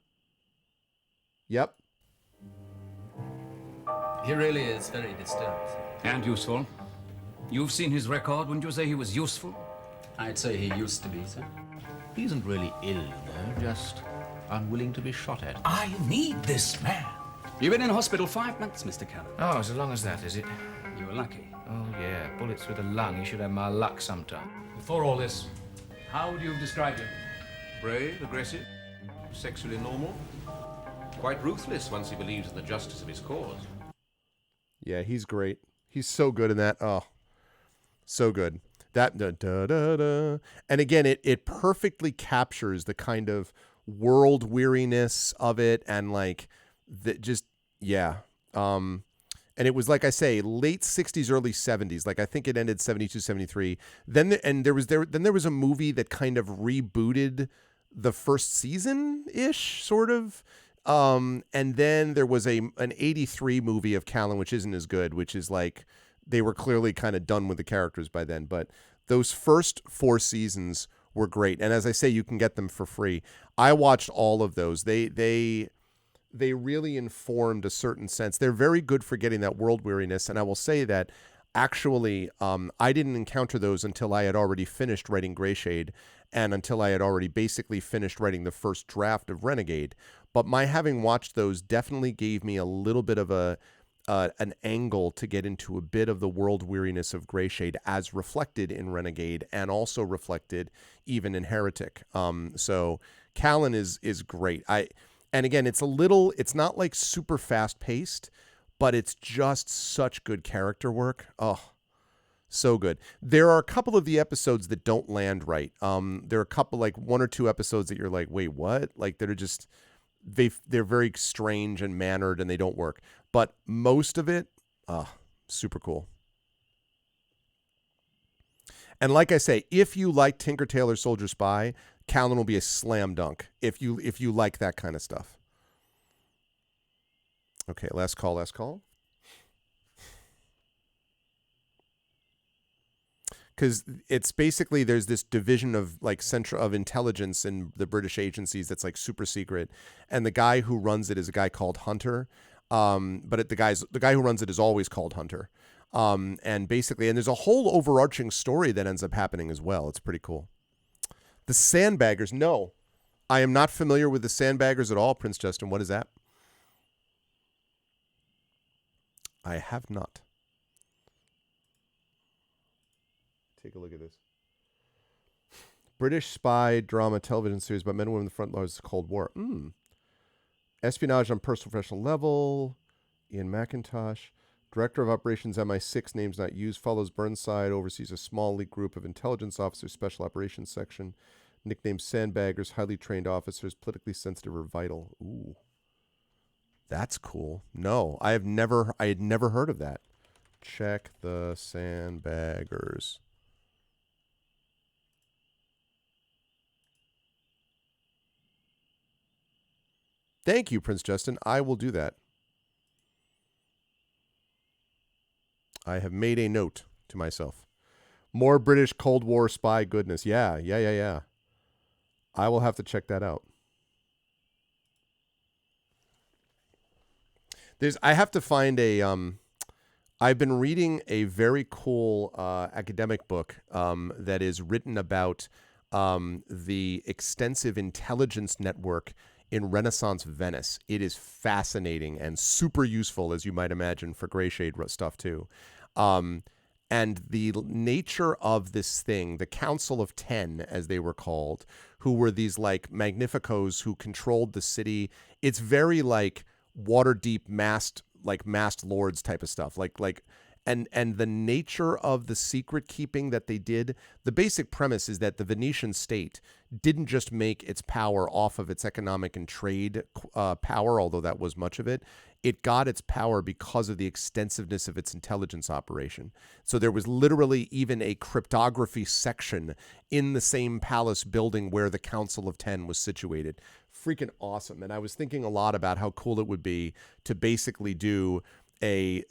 Yep. He really is very disturbed. And useful. You've seen his record. Wouldn't you say he was useful? I'd say he used to be, sir. He isn't really ill, though, just unwilling to be shot at. I need this man. You've been in hospital 5 months, Mr. Callan. Oh, as long as that, is it? You were lucky. Oh, yeah. Bullets through the lung. You should have my luck sometime. Before all this, how would you have described him? Brave, aggressive, sexually normal. Quite ruthless once he believes in the justice of his cause. Yeah, he's great. He's so good in that. Oh, so good. That da, da, da, da. And again, it perfectly captures the kind of world weariness of it, and like yeah. And it was, like I say, late 60s, early 70s. Like I think it ended 72, 73. Then there was a movie that kind of rebooted the first season-ish, sort of. And then there was an 83 movie of Callan, which isn't as good, which is like they were clearly kind of done with the characters by then. But those first 4 seasons were great. And as I say, you can get them for free. I watched all of those. They really informed a certain sense. They're very good for getting that world weariness. And I will say that actually, I didn't encounter those until I had already finished writing Greyshade, and until I had already basically finished writing the first draft of Renegade. But my having watched those definitely gave me a little bit of an angle to get into a bit of the world weariness of Greyshade, as reflected in Renegade and also reflected even in Heretic. So Callan is great. And again, it's not like super fast paced, but it's just such good character work. Oh, so good. There are a couple of the episodes that don't land right. There are a couple, like 1 or 2 episodes that you're like, wait, what? Like they're just, they're very strange and mannered and they don't work. But most of it, super cool. And like I say, if you like Tinker Tailor Soldier Spy, Callan will be a slam dunk if you like that kind of stuff. Okay, last call. Because it's basically, there's this division of like central of intelligence in the British agencies that's like super secret, and the guy who runs it is a guy called Hunter. But the guy who runs it is always called Hunter. And basically, and there's a whole overarching story that ends up happening as well. It's pretty cool. The Sandbaggers. No, I am not familiar with the Sandbaggers at all, Prince Justin. What is that? I have not. Take a look at this. British spy drama television series about men and women in the front lines of the Cold War. Espionage on personal professional level. Ian McIntosh. Director of Operations MI6, names not used, follows Burnside, oversees a small elite group of intelligence officers, special operations section. Nicknamed Sandbaggers, highly trained officers, politically sensitive or vital. Ooh. That's cool. No, I had never heard of that. Check the Sandbaggers. Thank you, Prince Justin. I will do that. I have made a note to myself. More British Cold War spy goodness. Yeah. I will have to check that out. I have to find a, I've been reading a very cool academic book that is written about the extensive intelligence network in Renaissance Venice. It is fascinating and super useful, as you might imagine, for Greyshade stuff too. And the nature of this thing, the Council of 10, as they were called, who were these like magnificos who controlled the city. It's very like Waterdeep masked like masked lords type of stuff. And the nature of the secret keeping that they did, the basic premise is that the Venetian state didn't just make its power off of its economic and trade power, although that was much of it. It got its power because of the extensiveness of its intelligence operation. So there was literally even a cryptography section in the same palace building where the Council of Ten was situated. Freaking awesome. And I was thinking a lot about how cool it would be to basically do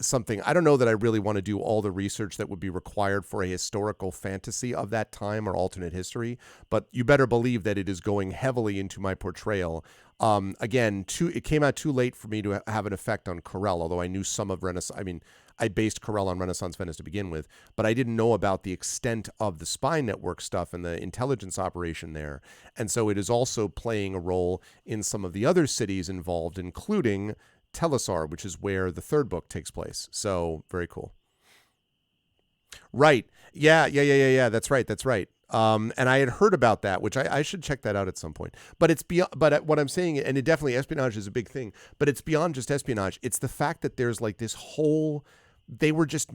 something. I don't know that I really want to do all the research that would be required for a historical fantasy of that time or alternate history, but you better believe that it is going heavily into my portrayal. Again, it came out too late for me to have an effect on Corel, although I knew some of Renaissance. I mean, I based Corel on Renaissance Venice to begin with, but I didn't know about the extent of the spy network stuff and the intelligence operation there. And so it is also playing a role in some of the other cities involved, including Telesar, which is where the third book takes place. So very cool. Right. Yeah. That's right. And I had heard about that, which I should check that out at some point. But it's beyond. But what I'm saying, and it definitely espionage is a big thing. But it's beyond just espionage. It's the fact that there's like this whole. They were just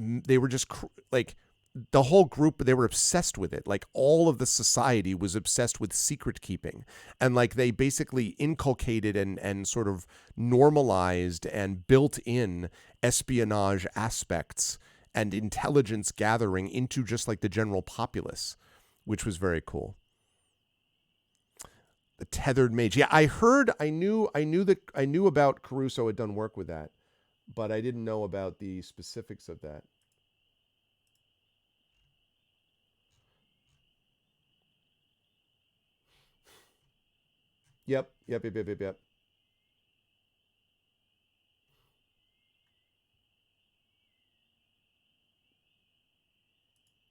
like the whole group. They were obsessed with it. Like all of the society was obsessed with secret keeping, and like they basically inculcated and sort of normalized and built in espionage aspects and intelligence gathering into just like the general populace, which was very cool. The tethered mage. Yeah, I knew about Caruso had done work with that, but I didn't know about the specifics of that. Yep.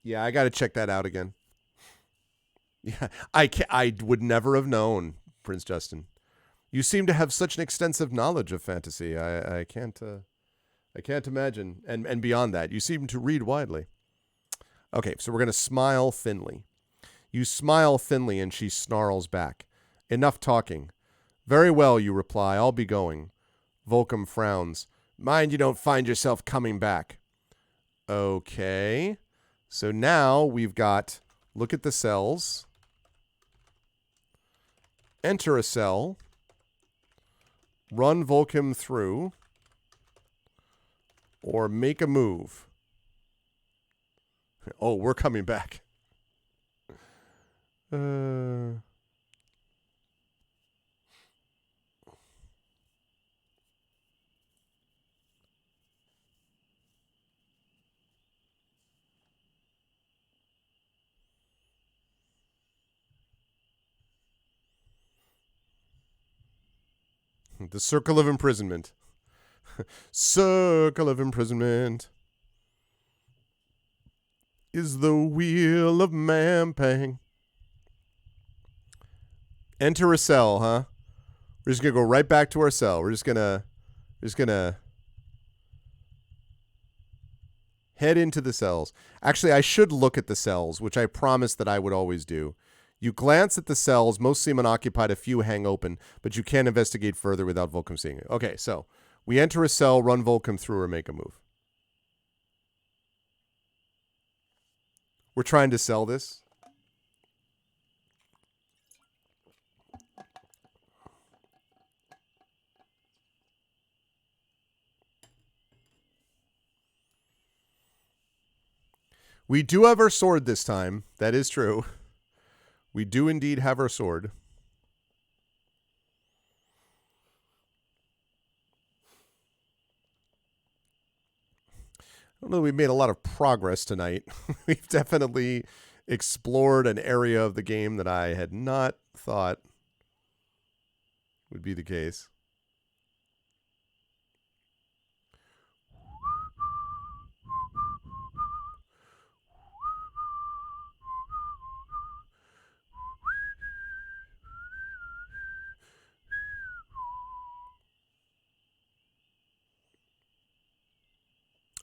Yeah, I got to check that out again. Yeah, I would never have known, Prince Justin. You seem to have such an extensive knowledge of fantasy. I can't imagine. And beyond that, you seem to read widely. Okay, so we're going to smile thinly. You smile thinly and she snarls back. Enough talking. Very well, you reply. I'll be going. Volcom frowns. Mind you don't find yourself coming back. Okay. So now we've got, look at the cells. Enter a cell. Run Volcom through. Or make a move. Oh, we're coming back. The circle of imprisonment. Circle of imprisonment is the wheel of Mampang. Enter a cell, huh? We're just gonna go right back to our cell. We're just gonna head into the cells. Actually, I should look at the cells, which I promised that I would always do. You glance at the cells. Most seem unoccupied. A few hang open, but you can't investigate further without Volcom seeing it. Okay, so we enter a cell, run Volcom through, or make a move. We're trying to sell this. We do have our sword this time. That is true. We do indeed have our sword. I don't know, we've made a lot of progress tonight. We've definitely explored an area of the game that I had not thought would be the case.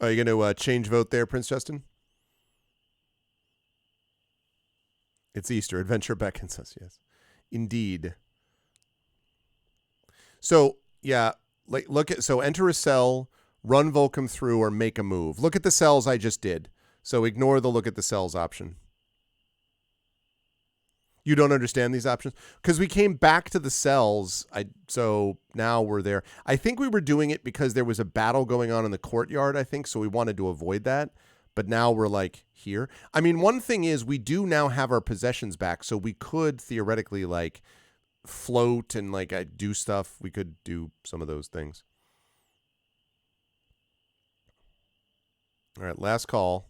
Are you going to change vote there, Prince Justin? It's Easter. Adventure beckons us, yes. Indeed. So, yeah, like look at, so enter a cell, run Volcom through, or make a move. Look at the cells I just did. So ignore the look at the cells option. You don't understand these options? Because we came back to the cells, so now we're there. I think we were doing it because there was a battle going on in the courtyard, I think, so we wanted to avoid that. But now we're, like, here. I mean, one thing is we do now have our possessions back, so we could theoretically, like, float and, like, do stuff. We could do some of those things. All right, last call.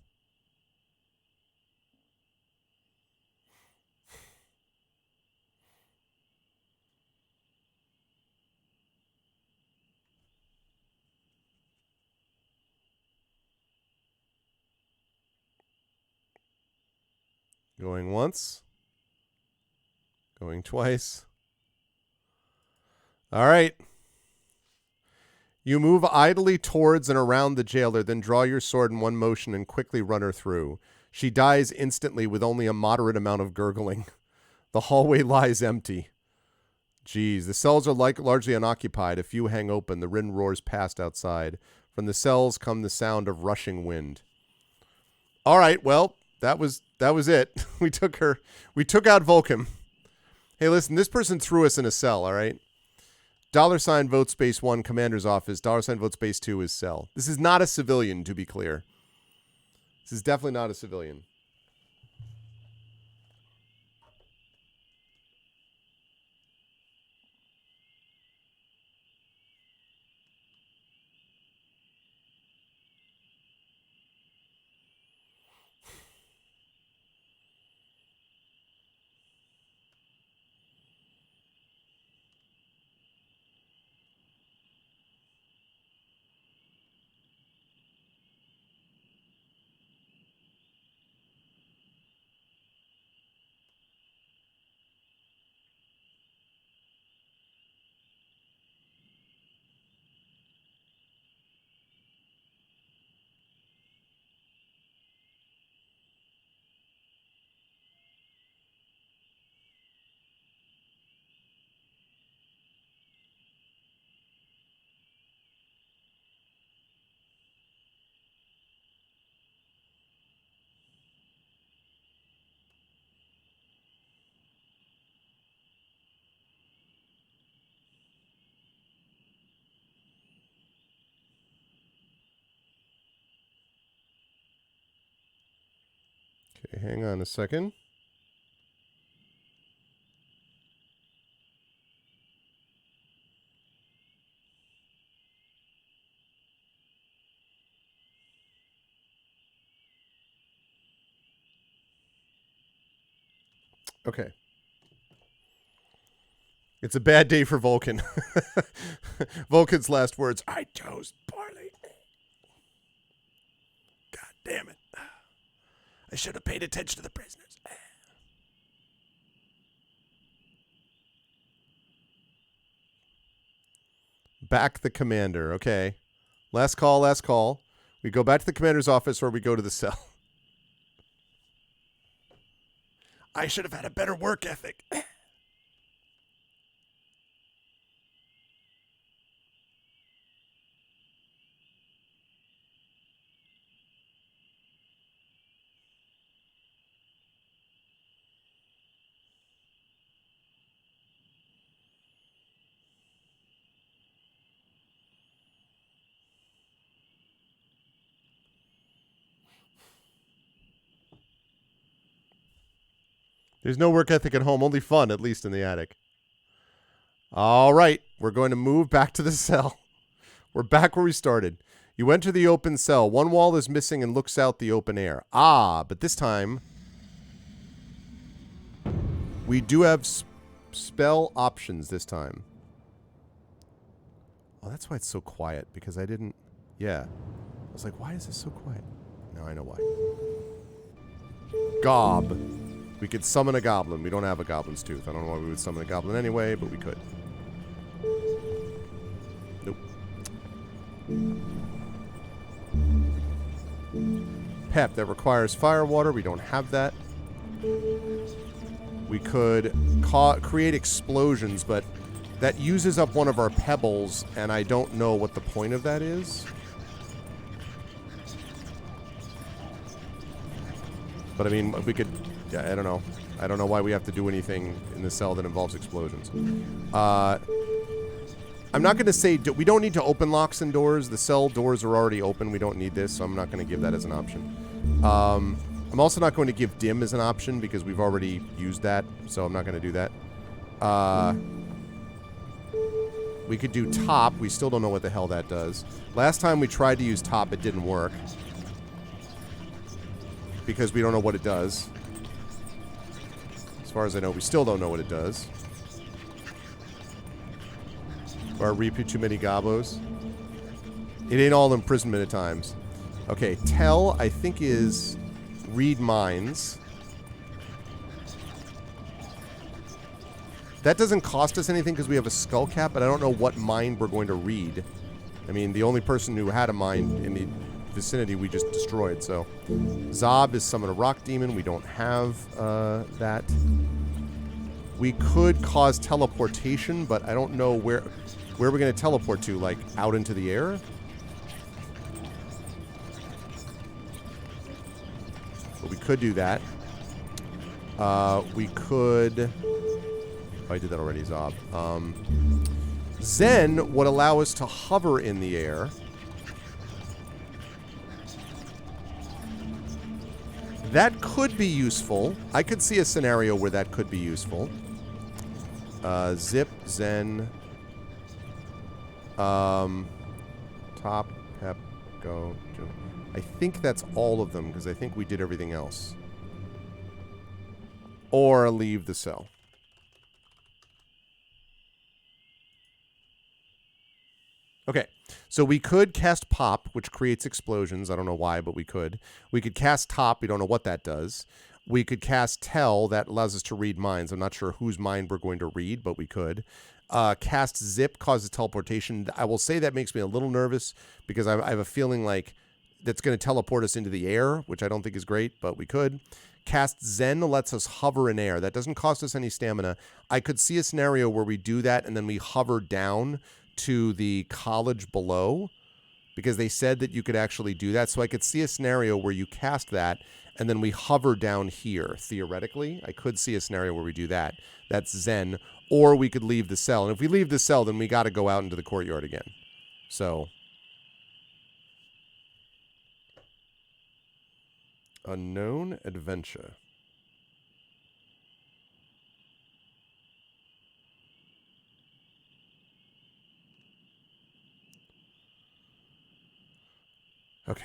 Going once. Going twice. All right. You move idly towards and around the jailer, then draw your sword in one motion and quickly run her through. She dies instantly with only a moderate amount of gurgling. The hallway lies empty. Geez, the cells are largely unoccupied. A few hang open. The wind roars past outside. From the cells come the sound of rushing wind. All right, well, that was it. We took out Volcom. Hey, listen, this person threw us in a cell, all right? $sign vote space 1, commander's office. $sign vote space 2 is cell. This is not a civilian, to be clear. This is definitely not a civilian. Okay, hang on a second. Okay. It's a bad day for Vulcan. Vulcan's last words, I chose poorly. God damn it. I should have paid attention to the prisoners. Back the commander. Okay. Last call, last call. We go back to the commander's office or we go to the cell. I should have had a better work ethic. There's no work ethic at home, only fun, at least in the attic. All right, we're going to move back to the cell. We're back where we started. You enter the open cell. One wall is missing and looks out the open air. Ah, but this time we do have spell options this time. Oh, that's why it's so quiet, because I didn't... Yeah. I was like, why is this so quiet? Now I know why. Gob. We could summon a goblin. We don't have a goblin's tooth. I don't know why we would summon a goblin anyway, but we could. Nope. Pep, that requires fire water. We don't have that. We could create explosions, but that uses up one of our pebbles, and I don't know what the point of that is. But I mean, we could... I don't know. I don't know why we have to do anything in the cell that involves explosions. I'm not going to say... We don't need to open locks and doors. The cell doors are already open. We don't need this, so I'm not going to give that as an option. I'm also not going to give dim as an option because we've already used that, so I'm not going to do that. We could do top. We still don't know what the hell that does. Last time we tried to use top, it didn't work. Because we don't know what it does. As far as I know, we still don't know what it does. Or repeat too many gobos. It ain't all imprisonment at times. Okay, tell, I think, is read minds. That doesn't cost us anything because we have a skull cap, but I don't know what mind we're going to read. I mean, the only person who had a mind in the vicinity we just destroyed, so. Zob is summon a rock demon. We don't have that. We could cause teleportation, but I don't know where we're going to teleport to, like out into the air? But we could do that. We could... Oh, I did that already, Zob. Zen would allow us to hover in the air. That could be useful. I could see a scenario where that could be useful. Zip, Zen. Top, Pep, Go. I think that's all of them, because I think we did everything else. Or leave the cell. Okay, so we could cast Pop, which creates explosions. I don't know why, but we could. We could cast Top. We don't know what that does. We could cast Tell. That allows us to read minds. I'm not sure whose mind we're going to read, but we could. Cast Zip causes teleportation. I will say that makes me a little nervous because I have a feeling like that's going to teleport us into the air, which I don't think is great, but we could. Cast Zen lets us hover in air. That doesn't cost us any stamina. I could see a scenario where we do that and then we hover down to the college below because they said that you could actually do that. So I could see a scenario where you cast that and then we hover down here. Theoretically, I could see a scenario where we do that. That's Zen. Or we could leave the cell. And if we leave the cell, then we got to go out into the courtyard again. So... Unknown adventure. Okay.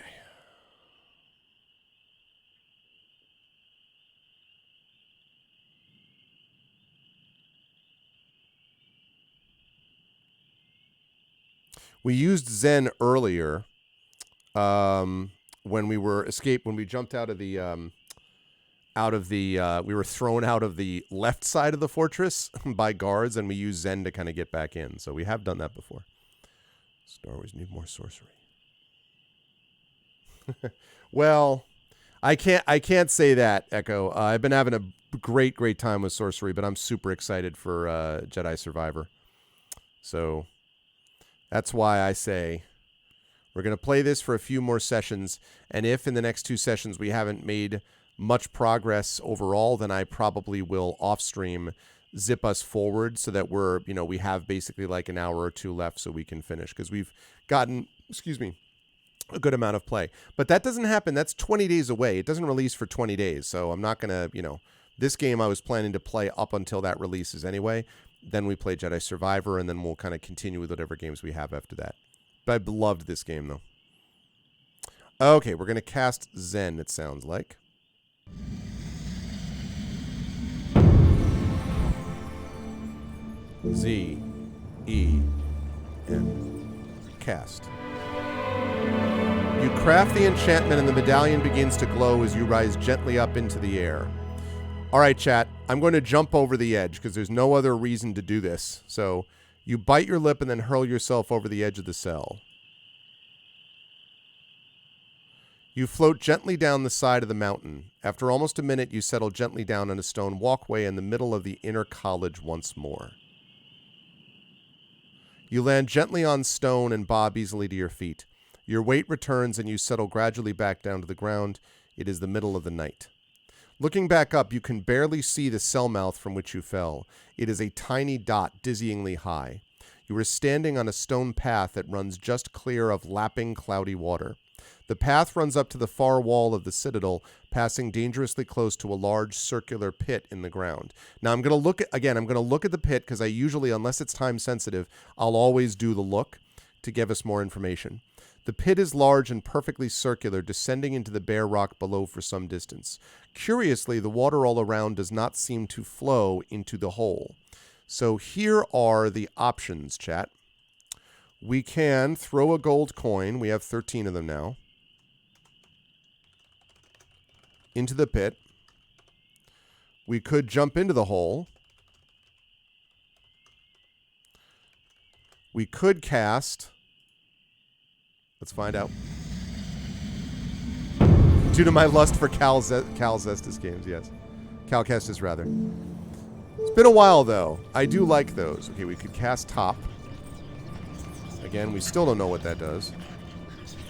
We used Zen earlier. When we were when we jumped out of the, we were thrown out of the left side of the fortress by guards, and we used Zen to kind of get back in. So we have done that before. Star Wars need more sorcery. Well, I can't say that, Echo. I've been having a great time with sorcery, but I'm super excited for Jedi Survivor. So that's why I say... We're going to play this for a few more sessions, and if in the next 2 sessions we haven't made much progress overall, then I probably will off-stream zip us forward so that we're, we have basically like an hour or 2 left so we can finish, because we've gotten, a good amount of play. But that doesn't happen. That's 20 days away. It doesn't release for 20 days, so I'm not going to, this game I was planning to play up until that releases anyway. Then we play Jedi Survivor, and then we'll kind of continue with whatever games we have after that. But I loved this game, though. Okay, we're going to cast Zen, it sounds like. Z, E, N. Cast. You craft the enchantment and the medallion begins to glow as you rise gently up into the air. All right, chat. I'm going to jump over the edge because there's no other reason to do this. So... You bite your lip and then hurl yourself over the edge of the cell. You float gently down the side of the mountain. After almost a minute, you settle gently down on a stone walkway in the middle of the inner college once more. You land gently on stone and bob easily to your feet. Your weight returns and you settle gradually back down to the ground. It is the middle of the night. Looking back up, you can barely see the cell mouth from which you fell. It is a tiny dot, dizzyingly high. You are standing on a stone path that runs just clear of lapping, cloudy water. The path runs up to the far wall of the citadel, passing dangerously close to a large circular pit in the ground. Now I'm going to look at the pit because I usually, unless it's time sensitive, I'll always do the look to give us more information. The pit is large and perfectly circular, descending into the bare rock below for some distance. Curiously, the water all around does not seem to flow into the hole. So here are the options, chat. We can throw a gold coin. We have 13 of them now. Into the pit. We could jump into the hole. We could cast. Let's find out. Due to my lust for Cal Zestis games, yes. Cal Kestis, rather. It's been a while, though. I do like those. Okay, we could cast top. Again, we still don't know what that does.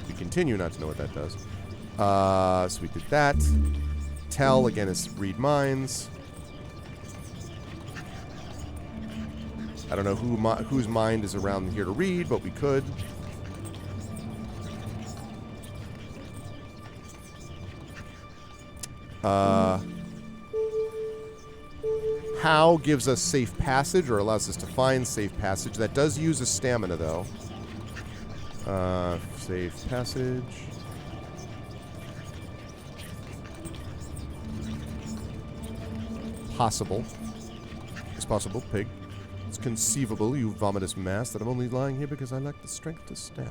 We continue not to know what that does. So we did that. Tell, again, is read minds. I don't know whose mind is around here to read, but we could. How gives us safe passage, or allows us to find safe passage. That does use a stamina, though. Safe passage. Possible. It's possible, pig. It's conceivable, you vomitous mass, that I'm only lying here because I lack the strength to stand.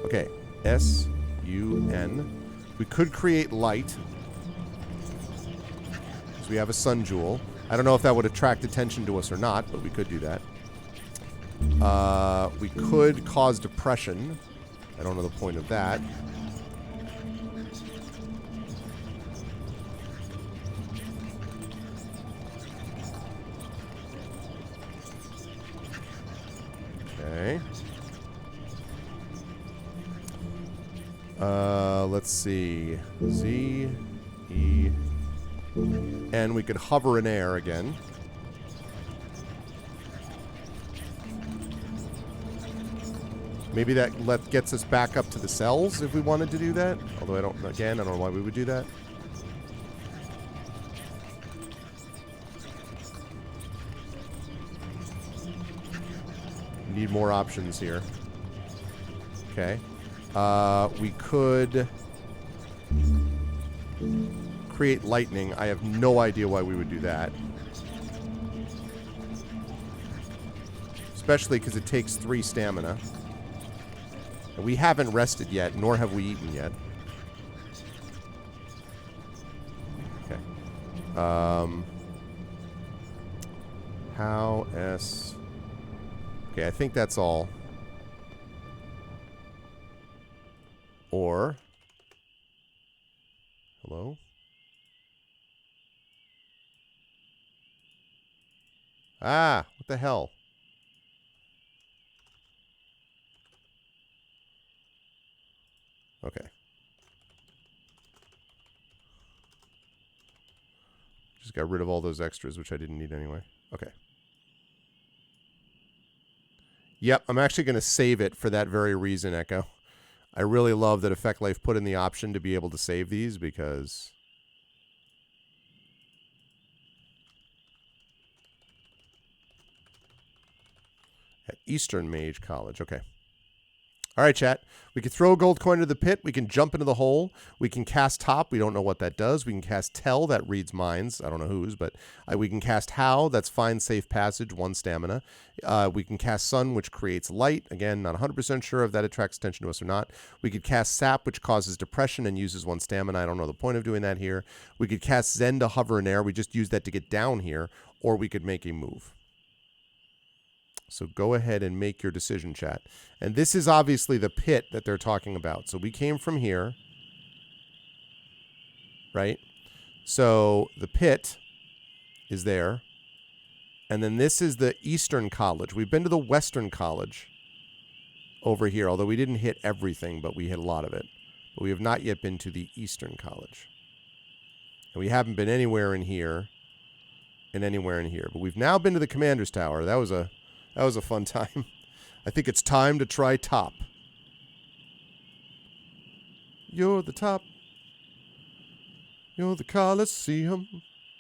Okay. S-U-N. We could create light. Because we have a sun jewel. I don't know if that would attract attention to us or not, but we could do that. We could cause depression. I don't know the point of that. Okay. Let's see. Z, E, and we could hover in air again. Maybe that gets us back up to the cells if we wanted to do that. Although I don't know why we would do that. Need more options here. Okay. We could create lightning. I have no idea why we would do that. Especially because it takes 3 stamina. And we haven't rested yet, nor have we eaten yet. Okay. How S... Okay, I think that's all. Or... Hello? Ah, what the hell? Okay. Just got rid of all those extras, which I didn't need anyway. Okay. Yep, I'm actually going to save it for that very reason, Echo. I really love that Effect Life put in the option to be able to save these because... At Eastern Mage College. Okay. All right, chat. We can throw a gold coin into the pit. We can jump into the hole. We can cast top. We don't know what that does. We can cast tell. That reads minds. I don't know whose, but we can cast how. That's find safe passage, 1 stamina. We can cast sun, which creates light. Again, not 100% sure if that attracts attention to us or not. We could cast sap, which causes depression and uses 1 stamina. I don't know the point of doing that here. We could cast zen to hover in air. We just use that to get down here, or we could make a move. So go ahead and make your decision, chat. And this is obviously the pit that they're talking about. So we came from here, right? So the pit is there. And then this is the Eastern College. We've been to the Western College over here, although we didn't hit everything, but we hit a lot of it. But we have not yet been to the Eastern College. And we haven't been anywhere in here. And anywhere in here. But we've now been to the commander's tower. That was a fun time. I think it's time to try top. You're the top. You're the Colosseum.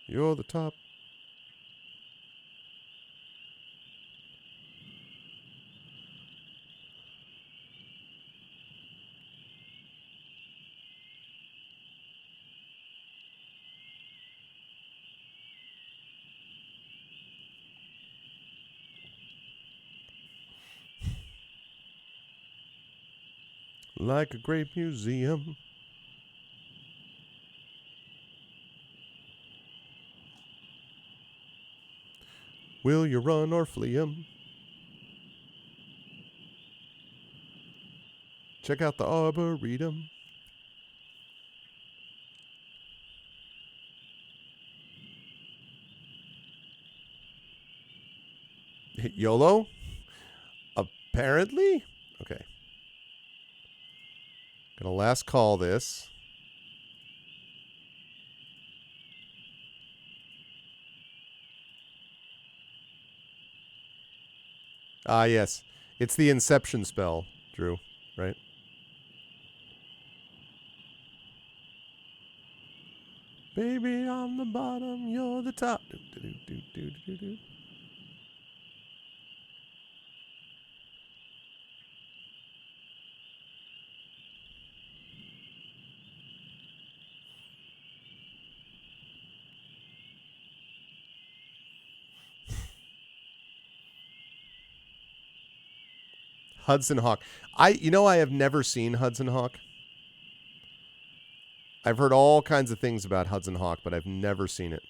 You're the top. Like a great museum. Will you run or flee 'em? Check out the Arboretum. YOLO? Apparently? Okay. Gonna last call this. Ah, yes. It's the Inception spell, Drew, right? Baby, on the bottom, you're the top. Do. Hudson Hawk. I have never seen Hudson Hawk. I've heard all kinds of things about Hudson Hawk, but I've never seen it.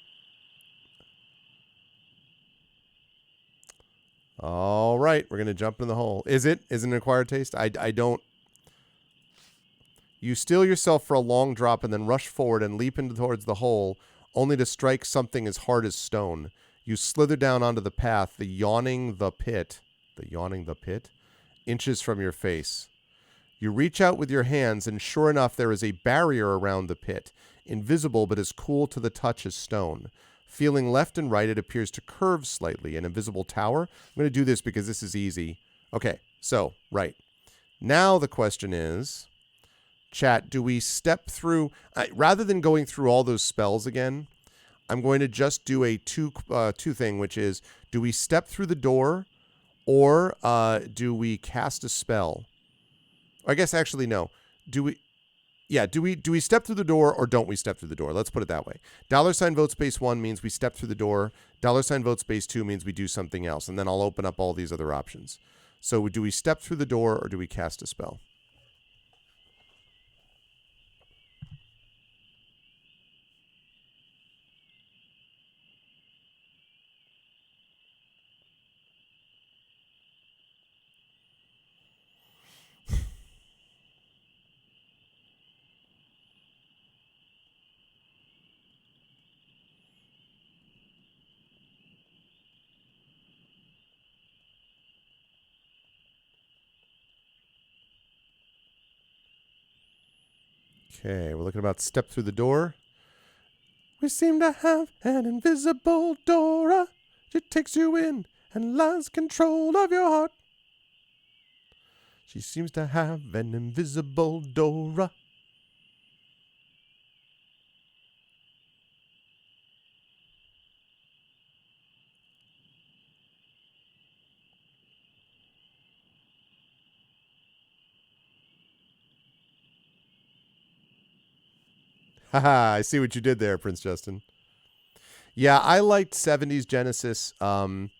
All right, we're going to jump in the hole. Is it an acquired taste? I don't. You steel yourself for a long drop and then rush forward and leap into towards the hole, only to strike something as hard as stone. You slither down onto the path, the yawning the pit, inches from your face. You reach out with your hands, and sure enough, there is a barrier around the pit, invisible but as cool to the touch as stone. Feeling left and right, it appears to curve slightly. An invisible tower. I'm going to do this because this is easy. Okay, so, right. Now the question is, chat, do we step through... rather than going through all those spells again, I'm going to just do a two thing, which is, do we step through the door, or do we cast a spell? I guess actually no. Do we step through the door or don't we step through the door? Let's put it that way. $ vote space 1 means we step through the door. $ vote space 2 means we do something else. And then I'll open up all these other options. So do we step through the door or do we cast a spell? Okay, we're looking about step through the door. We seem to have an invisible Dora. She takes you in and lost control of your heart. She seems to have an invisible Dora. Haha, I see what you did there, Prince Justin. Yeah, I liked 70s Genesis. And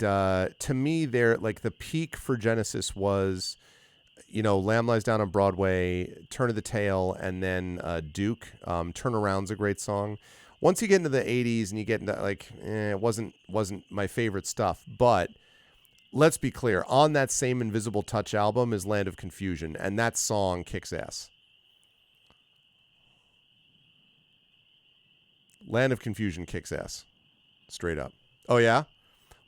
to me, there, like, the peak for Genesis was, Lamb Lies Down on Broadway, Turn of the Tail, and then Duke. Turnaround's a great song. Once you get into the 80s and you get into, it wasn't my favorite stuff. But let's be clear, on that same Invisible Touch album is Land of Confusion, and that song kicks ass. Land of Confusion kicks ass. Straight up. Oh, yeah?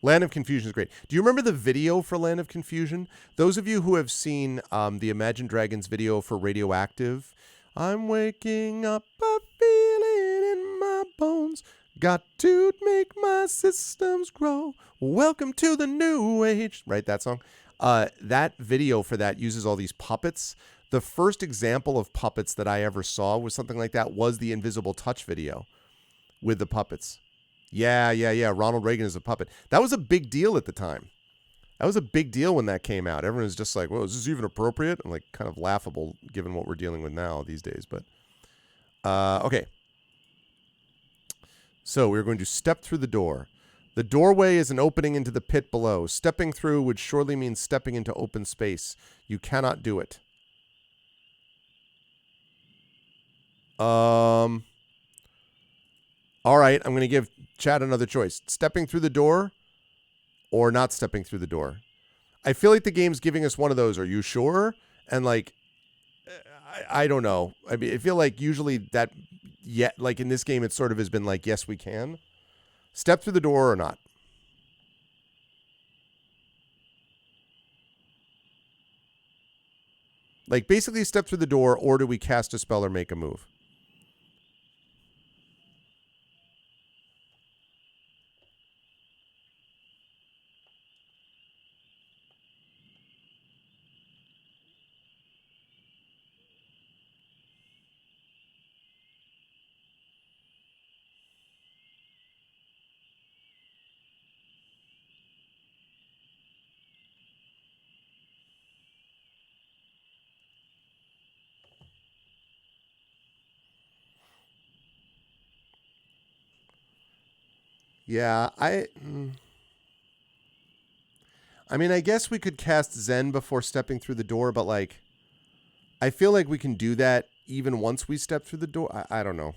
Land of Confusion is great. Do you remember the video for Land of Confusion? Those of you who have seen the Imagine Dragons video for Radioactive, I'm waking up a feeling Got to make my systems grow. Welcome to the new age. Right, that song? That video for that uses all these puppets. The first example of puppets that I ever saw was something like that was the Invisible Touch video with the puppets. Yeah. Ronald Reagan is a puppet. That was a big deal at the time. That was a big deal when that came out. Everyone was just like, well, is this even appropriate? And like kind of laughable given what we're dealing with now these days. But okay. So we're going to step through the door. The doorway is an opening into the pit below. Stepping through would surely mean stepping into open space. You cannot do it. All right, I'm going to give Chad another choice. Stepping through the door or not stepping through the door. I feel like the game's giving us one of those. Are you sure? And like, I don't know. I mean, I feel like usually that, like in this game, it sort of has been like, yes, we can. Step through the door or not. Like basically step through the door, or do we cast a spell or make a move? Yeah, I mean, I guess we could cast Zen before stepping through the door, but like, I feel like we can do that even once we step through the door. I don't know.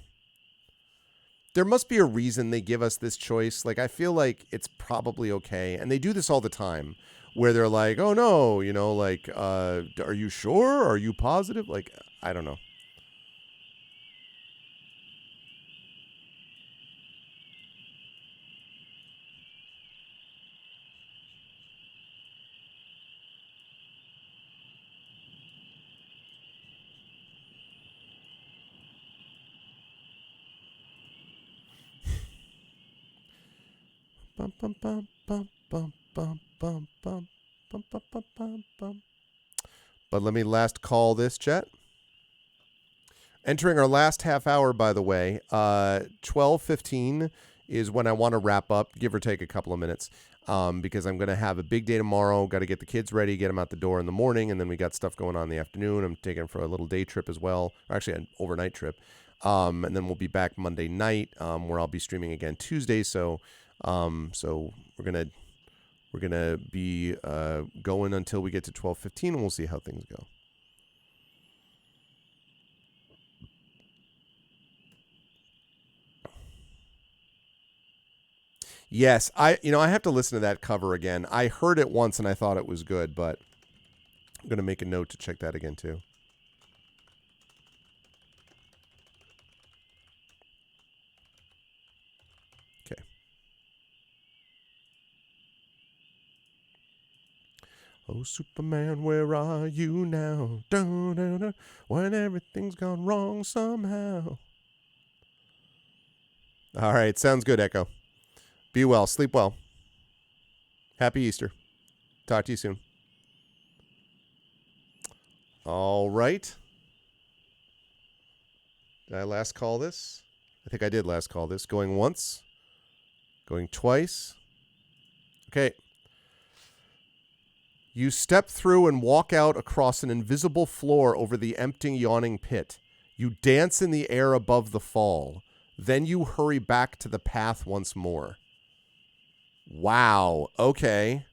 There must be a reason they give us this choice. Like, I feel like it's probably okay. And they do this all the time where they're like, oh no, you know, like, are you sure? Are you positive? Like, I don't know. Bum, bum, bum, bum, bum, bum, bum, bum, bum, bum, bum, bum, bum. But let me last call this, chat. Entering our last half hour, by the way. 12:15 is when I want to wrap up, give or take a couple of minutes, because I'm going to have a big day tomorrow. Got to get the kids ready, get them out the door in the morning, and then we got stuff going on in the afternoon. I'm taking them for a little day trip as well, or actually an overnight trip. And then we'll be back Monday night, where I'll be streaming again Tuesday. So we're gonna be going until we get to 12:15, and we'll see how things go. Yes, I have to listen to that cover again. I heard it once and I thought it was good, but I'm gonna make a note to check that again too. Okay. Oh, Superman, where are you now? Dun, dun, dun, when everything's gone wrong somehow. All right, sounds good, Echo. Be well, sleep well. Happy Easter. Talk to you soon. All right. Did I last call this? I think I did last call this. Going once. Going twice. Okay. You step through and walk out across an invisible floor over the empty, yawning pit. You dance in the air above the fall. Then you hurry back to the path once more. Wow. Okay.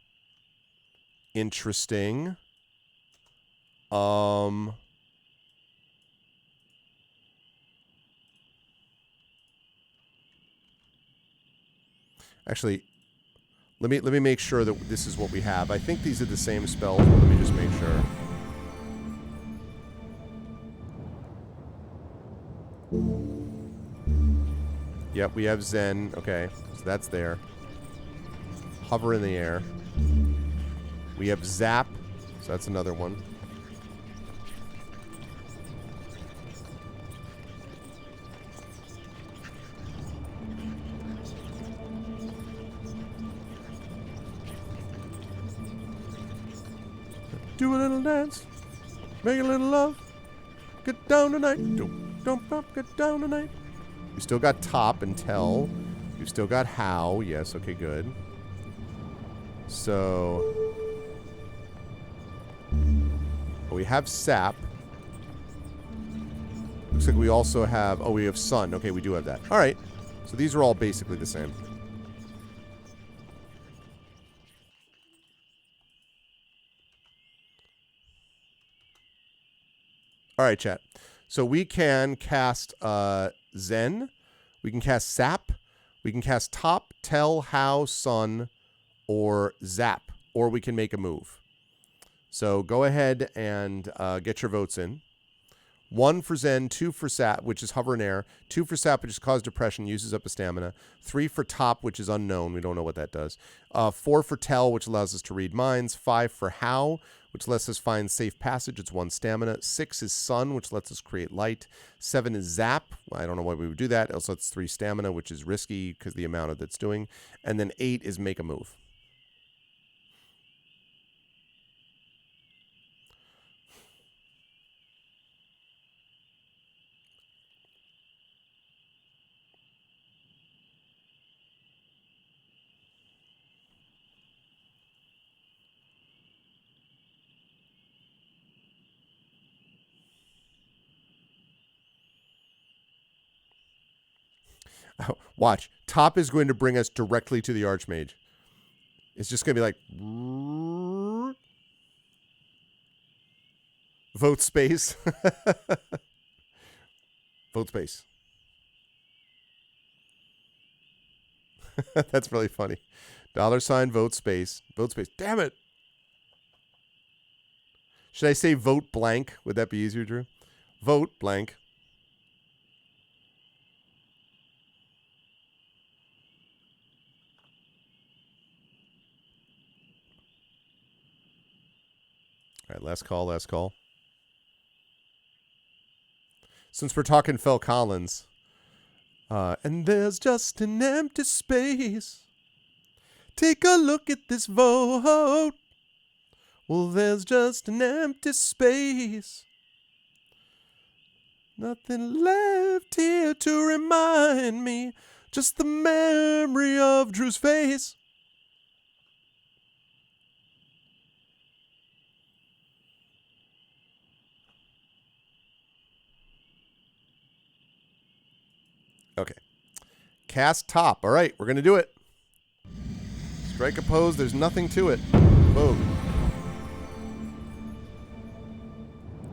Interesting. Actually, let me make sure that this is what we have. I think these are the same spells, but let me just make sure. Yep, we have Zen. Okay, so that's there. Hover in the air. We have Zap, so that's another one. Do a little dance. Make a little love. Get down tonight. Don't pop, get down tonight. We still got top and tell. We've still got how. Yes, okay, good. So we have sap. Looks like we also have... Oh, we have sun. Okay, we do have that. All right. So these are all basically the same. All right, chat. So we can cast Zen. We can cast Sap. We can cast Top, Tell, How, Sun, or Zap. Or we can make a move. So go ahead and get your votes in. 1 for Zen, 2 for Sap, which is hover and air. 2 for Sap, which is cause depression, uses up a stamina. 3 for Top, which is unknown. We don't know what that does. 4 for Tell, which allows us to read minds. 5 for How, which lets us find safe passage. It's 1 stamina. 6 is Sun, which lets us create light. 7 is Zap. Well, I don't know why we would do that. Also, it's 3 stamina, which is risky because the amount of that's doing. And then 8 is Make a Move. Watch. Top is going to bring us directly to the Archmage. It's just going to be like... Vote space. Vote space. That's really funny. $, vote space. Vote space. Damn it. Should I say vote blank? Would that be easier, Drew? Vote blank. All right, last call, last call. Since we're talking Phil Collins, and there's just an empty space. Take a look at this vote. Well, there's just an empty space. Nothing left here to remind me. Just the memory of Drew's face. Okay. Cast top. All right, we're going to do it. Strike a pose. There's nothing to it. Boom.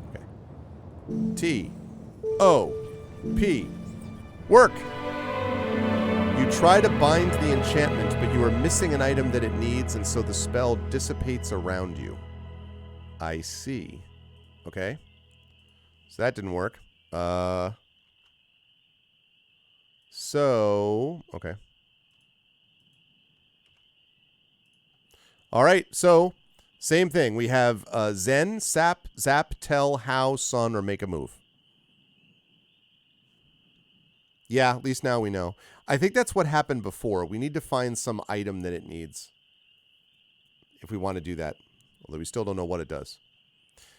Okay. T. O. P. Work. You try to bind the enchantment, but you are missing an item that it needs, and so the spell dissipates around you. I see. Okay. So that didn't work. So, okay. All right, so same thing. We have Zen, Sap, Zap, Tell, How, Sun, or Make a Move. Yeah, at least now we know. I think that's what happened before. We need to find some item that it needs if we want to do that, although we still don't know what it does.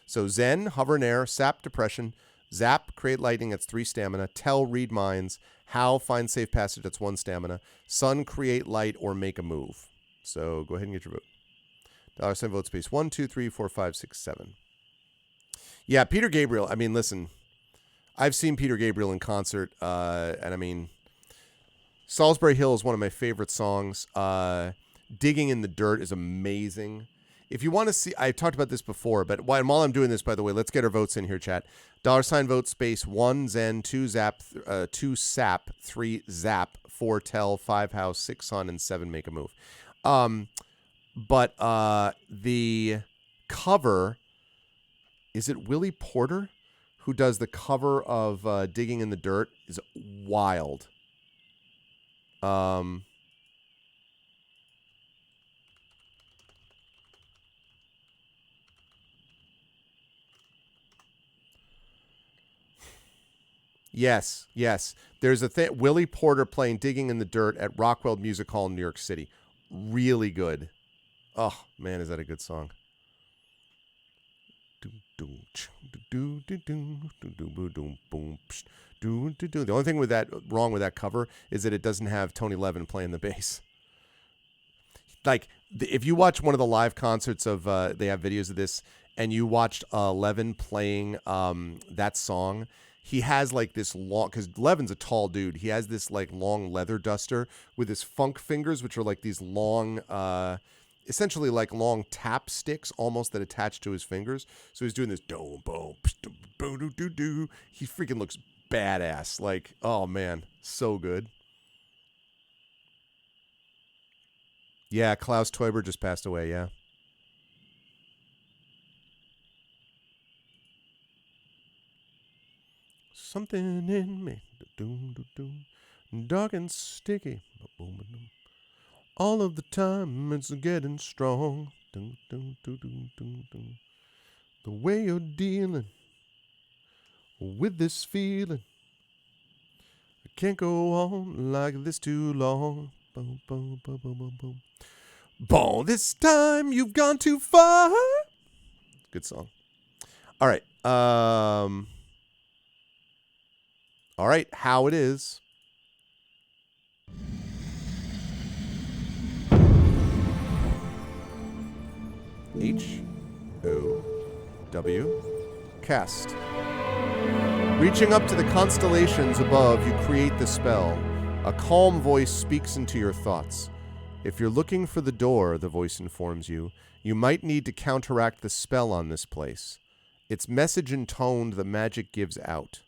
So Zen, Hover and Air, Sap, Depression, Zap, Create Lightning, that's 3 stamina, Tell, Read Minds, How, Find Safe Passage, that's 1 stamina, Sun, Create Light, or Make a Move. So go ahead and get your vote. $7 vote space. 1, 2, 3, 4, 5, 6, 7. Yeah, Peter Gabriel. I mean, listen, I've seen Peter Gabriel in concert, and I mean, Salisbury Hill is one of my favorite songs. Digging in the Dirt is amazing. If you want to see, I talked about this before, but while I'm doing this, by the way, let's get our votes in here, chat. $ vote space. 1 Zen, 2 Zap, 2 Sap, 3 Zap, 4 Tell, 5 House, 6 Sun, and 7 Make a Move. But the cover, is it Willie Porter who does the cover of Digging in the Dirt? Is wild. Yes, yes. There's a thing. Willie Porter playing Digging in the Dirt at Rockwell Music Hall in New York City. Really good. Oh, man, is that a good song. The only thing with that wrong with that cover is that it doesn't have Tony Levin playing the bass. Like, if you watch one of the live concerts of, they have videos of this, and you watched Levin playing that song, he has like this long, because Levin's a tall dude, he has this like long leather duster with his funk fingers, which are like these long, essentially like long tap sticks almost that attach to his fingers. So he's doing this do boom do do do. He freaking looks badass. Like, oh man, so good. Yeah, Klaus Teuber just passed away, yeah. Something in me, dark and sticky, all of the time it's getting strong. The way you're dealing with this feeling, I can't go on like this too long. Boom, boom, boom, boom, boom, boom. Boom, this time you've gone too far. Good song. All right. All right, how it is. H-O-W. Cast. Reaching up to the constellations above, you create the spell. A calm voice speaks into your thoughts. If you're looking for the door, the voice informs you, you might need to counteract the spell on this place. Its message intoned, the magic gives out.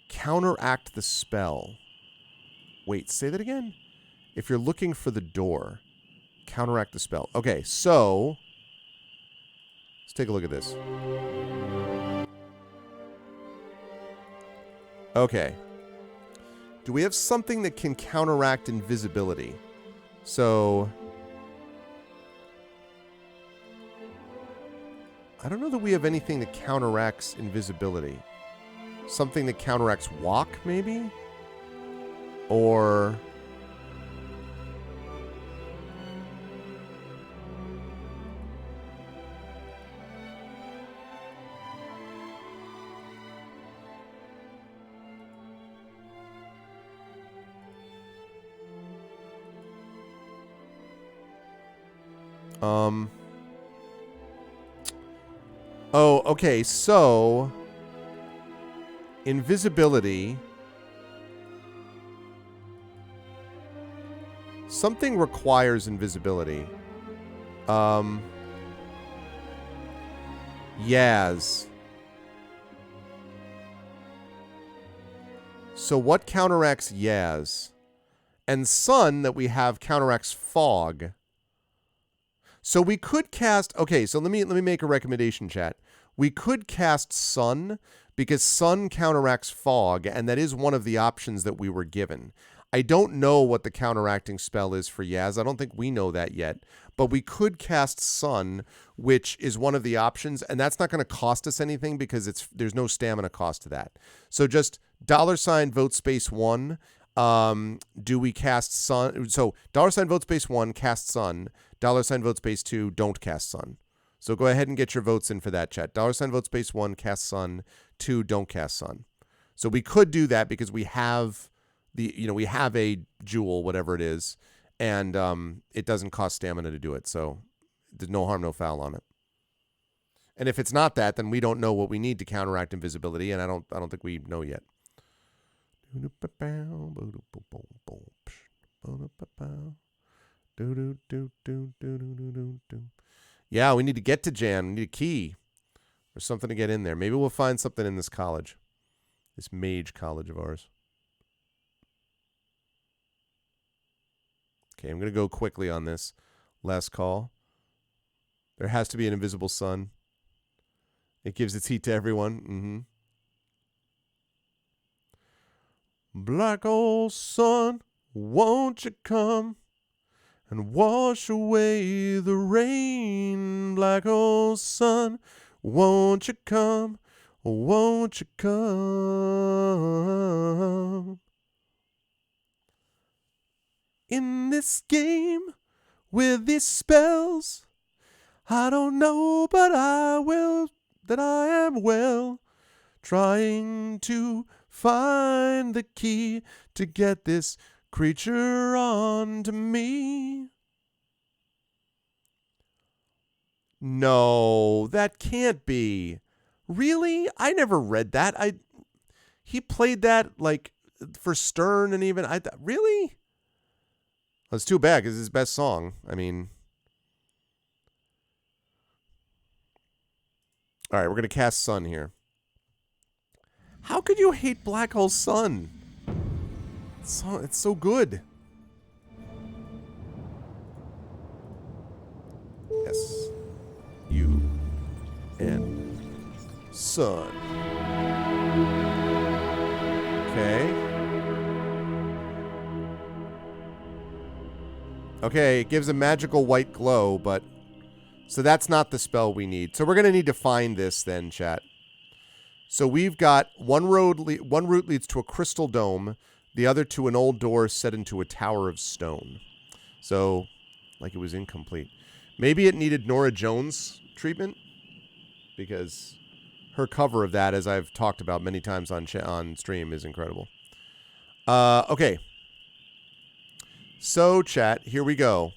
Counteract the spell. Wait, say that again? If you're looking for the door, counteract the spell. Okay, so let's take a look at this. Okay. Do we have something that can counteract invisibility? So I don't know that we have anything that counteracts invisibility. Something that counteracts walk, maybe? Or oh, okay, so invisibility. Something requires invisibility. Yaz. So what counteracts Yaz? And sun that we have counteracts fog. So we could cast, okay, so let me make a recommendation, chat. We could cast sun because sun counteracts fog, and that is one of the options that we were given. I don't know what the counteracting spell is for Yaz. I don't think we know that yet. But we could cast sun, which is one of the options, and that's not going to cost us anything because there's no stamina cost to that. So just $ vote space 1. Do we cast sun? So $ vote space 1, cast sun. $ vote space 2, don't cast sun. So go ahead and get your votes in for that, chat. $ vote space 1, cast sun. 2, don't cast sun. So we could do that because we have we have a jewel, whatever it is, and it doesn't cost stamina to do it. So there's no harm, no foul on it. And if it's not that, then we don't know what we need to counteract invisibility, and I don't think we know yet. Yeah, we need to get to Jan. We need a key or something to get in there. Maybe we'll find something in this college, this mage college of ours. Okay, I'm going to go quickly on this. Last call. There has to be an invisible sun. It gives its heat to everyone. Black old sun, won't you come and wash away the rain? Black old sun, won't you come? Won't you come? In this game, with these spells. I don't know, but I will, that I am well, trying to find the key to get this creature onto me. No, that can't be. Really? I never read that. He played that like for Stern and even really? That's too bad because it's his best song. I mean, all right, we're gonna cast Sun here. How could you hate Black Hole Sun? It's so good. S U N Sun. Okay. Okay, it gives a magical white glow, but so that's not the spell we need. So we're gonna need to find this then, chat. So we've got one route leads to a crystal dome, the other to an old door set into a tower of stone. So, like it was incomplete. Maybe it needed Nora Jones treatment, because her cover of that, as I've talked about many times on stream, is incredible. Okay. So, chat, here we go.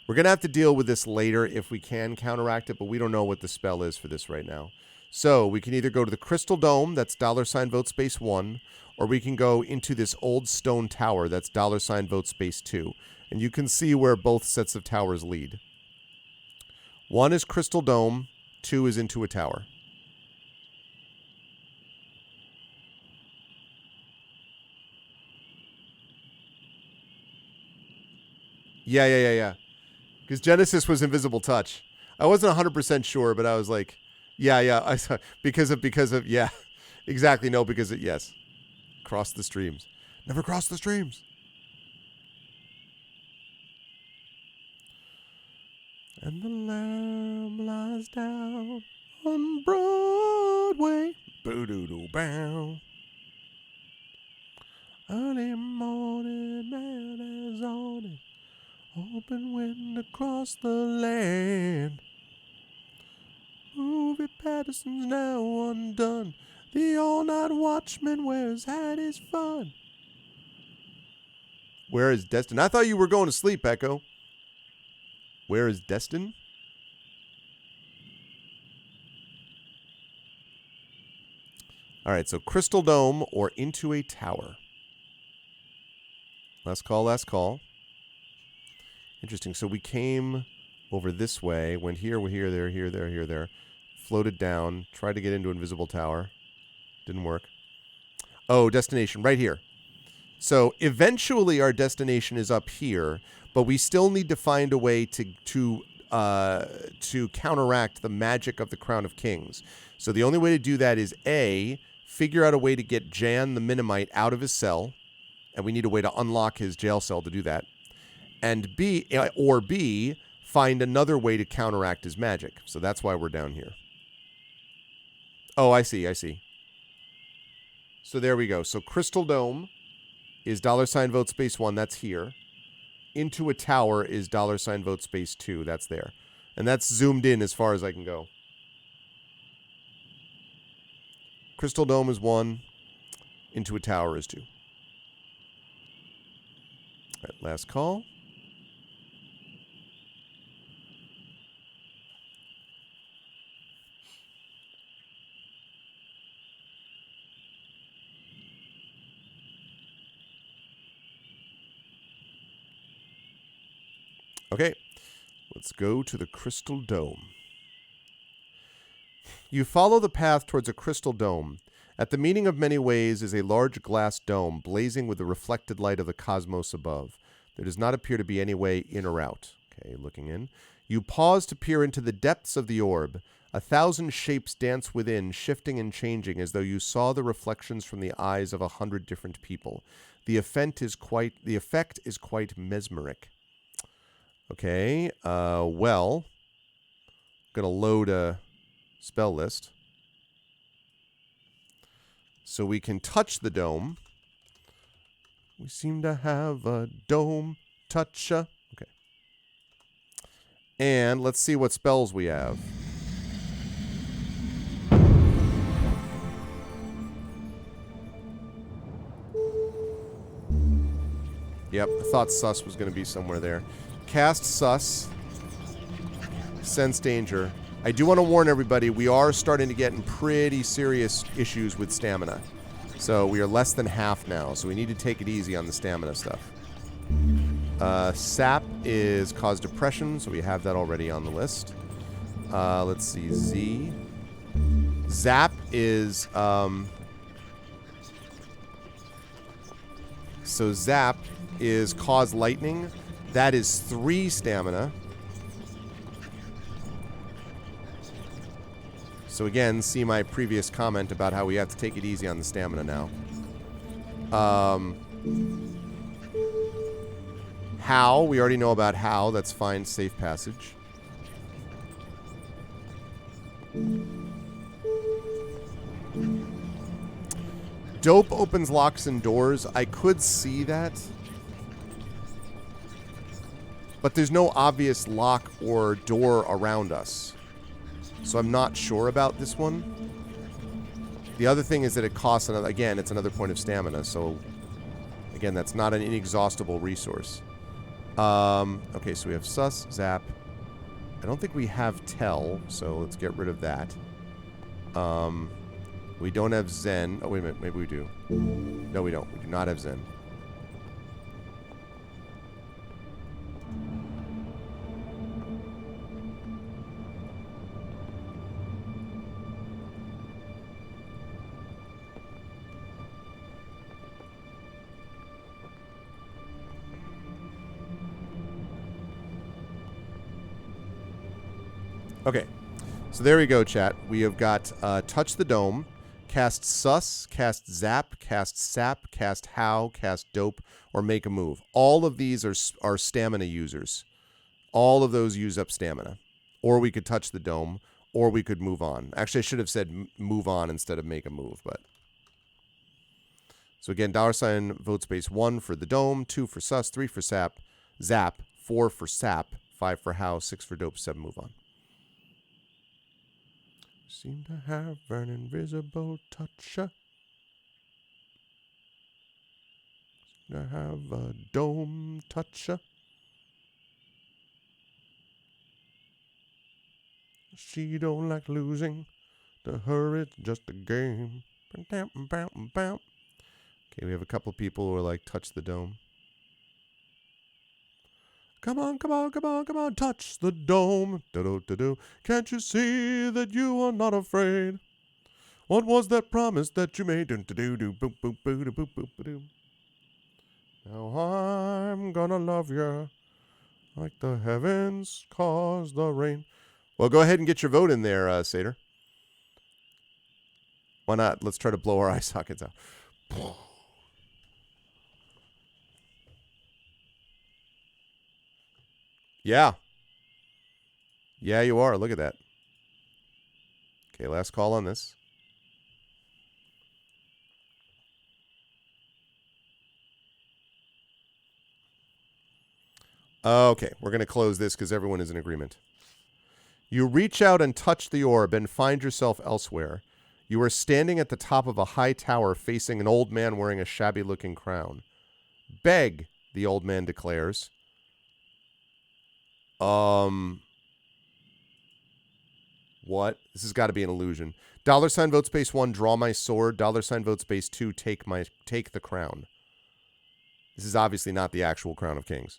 We're going to have to deal with this later if we can counteract it, but we don't know what the spell is for this right now. So we can either go to the Crystal Dome, that's $vote space 1, or we can go into this old stone tower, that's $vote space 2. And you can see where both sets of towers lead. 1 is Crystal Dome, 2 is into a tower. Yeah. Because Genesis was Invisible Touch. I wasn't 100% sure, but I was like, yeah. I saw because of yeah, exactly. No, because it yes, cross the streams. Never cross the streams. And the lamb lies down on Broadway. Boo-doo-doo bow. Early morning man is on it. Open wind across the land. Movie Patterson's now undone. The all-night watchman wears hat is fun. Where is Destin? I thought you were going to sleep, Echo. Where is Destin? All right, so Crystal Dome or into a tower. Last call. Interesting. So we came over this way, went here, we're here, there. Floated down, tried to get into Invisible Tower. Didn't work. Oh, destination, right here. So eventually our destination is up here, but we still need to find a way to counteract the magic of the Crown of Kings. So the only way to do that is A, figure out a way to get Jan the Minimite out of his cell, and we need a way to unlock his jail cell to do that. And B, find another way to counteract his magic. So that's why we're down here. Oh, I see. So there we go. So Crystal Dome is $vote space 1. That's here. Into a tower is $vote space 2. That's there. And that's zoomed in as far as I can go. Crystal Dome is 1. Into a tower is 2. All right, last call. Okay, let's go to the Crystal Dome. You follow the path towards a crystal dome. At the meeting of many ways is a large glass dome blazing with the reflected light of the cosmos above. There does not appear to be any way in or out. Okay, looking in. You pause to peer into the depths of the orb. 1,000 shapes dance within, shifting and changing as though you saw the reflections from the eyes of 100 different people. The effect is quite mesmeric. Okay, well, I'm going to load a spell list. So we can touch the dome. We seem to have a dome toucher. Okay. And let's see what spells we have. Yep, I thought Sus was going to be somewhere there. Cast Sus. Sense danger. I do want to warn everybody, we are starting to get in pretty serious issues with stamina. So we are less than half now, so we need to take it easy on the stamina stuff. Sap is cause depression, so we have that already on the list. Let's see, Z. Zap is... So Zap is cause lightning. That is 3 stamina. So again, see my previous comment about how we have to take it easy on the stamina now. How, we already know about how. That's fine, safe passage. Dope opens locks and doors. I could see that. But there's no obvious lock or door around us. So I'm not sure about this one. The other thing is that it costs another, again, it's another point of stamina. So again, that's not an inexhaustible resource. Okay, so we have Sus, Zap. I don't think we have Tell, so let's get rid of that. We don't have Zen. Oh, wait a minute. Maybe we do. No, we don't. We do not have Zen. Okay. So there we go, chat. We have got Touch the Dome, cast Sus, cast Zap, cast Sap, cast How, cast Dope, or Make a Move. All of these are stamina users. All of those use up stamina. Or we could Touch the Dome, or we could move on. Actually, I should have said move on instead of make a move, but... So again, $ vote space 1 for the Dome, 2 for Sus, 3 for Sap, Zap, 4 for Sap, 5 for How, 6 for Dope, 7 move on. Seem to have an invisible toucher. Seem to have a dome toucher. She don't like losing. To her, it's just a game. Okay, we have a couple people who are like, touch the dome. Come on, come on, come on, come on, touch the dome. Do-do-do-do. Can't you see that you are not afraid? What was that promise that you made? Do-do-do-do, boop, boop, boop, boop, boop, boop. Now I'm gonna love you like the heavens cause the rain. Well, go ahead and get your vote in there, Seder. Why not? Let's try to blow our eye sockets out. Yeah. Yeah, you are. Look at that. Okay, last call on this. Okay, we're going to close this because everyone is in agreement. You reach out and touch the orb and find yourself elsewhere. You are standing at the top of a high tower facing an old man wearing a shabby-looking crown. Beg, the old man declares. What? This has got to be an illusion. $ vote space 1, draw my sword. $ vote space 2, take the crown. This is obviously not the actual Crown of Kings.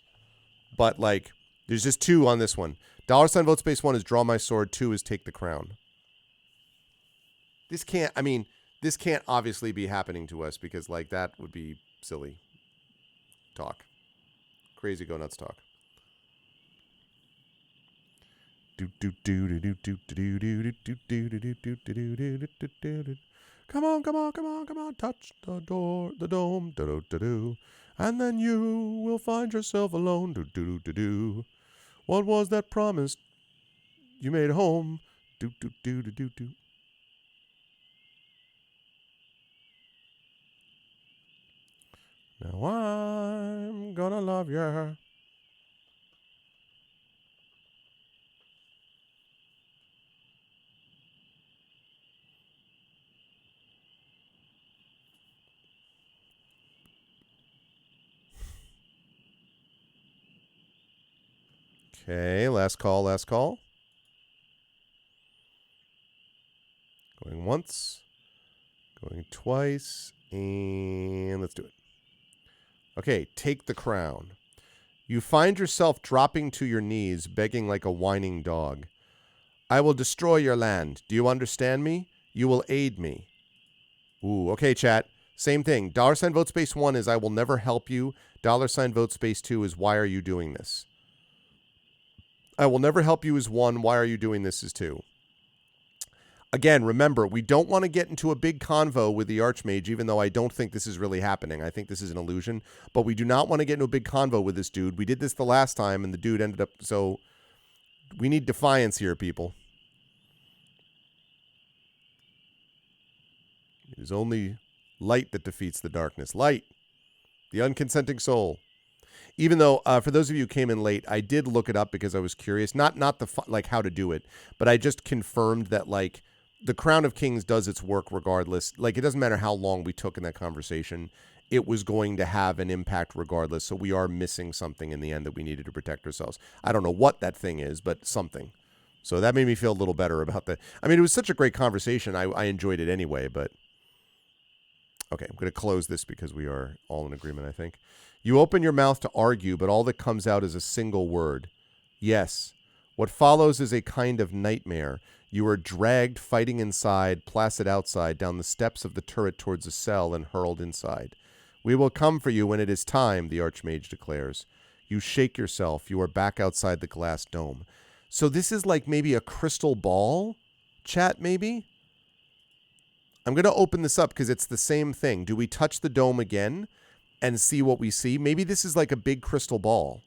But, like, there's just 2 on this one. $ vote space 1 is draw my sword. 2 is take the crown. This can't, I mean, this can't obviously be happening to us because, like, that would be silly talk. Crazy go nuts talk. Come on, come on, come on, come on, touch the door, the dome, do-do-do-do. And then you will find yourself alone, do-do-do-do-do. What was that promise you made home? Do-do-do-do-do-do. Now I'm gonna love you. Okay, last call, last call. Going once. Going twice. And let's do it. Okay, take the crown. You find yourself dropping to your knees, begging like a whining dog. I will destroy your land. Do you understand me? You will aid me. Ooh, okay, chat. Same thing. $ vote space 1 is I will never help you. $ vote space 2 is why are you doing this? I will never help you is 1. Why are you doing this is 2. Again, remember, we don't want to get into a big convo with the Archmage, even though I don't think this is really happening. I think this is an illusion. But we do not want to get into a big convo with this dude. We did this the last time, and the dude ended up... So, we need defiance here, people. It is only light that defeats the darkness. Light. The unconsenting soul. Even though, for those of you who came in late, I did look it up because I was curious. Not the like how to do it, but I just confirmed that like the Crown of Kings does its work regardless. Like it doesn't matter how long we took in that conversation, it was going to have an impact regardless. So we are missing something in the end that we needed to protect ourselves. I don't know what that thing is, but something. So that made me feel a little better about that. I mean, it was such a great conversation. I enjoyed it anyway, but okay, I'm going to close this because we are all in agreement, I think. You open your mouth to argue, but all that comes out is a single word. Yes. What follows is a kind of nightmare. You are dragged, fighting inside, placid outside, down the steps of the turret towards a cell and hurled inside. We will come for you when it is time, the Archmage declares. You shake yourself. You are back outside the glass dome. So this is like maybe a crystal ball chat, maybe? I'm going to open this up because it's the same thing. Do we touch the dome again and see what we see? Maybe this is like a big crystal ball.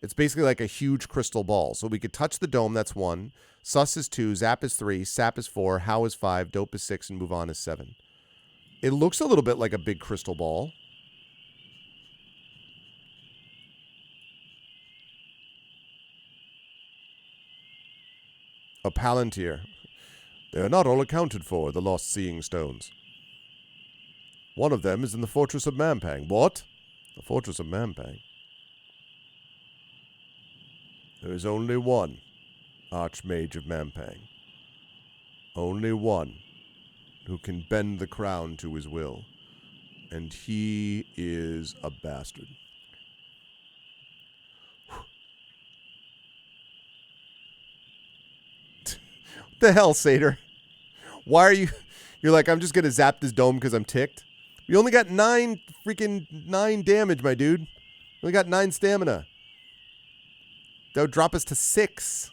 It's basically like a huge crystal ball. So we could touch the dome, that's 1. Sus is 2, Zap is 3, Sap is 4, How is 5, Dope is 6, and Move On is 7. It looks a little bit like a big crystal ball. A Palantir. They are not all accounted for, the lost seeing stones. One of them is in the Fortress of Mampang. What? The Fortress of Mampang. There is only one Archmage of Mampang. Only one who can bend the crown to his will. And he is a bastard. What the hell, Satyr? Why are you... You're like, I'm just going to zap this dome because I'm ticked? We only got 9 damage, my dude. We only got 9 stamina. That would drop us to 6.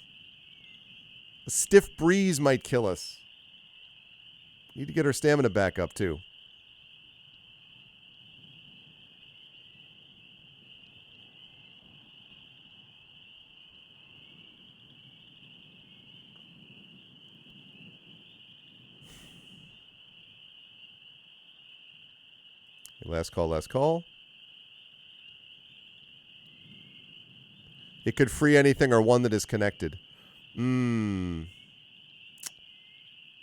A stiff breeze might kill us. Need to get our stamina back up, too. Last call, last call. It could free anything or one that is connected.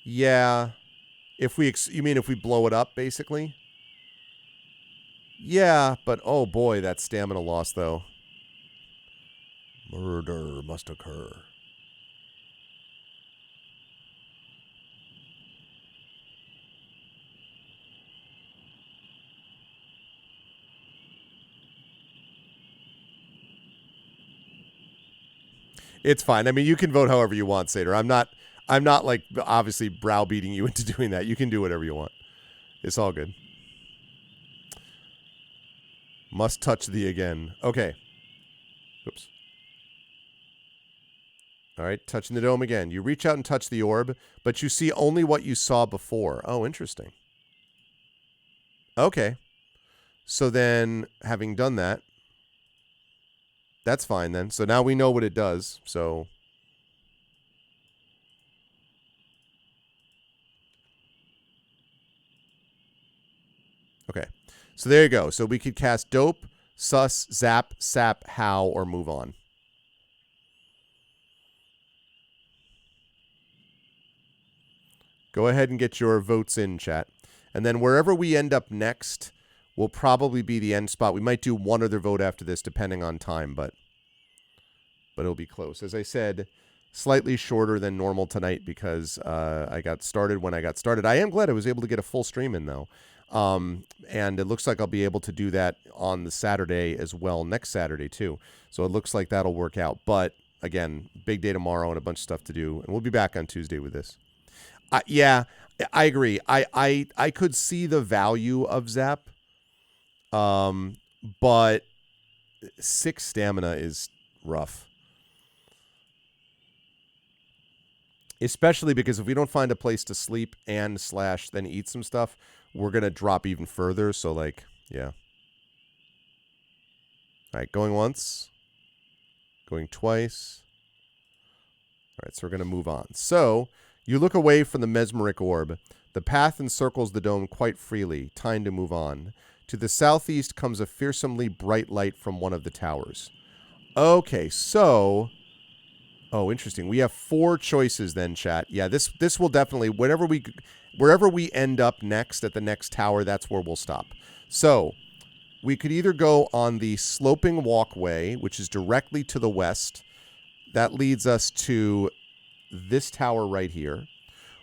Yeah. If we, you mean if we blow it up, basically? Yeah, but oh boy, that stamina loss, though. Murder must occur. It's fine. I mean, you can vote however you want, Satyr. I'm not like obviously browbeating you into doing that. You can do whatever you want. It's all good. Must touch thee again. Okay. Oops. All right, touching the dome again. You reach out and touch the orb, but you see only what you saw before. Oh, interesting. Okay. So then, having done that, that's fine then. So now we know what it does. So okay. So there you go. So we could cast Dope, Sus, Zap, Sap, How, or Move On. Go ahead and get your votes in, chat. And then wherever we end up next will probably be the end spot. We might do one other vote after this, depending on time, but but it'll be close. As I said, slightly shorter than normal tonight because I got started when I got started. I am glad I was able to get a full stream in, though. And it looks like I'll be able to do that on the Saturday as well, next Saturday, too. So it looks like that'll work out. But, again, big day tomorrow and a bunch of stuff to do. And we'll be back on Tuesday with this. Yeah, I agree. I could see the value of Zap. But 6 stamina is rough. Especially because if we don't find a place to sleep and / then eat some stuff, we're going to drop even further. So, like, yeah. All right, going once. Going twice. All right, so we're going to move on. So, you look away from the mesmeric orb. The path encircles the dome quite freely. Time to move on. To the southeast comes a fearsomely bright light from one of the towers. Okay, so... Oh, interesting. We have 4 choices then, chat. Yeah, this will definitely... Wherever we end up next at the next tower, that's where we'll stop. So, we could either go on the sloping walkway, which is directly to the west. That leads us to this tower right here.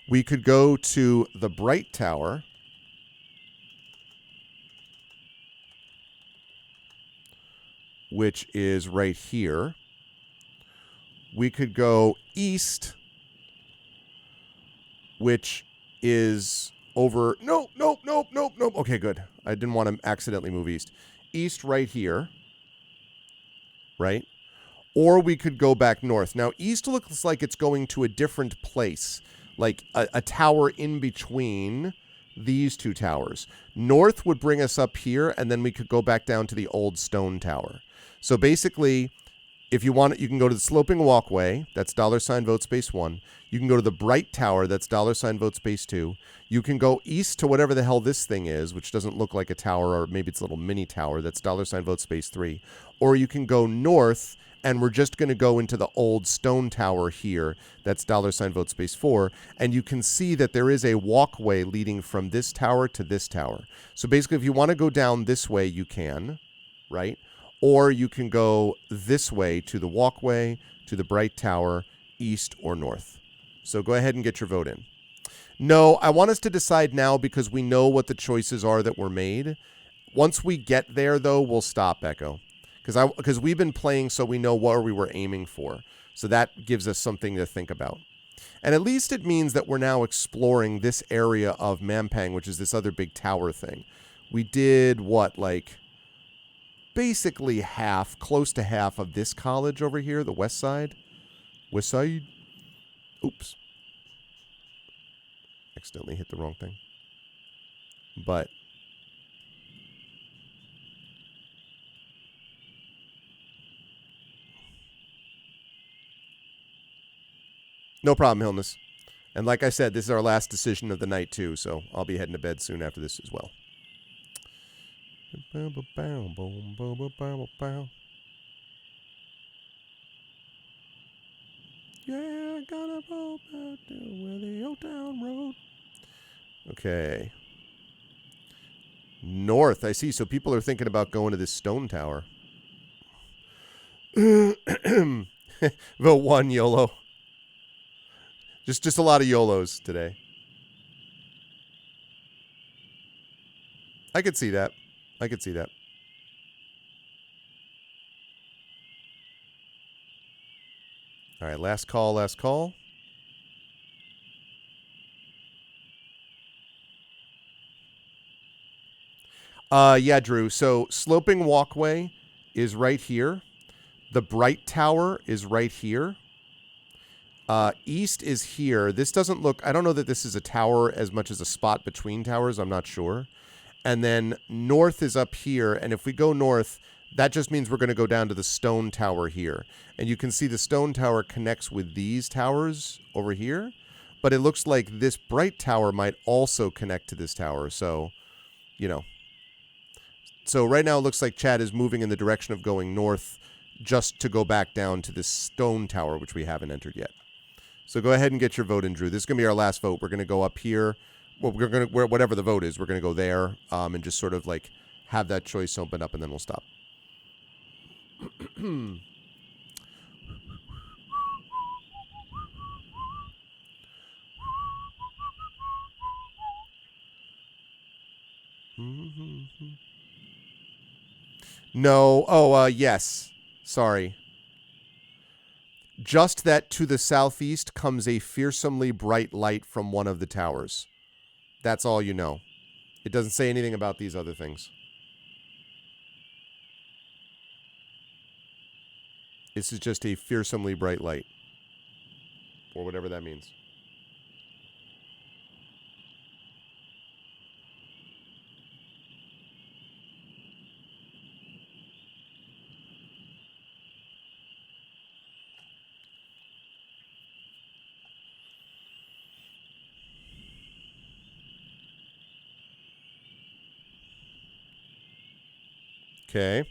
We could go to the bright tower... which is right here. We could go east, which is over... Nope. Okay, good. I didn't want to accidentally move east. East right here. Right? Or we could go back north. Now, east looks like it's going to a different place. Like a tower in between these 2 towers. North would bring us up here, and then we could go back down to the old stone tower. So basically, if you want it, you can go to the sloping walkway. That's $vote space 1. You can go to the bright tower. That's $vote space 2. You can go east to whatever the hell this thing is, which doesn't look like a tower, or maybe it's a little mini tower. That's $vote space 3. Or you can go north, and we're just going to go into the old stone tower here. That's $vote space 4. And you can see that there is a walkway leading from this tower to this tower. So basically, if you want to go down this way, you can, right? Or you can go this way to the walkway, to the bright tower, east or north. So go ahead and get your vote in. No, I want us to decide now because we know what the choices are that were made. Once we get there, though, we'll stop, Echo. Because we've been playing so we know what we were aiming for. So that gives us something to think about. And at least it means that we're now exploring this area of Mampang, which is this other big tower thing. We did, what, like... basically half, close to half of this college over here, the west side. West side. Oops. Accidentally hit the wrong thing. But. No problem, Hilness. And like I said, this is our last decision of the night, too, so I'll be heading to bed soon after this as well. Yeah, I gotta roll back to where the old town road. Okay. North, I see. So people are thinking about going to this stone tower. Vote 1, YOLO. Just a lot of YOLOs today. I could see that. I could see that. All right, last call, last call. Yeah, Drew. So sloping walkway is right here. The bright tower is right here. East is here. This doesn't look... I don't know that this is a tower as much as a spot between towers. I'm not sure. And then north is up here. And if we go north, that just means we're going to go down to the stone tower here. And you can see the stone tower connects with these towers over here. But it looks like this bright tower might also connect to this tower. So, you know. So right now it looks like Chad is moving in the direction of going north just to go back down to this stone tower, which we haven't entered yet. So go ahead and get your vote in, Drew. This is going to be our last vote. We're going to go up here. Well, we're going to, whatever the vote is, we're going to go there and just sort of like have that choice open up, and then we'll stop. No. Oh, yes. Sorry. Just that to the southeast comes a fearsomely bright light from one of the towers. That's all you know. It doesn't say anything about these other things. This is just a fearsomely bright light. Or whatever that means. Okay.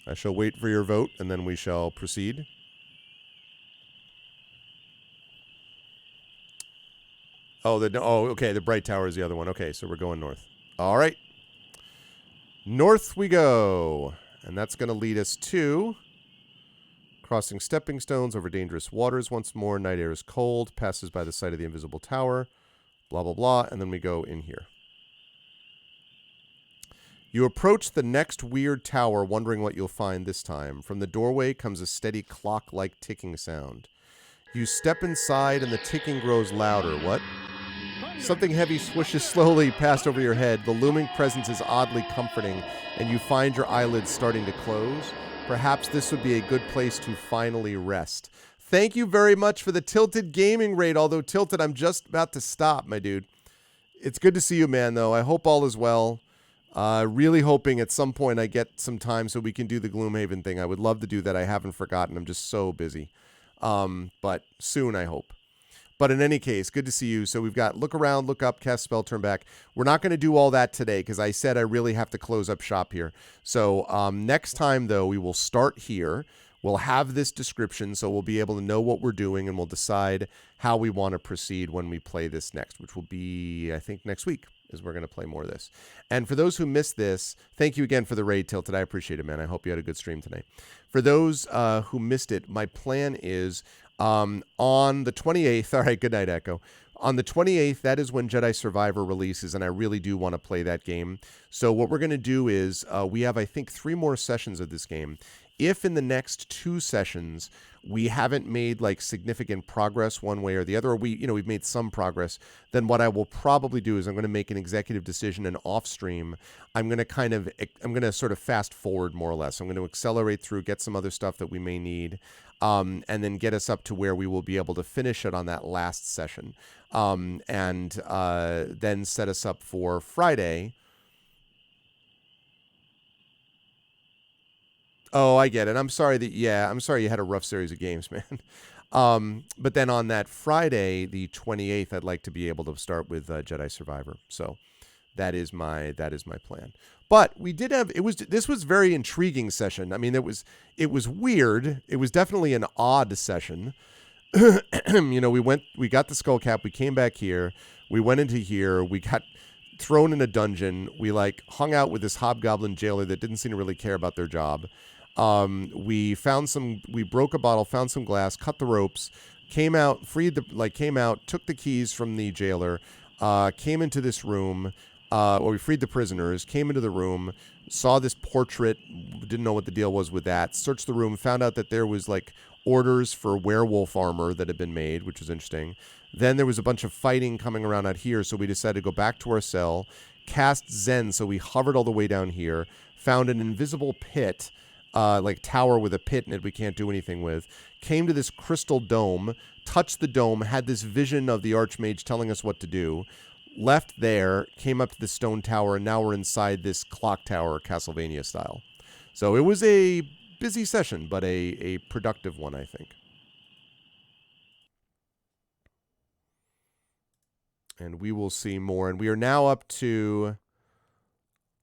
I shall wait for your vote, and then we shall proceed. Oh, okay. The bright tower is the other one. Okay, so we're going north. All right. North we go. And that's going to lead us to crossing stepping stones over dangerous waters once more. Night air is cold. Passes by the site of the invisible tower. Blah, blah, blah. And then we go in here. You approach the next weird tower, wondering what you'll find this time. From the doorway comes a steady clock-like ticking sound. You step inside, and the ticking grows louder. What? Something heavy swishes slowly past over your head. The looming presence is oddly comforting, and you find your eyelids starting to close. Perhaps this would be a good place to finally rest. Thank you very much for the Tilted Gaming raid, although Tilted, I'm just about to stop, my dude. It's good to see you, man, though. I hope all is well. Really hoping at some point I get some time so we can do the Gloomhaven thing. I would love to do that. I haven't forgotten. I'm just so busy. But soon, I hope. But in any case, good to see you. So we've got look around, look up, cast spell, turn back. We're not going to do all that today because I said I really have to close up shop here. So next time, though, we will start here. We'll have this description, so we'll be able to know what we're doing, and we'll decide how we want to proceed when we play this next, which will be, I think, next week is we're going to play more of this. And for those who missed this, thank you again for the raid, Tilted. I appreciate it, man. I hope you had a good stream tonight. For those who missed it, my plan is on the 28th, all right, good night, Echo. On the 28th, that is when Jedi Survivor releases, and I really do want to play that game. So what we're going to do is we have, I think, 3 more sessions of this game. If in the next 2 sessions we haven't made like significant progress one way or the other, or we've made some progress, then what I will probably do is I'm going to make an executive decision, and off stream I'm going to sort of fast forward more or less. I'm going to accelerate through, get some other stuff that we may need, and then get us up to where we will be able to finish it on that last session, and then set us up for Friday. Oh, I get it. I'm sorry you had a rough series of games, man. But then on that Friday, the 28th, I'd like to be able to start with Jedi Survivor. So that is my plan. But we did have this was very intriguing session. I mean, it was weird. It was definitely an odd session. We got the skull cap, we came back here, we went into here, we got thrown in a dungeon, we hung out with this hobgoblin jailer that didn't seem to really care about their job. We broke a bottle, found some glass, cut the ropes, came out, took the keys from the jailer, came into this room, we freed the prisoners, came into the room, saw this portrait, didn't know what the deal was with that, searched the room, found out that there was orders for werewolf armor that had been made, which was interesting. Then there was a bunch of fighting coming around out here, so we decided to go back to our cell, cast Zen, so we hovered all the way down here, found an invisible pit, tower with a pit in it we can't do anything with, came to this crystal dome, touched the dome, had this vision of the Archmage telling us what to do, left there, came up to the stone tower, and now we're inside this clock tower, Castlevania style. So it was a busy session, but a productive one, I think. And we will see more. And we are now up to,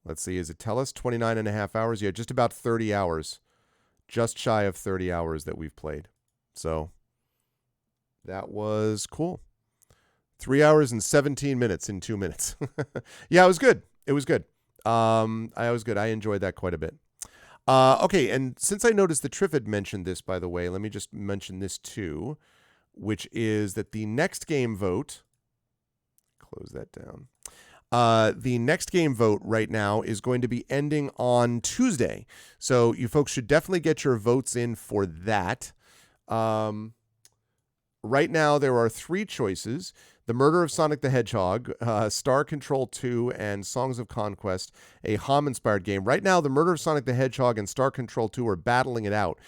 let's see, does it tell us 29 and a half hours? Yeah, just about 30 hours. Just shy of 30 hours that we've played. So that was cool. 3 hours and 17 minutes in 2 minutes. Yeah, it was good. It was good. I enjoyed that quite a bit. Okay, and since I noticed that Triff had mentioned this, by the way, let me just mention this too. which is that the next game vote, close that down. The next game vote right now is going to be ending on Tuesday. So you folks should definitely get your votes in for that. Right now, there are 3 choices: The Murder of Sonic the Hedgehog, Star Control 2, and Songs of Conquest, a HOM-inspired game. Right now, The Murder of Sonic the Hedgehog and Star Control 2 are battling it out.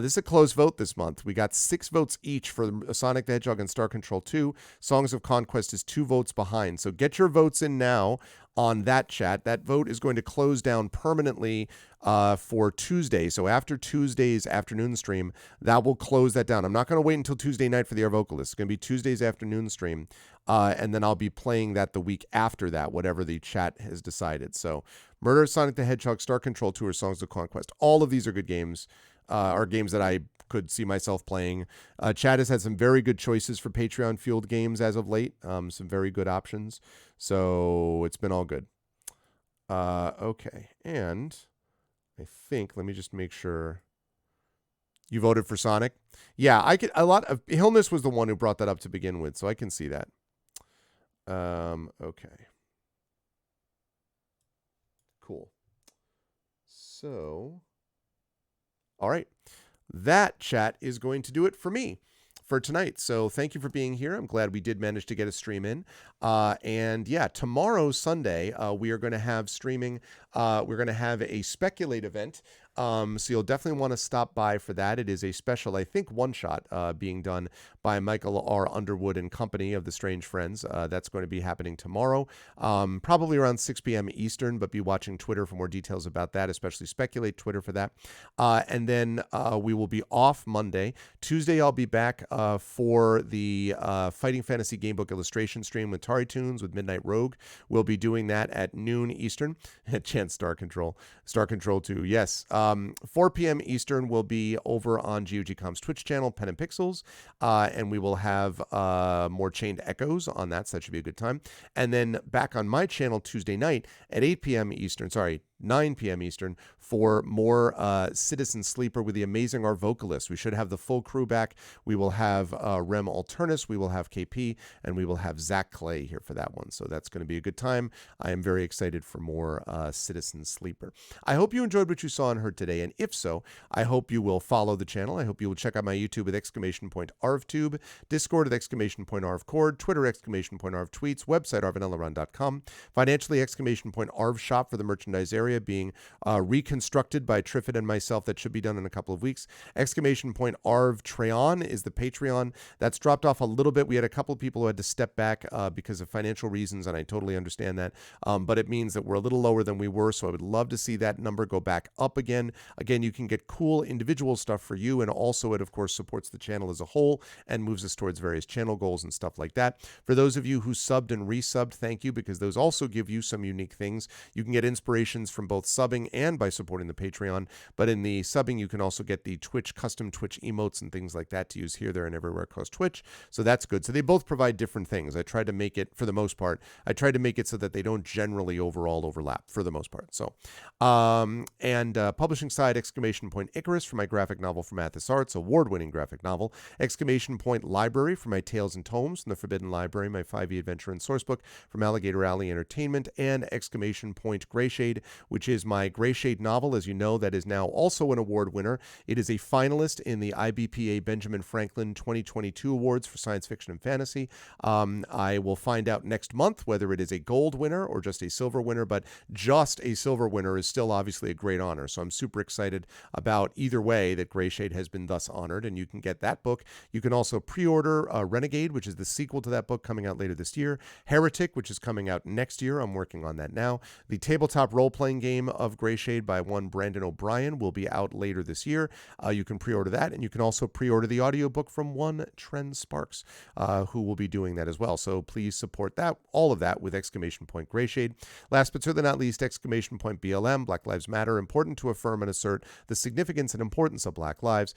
This is a close vote this month. We got 6 votes each for Sonic the Hedgehog and Star Control 2. Songs of Conquest is 2 votes behind. So get your votes in now on that chat. That vote is going to close down permanently for Tuesday. So after Tuesday's afternoon stream, that will close that down. I'm not going to wait until Tuesday night for the Our Vocalist. It's going to be Tuesday's afternoon stream. And then I'll be playing that the week after that, whatever the chat has decided. So Murder of Sonic the Hedgehog, Star Control 2, or Songs of Conquest. All of these are good games, are games that I could see myself playing. Chat has had some very good choices for Patreon-fueled games as of late. Some very good options. So it's been all good. Okay. And I think, let me just make sure. You voted for Sonic? Yeah, I could, a lot of, Hillness was the one who brought that up to begin with, so I can see that. Okay. Cool. So, all right. That, chat, is going to do it for me for tonight. So thank you for being here. I'm glad we did manage to get a stream in. And yeah, tomorrow, Sunday, we are going to have streaming. We're going to have a Speculate event. So you'll definitely want to stop by for that. It is a special, I think, one-shot being done by Michael R. Underwood and company of the Strange Friends. That's going to be happening tomorrow, probably around 6 p.m. Eastern, but be watching Twitter for more details about that, especially Speculate Twitter for that. And then we will be off Monday. Tuesday, I'll be back for the Fighting Fantasy Gamebook illustration stream with Tari Tunes with Midnight Rogue. We'll be doing that at noon Eastern. Chance Star Control 2, yes. 4 p.m. Eastern will be over on GOGCom's Twitch channel, Pen and Pixels, and we will have more Chained Echoes on that, so that should be a good time. And then back on my channel Tuesday night at 8 p.m. Eastern, 9 p.m. Eastern, for more Citizen Sleeper with the amazing Our Vocalist. We should have the full crew back. We will have Rem Alternus, we will have KP, and we will have Zach Clay here for that one. So that's going to be a good time. I am very excited for more Citizen Sleeper. I hope you enjoyed what you saw and heard today, and if so, I hope you will follow the channel. I hope you will check out my YouTube with !ArvTube, Discord at !ArvCord, Twitter !ArvTweets, website arvanellarun.com, financially !ArvShop for the merchandise area being reconstructed by Triffid and myself. That should be done in a couple of weeks. !Arv Treon is the Patreon. That's dropped off a little bit. We had a couple of people who had to step back because of financial reasons, and I totally understand that. But it means that we're a little lower than we were, so I would love to see that number go back up again. Again, you can get cool individual stuff for you, and also it, of course, supports the channel as a whole and moves us towards various channel goals and stuff like that. For those of you who subbed and resubbed, thank you, because those also give you some unique things. You can get inspirations from both subbing and by supporting the Patreon, but in the subbing, you can also get the Twitch, custom Twitch emotes and things like that to use here, there, and everywhere across Twitch, so that's good. So they both provide different things. I tried to make it, for the most part, I tried to make it so that they don't generally overall overlap, for the most part. So, publishing side, Icarus for my graphic novel from Athos Arts, award-winning graphic novel, Library for my Tales and Tomes from the Forbidden Library, my 5e adventure and sourcebook from Alligator Alley Entertainment, and Grayshade, which is my Grayshade novel, as you know, that is now also an award winner. It is a finalist in the IBPA Benjamin Franklin 2022 Awards for Science Fiction and Fantasy. I will find out next month whether it is a gold winner or just a silver winner, but just a silver winner is still obviously a great honor. So I'm super excited about either way that Grayshade has been thus honored, and you can get that book. You can also pre-order Renegade, which is the sequel to that book coming out later this year. Heretic, which is coming out next year. I'm working on that now. The tabletop role-playing game of Grayshade by one Brandon O'Brien will be out later this year. You can pre-order that, and you can also pre-order the audiobook from one Trent Sparks, who will be doing that as well. So please support that, all of that, with Grayshade. Last but certainly not least, BLM, Black Lives Matter, important to affirm and assert the significance and importance of Black lives.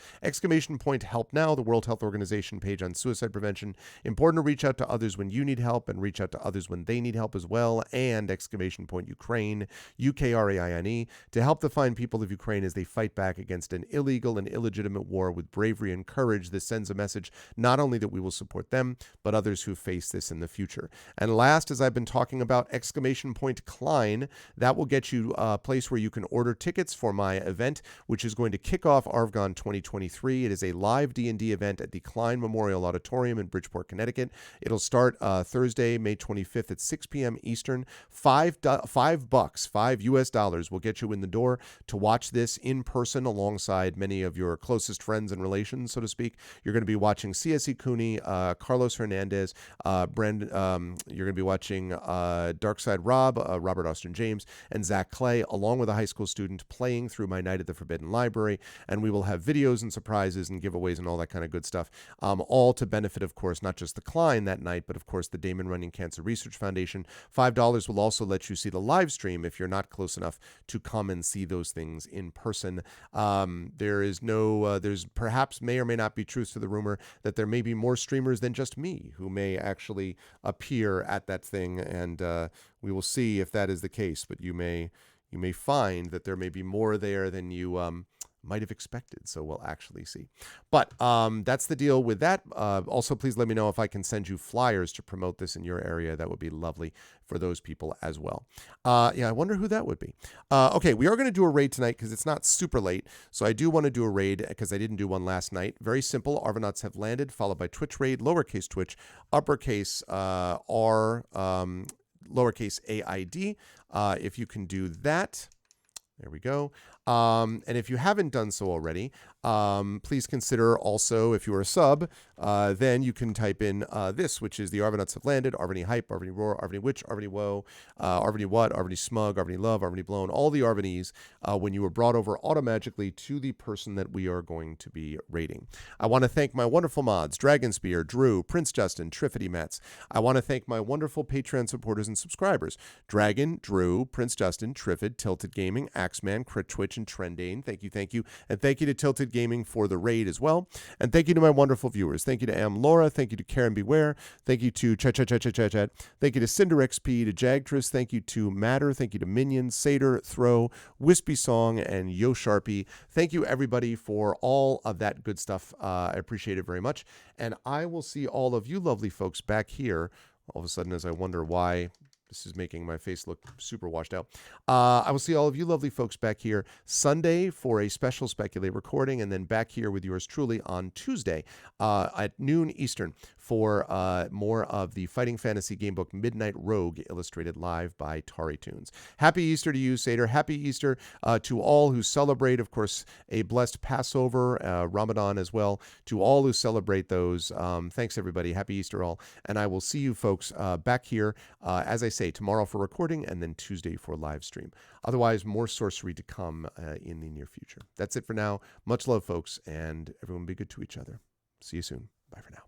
Help Now, the World Health Organization page on suicide prevention. Important to reach out to others when you need help and reach out to others when they need help as well. And Ukraine, UK Ukraine, to help the fine people of Ukraine as they fight back against an illegal and illegitimate war with bravery and courage. This sends a message not only that we will support them, but others who face this in the future. And last, as I've been talking about, exclamation point Klein, that will get you a place where you can order tickets for my event, which is going to kick off ArvGon 2023. It is a live D&D event at the Klein Memorial Auditorium in Bridgeport, Connecticut. It'll start Thursday, May 25th at 6 p.m. Eastern. $5 US will get you in the door to watch this in person alongside many of your closest friends and relations, so to speak. You're going to be watching C.S.E. Cooney, Carlos Hernandez, you're going to be watching Darkside Rob, Robert Austin James, and Zach Clay, along with a high school student playing through my night at the Forbidden Library. And we will have videos and surprises and giveaways and all that kind of good stuff, all to benefit, of course, not just the Klein that night, but of course the Damon Runyon Cancer Research Foundation. $5 will also let you see the live stream if you're not close enough to come and see those things in person. There's perhaps may or may not be truth to the rumor that there may be more streamers than just me who may actually appear at that thing, and we will see if that is the case. But you may find that there may be more there than you might have expected. So we'll actually see. But that's the deal with that. Also, please let me know if I can send you flyers to promote this in your area. That would be lovely for those people as well. Yeah, I wonder who that would be. Okay, we are going to do a raid tonight because it's not super late. So I do want to do a raid because I didn't do one last night. Very simple. Arvanauts have landed, followed by Twitch raid, lowercase Twitch, uppercase R, lowercase AID. If you can do that. There we go. And if you haven't done so already, please consider also, if you're a sub, then you can type in this, which is the Arvanauts have landed, Arvany hype, Arvany roar, Arvany witch, Arvany woe, Arvany what, Arvany smug, Arvany love, Arvany blown, all the Arvanys when you were brought over automatically to the person that we are going to be raiding. I want to thank my wonderful mods, Dragonspear, Drew, Prince Justin, Triffity Mets. I want to thank my wonderful Patreon supporters and subscribers, Dragon, Drew, Prince Justin, Triffid, Tilted Gaming, Axeman, Crit Twitch, and Trendane. Thank you, thank you. And thank you to Tilted Gaming for the raid as well. And thank you to my wonderful viewers. Thank you to Am Laura. Thank you to Karen Beware. Thank you to Chat. Thank you to Cinder XP, to Jagtress. Thank you to Matter. Thank you to Minion, Satyr, Throw, Wispy Song, and Yo Sharpie. Thank you, everybody, for all of that good stuff. I appreciate it very much. And I will see all of you lovely folks back here all of a sudden as I wonder why this is making my face look super washed out. I will see all of you lovely folks back here Sunday for a special Speculate recording, and then back here with yours truly on Tuesday at noon Eastern for more of the Fighting Fantasy Gamebook Midnight Rogue illustrated live by Tari Tunes. Happy Easter to you, Seder. Happy Easter to all who celebrate, of course, a blessed Passover, Ramadan as well. To all who celebrate those, thanks everybody. Happy Easter all. And I will see you folks back here, as I say, tomorrow for recording and then Tuesday for live stream. Otherwise, more sorcery to come in the near future. That's it for now. Much love, folks, and everyone be good to each other. See you soon. Bye for now.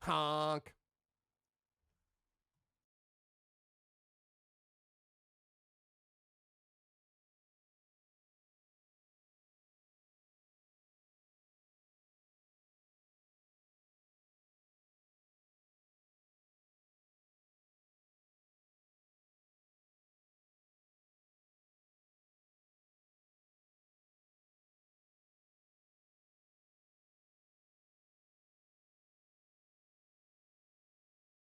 Honk.